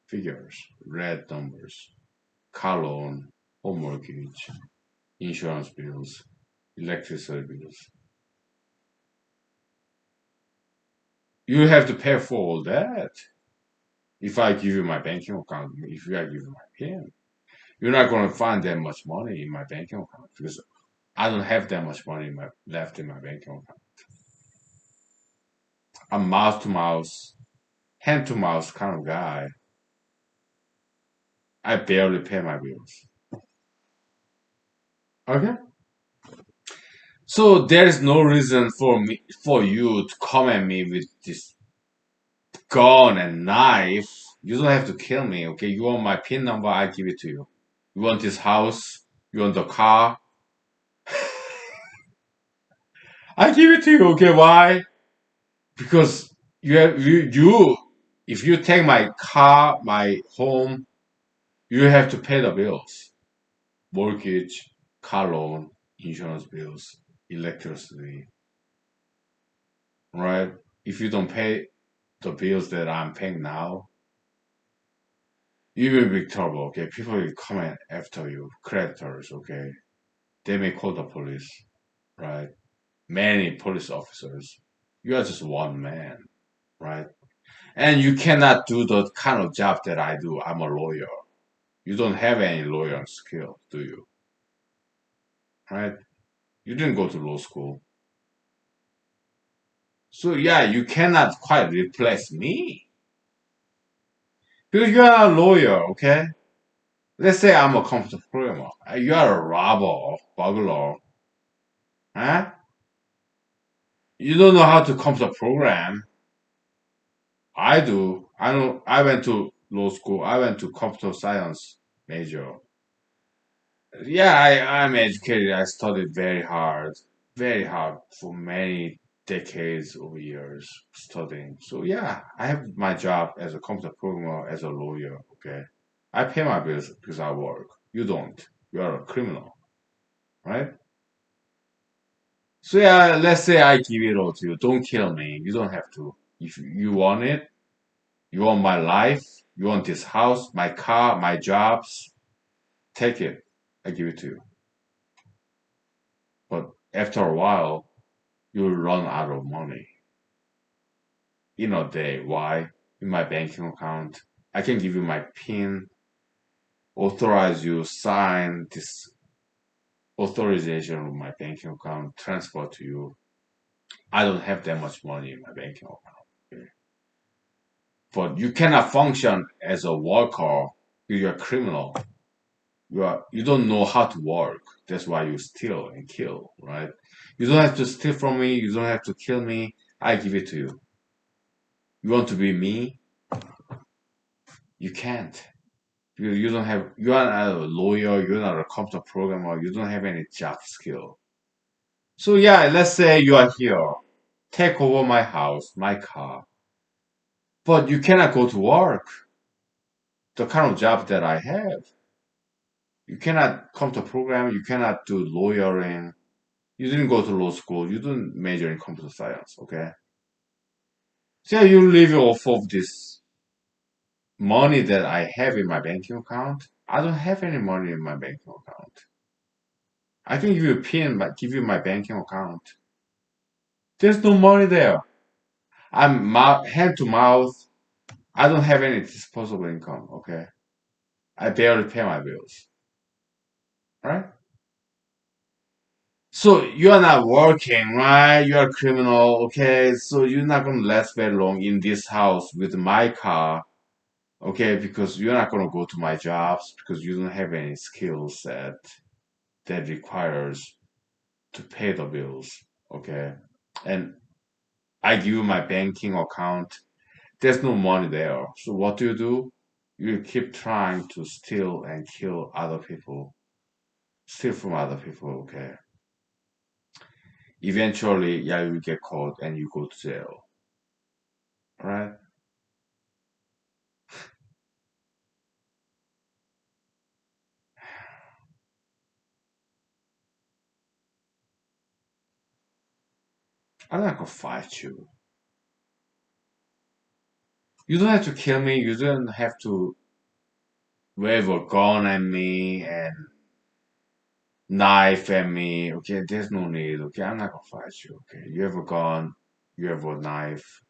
figures, red numbers, car loan, home mortgage, insurance bills, electricity bills. You have to pay for all that if I give you my banking account, if I give you my PIN. You're not going to find that much money in my banking account because I don't have that much money left in my banking account. I'm mouth to mouth, hand to mouth kind of guy. I barely pay my bills. Okay. So there is no reason for you to come at me with this gun and knife. You don't have to kill me, okay? You want my PIN number, I give it to you. You want this house, you want the car, I give it to you, okay? Why? Because you if you take my car, my home, you have to pay the bills. Mortgage, car loan, insurance bills, electricity, right? If you don't pay the bills that I'm paying now, you will be trouble, okay? People will come in after you, creditors, okay? They may call the police, right? Many police officers. You are just one man, right? And you cannot do the kind of job that I do. I'm a lawyer. You don't have any lawyer skill, do you? Right? You didn't go to law school. So yeah, you cannot quite replace me. Because you are a lawyer, okay? Let's say I'm a computer programmer. You are a robber, burglar, huh? You don't know how to computer program. I do. I know. I went to law school. I went to computer science major. Yeah, I'm educated. I studied very hard for many decades of years studying. So yeah, I have my job as a computer programmer, as a lawyer. Okay, I pay my bills because I work. You don't. You are a criminal, right? So yeah, let's say I give it all to you. Don't kill me. You don't have to. If you want it, you want my life, you want this house, my car, my jobs, take it. I give it to you. But after a while, you'll run out of money in a day. Why? In my banking account, I can give you my PIN, authorize you, sign this authorization of my banking account, transfer to you. I don't have that much money in my banking account. Okay? But you cannot function as a worker. You're a criminal. You don't know how to work. That's why you steal and kill, right? You don't have to steal from me. You don't have to kill me. I give it to you. You want to be me? You can't. You don't have, you are not a lawyer, you're not a computer programmer, you don't have any job skill. So yeah, let's say you are here, take over my house, my car, but you cannot go to work. The kind of job that I have, you cannot computer program, you cannot do lawyering. You didn't go to law school, you didn't major in computer science, okay? So yeah, you live off of this money that I have in my banking account. I don't have any money in my banking account. I can give you a pin, but give you my banking account. There's no money there. I'm hand to mouth. I don't have any disposable income. Okay, I barely pay my bills. Right? So you are not working, right? You are a criminal. Okay, so you're not gonna last very long in this house with my car. Okay, because you're not gonna go to my jobs because you don't have any skill set that requires to pay the bills. Okay, and I give you my banking account. There's no money there. So what do? You keep trying to steal and kill other people, steal from other people, okay? Eventually, yeah, you get caught and you go to jail, right? I'm not gonna fight you. You don't have to kill me. You don't have to wave a gun at me and knife at me, okay? There's no need, okay? I'm not gonna fight you, okay? You have a gun, you have a knife.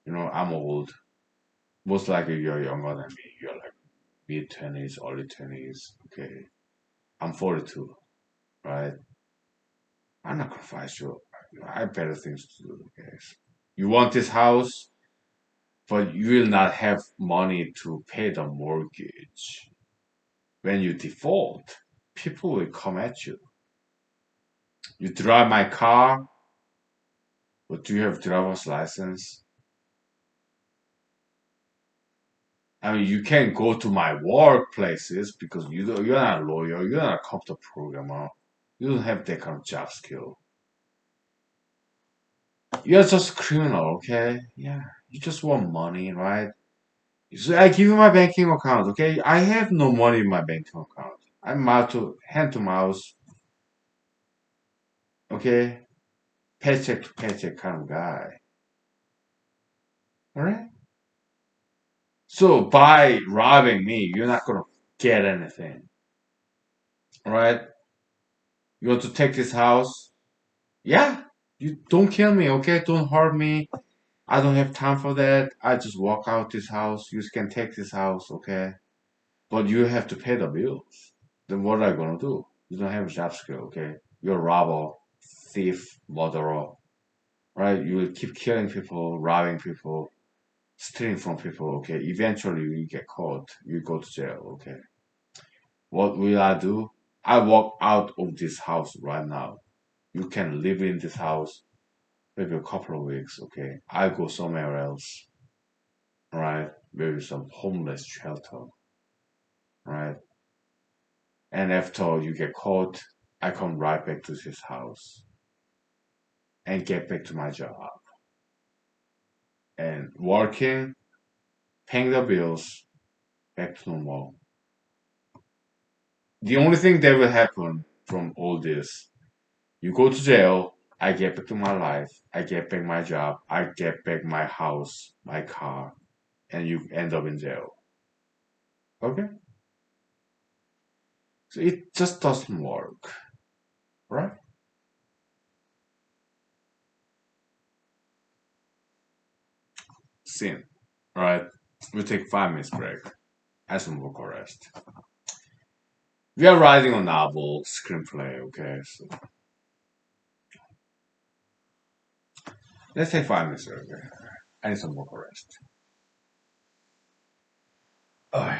You know, I'm old. Most likely you're younger than me. You're like mid 20s, early 20s. Okay. I'm 42, right? I'm not gonna fight you. I have better things to do, guys. You want this house, but you will not have money to pay the mortgage. When you default, people will come at you. You drive my car, but do you have driver's license? I mean, you can't go to my workplaces because you're not a lawyer, you're not a computer programmer, you don't have that kind of job skill. You're just a criminal, okay? Yeah, you just want money, right? So I give you my banking account, okay? I have no money in my banking account. I'm mouth to hand to mouth, okay? Paycheck to paycheck kind of guy, all right? So by robbing me, you're not gonna get anything, all right? You want to take this house? Yeah, you don't kill me, okay? Don't hurt me. I don't have time for that. I just walk out this house. You can take this house, okay? But you have to pay the bills. Then what are you gonna do? You don't have a job skill, okay? You're a robber, thief, murderer, right? You will keep killing people, robbing people, stealing from people, okay? Eventually you get caught. You go to jail, okay? What will I do? I walk out of this house right now. You can live in this house maybe a couple of weeks, okay? I go somewhere else, right? Maybe some homeless shelter, right? And after you get caught, I come right back to this house and get back to my job and working, paying the bills, back to normal. The only thing that will happen from all this, you go to jail, I get back to my life, I get back my job, I get back my house, my car, and you end up in jail. Okay? So it just doesn't work, right? Sin, right? We take 5 minutes break. Have some work rest. We are writing a novel screenplay, okay? So let's take 5 minutes, okay? I need some work rest. Oh,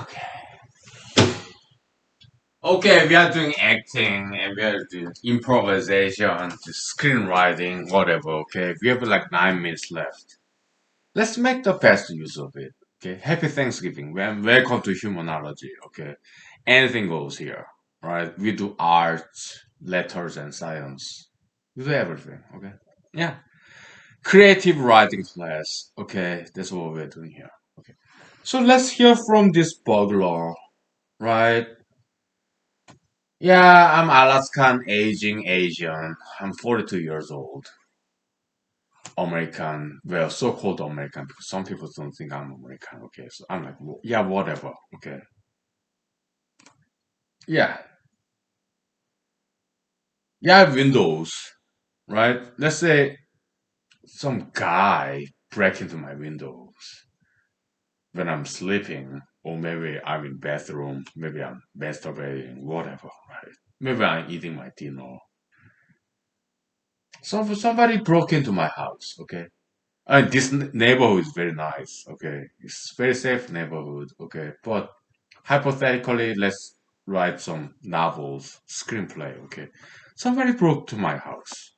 Okay. Okay, we are doing acting and we are doing improvisation, screenwriting, whatever. Okay, we have like 9 minutes left. Let's make the best use of it. Okay, happy Thanksgiving. Welcome to humanology. Okay, anything goes here. Right? We do arts, letters, and science. We do everything. Okay. Yeah. Creative writing class. Okay, that's what we're doing here. Okay. So let's hear from this burglar. Right? Yeah, I'm Alaskan aging Asian. I'm 42 years old. American, well, so-called American, because some people don't think I'm American. Okay, so I'm like, yeah, whatever. Okay, yeah, yeah, I have windows, right? Let's say some guy break into my windows when I'm sleeping, or maybe I'm in bathroom, maybe I'm masturbating, whatever, right? Maybe I'm eating my dinner. So somebody broke into my house. Okay, and this neighborhood is very nice. Okay, it's very safe neighborhood. Okay, but hypothetically, let's write some novels, screenplay. Okay, somebody broke to my house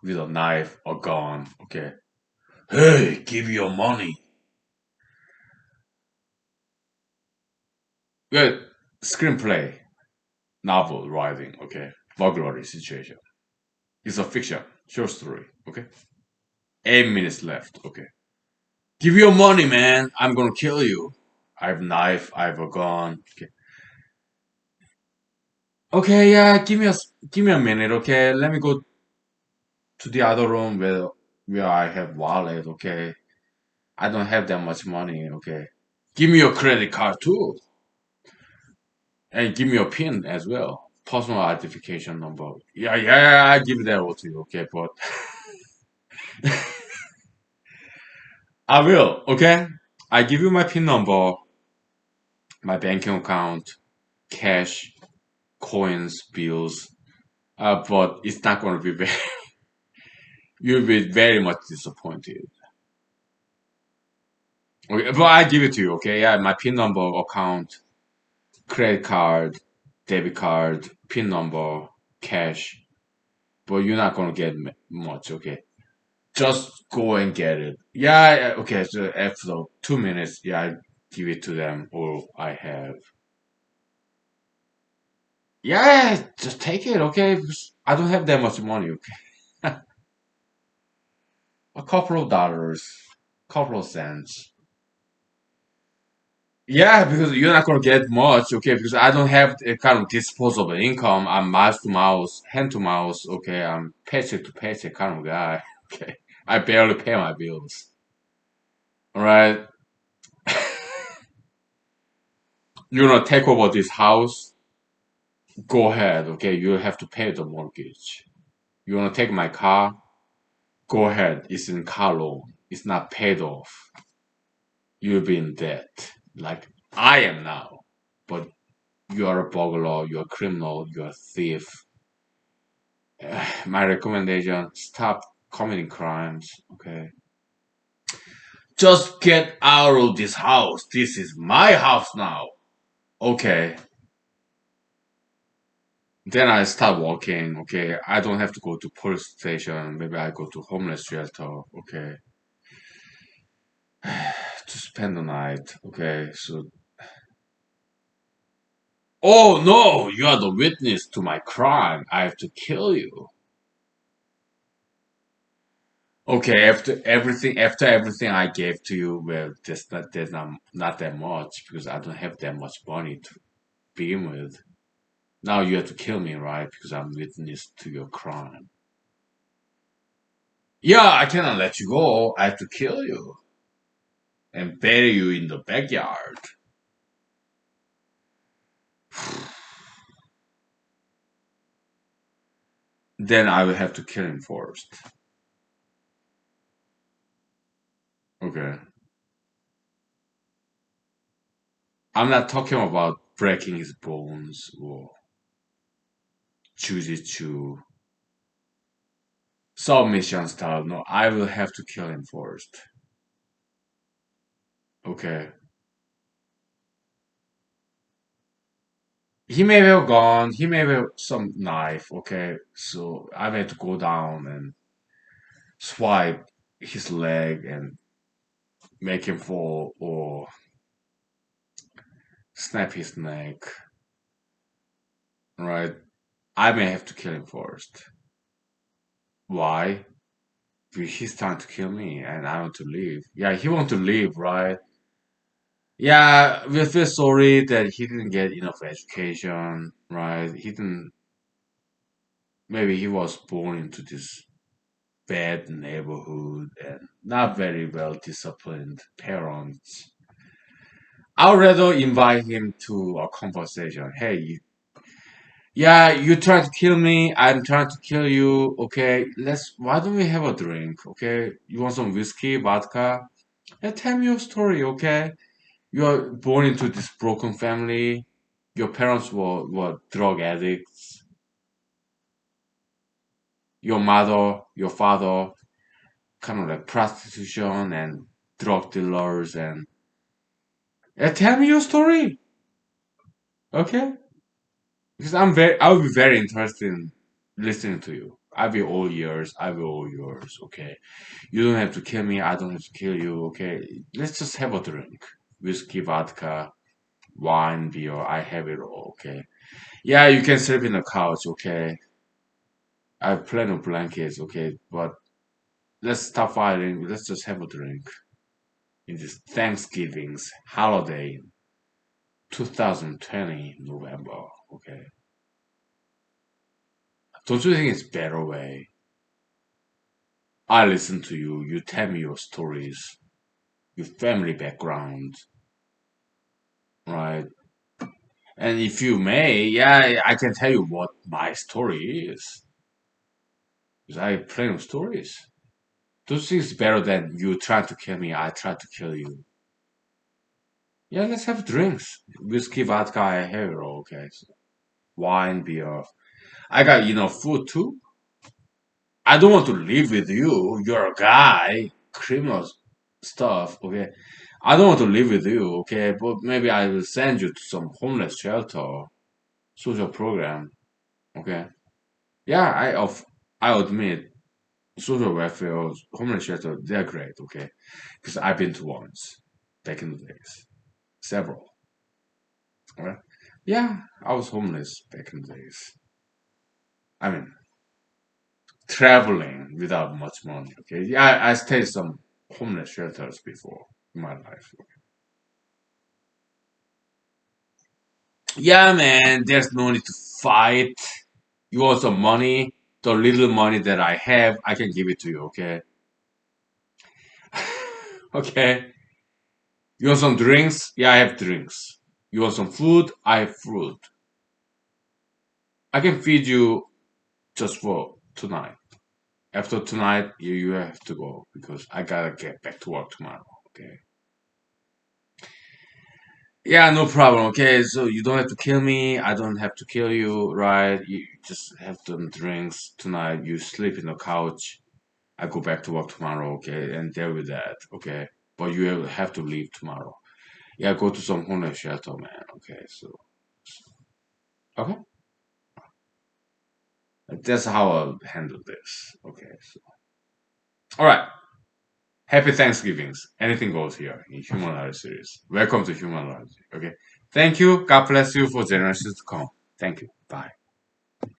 with a knife or gun. Okay, hey, give your money. Good screenplay, novel writing. Okay, burglary situation. It's a fiction, short story. Okay, 8 minutes left. Okay, give your money, man. I'm gonna kill you. I have a knife. I have a gun. Okay. Okay, yeah, give me a minute, okay? Let me go to the other room where I have wallet, okay? I don't have that much money, okay? Give me your credit card too, and give me your PIN as well, personal identification number. Yeah, I give that all to you, okay? But I will, okay? I give you my PIN number, my banking account, cash, coins, bills. But it's not gonna be very. You'll be very much disappointed. Okay, but I give it to you, okay? Yeah, my PIN number, account, credit card, debit card, PIN number, cash. But you're not gonna get much, okay? Just go and get it. Yeah, okay. So after 2 minutes, yeah, I give it to them, or I have. Yeah, just take it, okay? Because I don't have that much money, okay? A couple of dollars, couple of cents. Yeah, because you're not gonna get much, okay? Because I don't have a kind of disposable income. I'm mouse to mouse, hand to mouse, okay? I'm paycheck to paycheck kind of guy, okay? I barely pay my bills. All right, you wanna take over this house? Go ahead, okay? You have to pay the mortgage. You wanna take my car? Go ahead. It's in car loan. It's not paid off. You'll be in debt, like I am now. But you are a burglar. You're a criminal. You're a thief. My recommendation: stop committing crimes. Okay, just get out of this house. This is my house now. Okay. Then I start walking. Okay, I don't have to go to police station. Maybe I go to homeless shelter. Okay, to spend the night. Okay, so oh no, you are the witness to my crime. I have to kill you. Okay, after everything I gave to you, well, there's not that much because I don't have that much money to begin with. Now you have to kill me, right? Because I'm witness to your crime. Yeah, I cannot let you go. I have to kill you and bury you in the backyard. Then I will have to kill him first. Okay. I'm not talking about breaking his bones or jujitsu submission style. No, I will have to kill him first. Okay. He may have gone, he may have some knife, okay? So I had to go down and swipe his leg and make him fall or snap his neck, right? I may have to kill him first. Why? Because he's trying to kill me and I want to leave. Yeah, he want to leave, right? Yeah, we feel sorry that he didn't get enough education, right? He didn't, maybe he was born into this bad neighborhood and not very well disciplined parents. I'd rather invite him to a conversation. Hey, yeah, you trying to kill me. I'm trying to kill you. Okay, why don't we have a drink? Okay, you want some whiskey, vodka? Yeah, tell me your story. Okay, you are born into this broken family. Your parents were drug addicts. Your mother, your father, kind of like prostitution and drug dealers. And yeah, tell me your story. Okay, because I will be very interested in listening to you. I'll be all ears. I will all yours. Okay. You don't have to kill me. I don't have to kill you. Okay. Let's just have a drink. Whiskey, vodka, wine, beer. I have it all. Okay. Yeah, you can sleep in the couch. Okay. I have plenty of blankets. Okay. But let's stop fighting. Let's just have a drink in this Thanksgiving's holiday, 2020 November. Okay. Don't you think it's better way? I listen to you. You tell me your stories, your family background, right? And if you may, yeah, I can tell you what my story is. Because I have plenty of stories. Those things better than you trying to kill me, I try to kill you. Yeah, let's have drinks. Whiskey, vodka, I have it all, okay? So wine, beer. I got enough food too. I don't want to live with you. You're a guy, criminal stuff, okay? I don't want to live with you, okay? But maybe I will send you to some homeless shelter, social program, okay? Yeah, I admit social welfare, homeless shelter, they're great, okay? Because I've been to once back in the days, several, alright? Yeah, I was homeless back in the days. I mean, traveling without much money, okay? Yeah, I stayed some homeless shelters before in my life. Yeah, man, there's no need to fight. You want some money? The little money that I have, I can give it to you, okay? Okay. You want some drinks? Yeah, I have drinks. You want some food? I have food. I can feed you just for tonight. After tonight, you have to go because I gotta get back to work tomorrow. Okay. Yeah, no problem. Okay, so you don't have to kill me. I don't have to kill you, right? You just have some drinks tonight. You sleep in the couch. I go back to work tomorrow. Okay, and deal with that. Okay, but you will have to leave tomorrow. Yeah, go to some homeless shelter, man. Okay, so okay, that's how I'll handle this. Okay, so all right. Happy Thanksgivings. Anything goes here in humanology series. Welcome to humanology. Okay. Thank you. God bless you for generations to come. Thank you. Bye.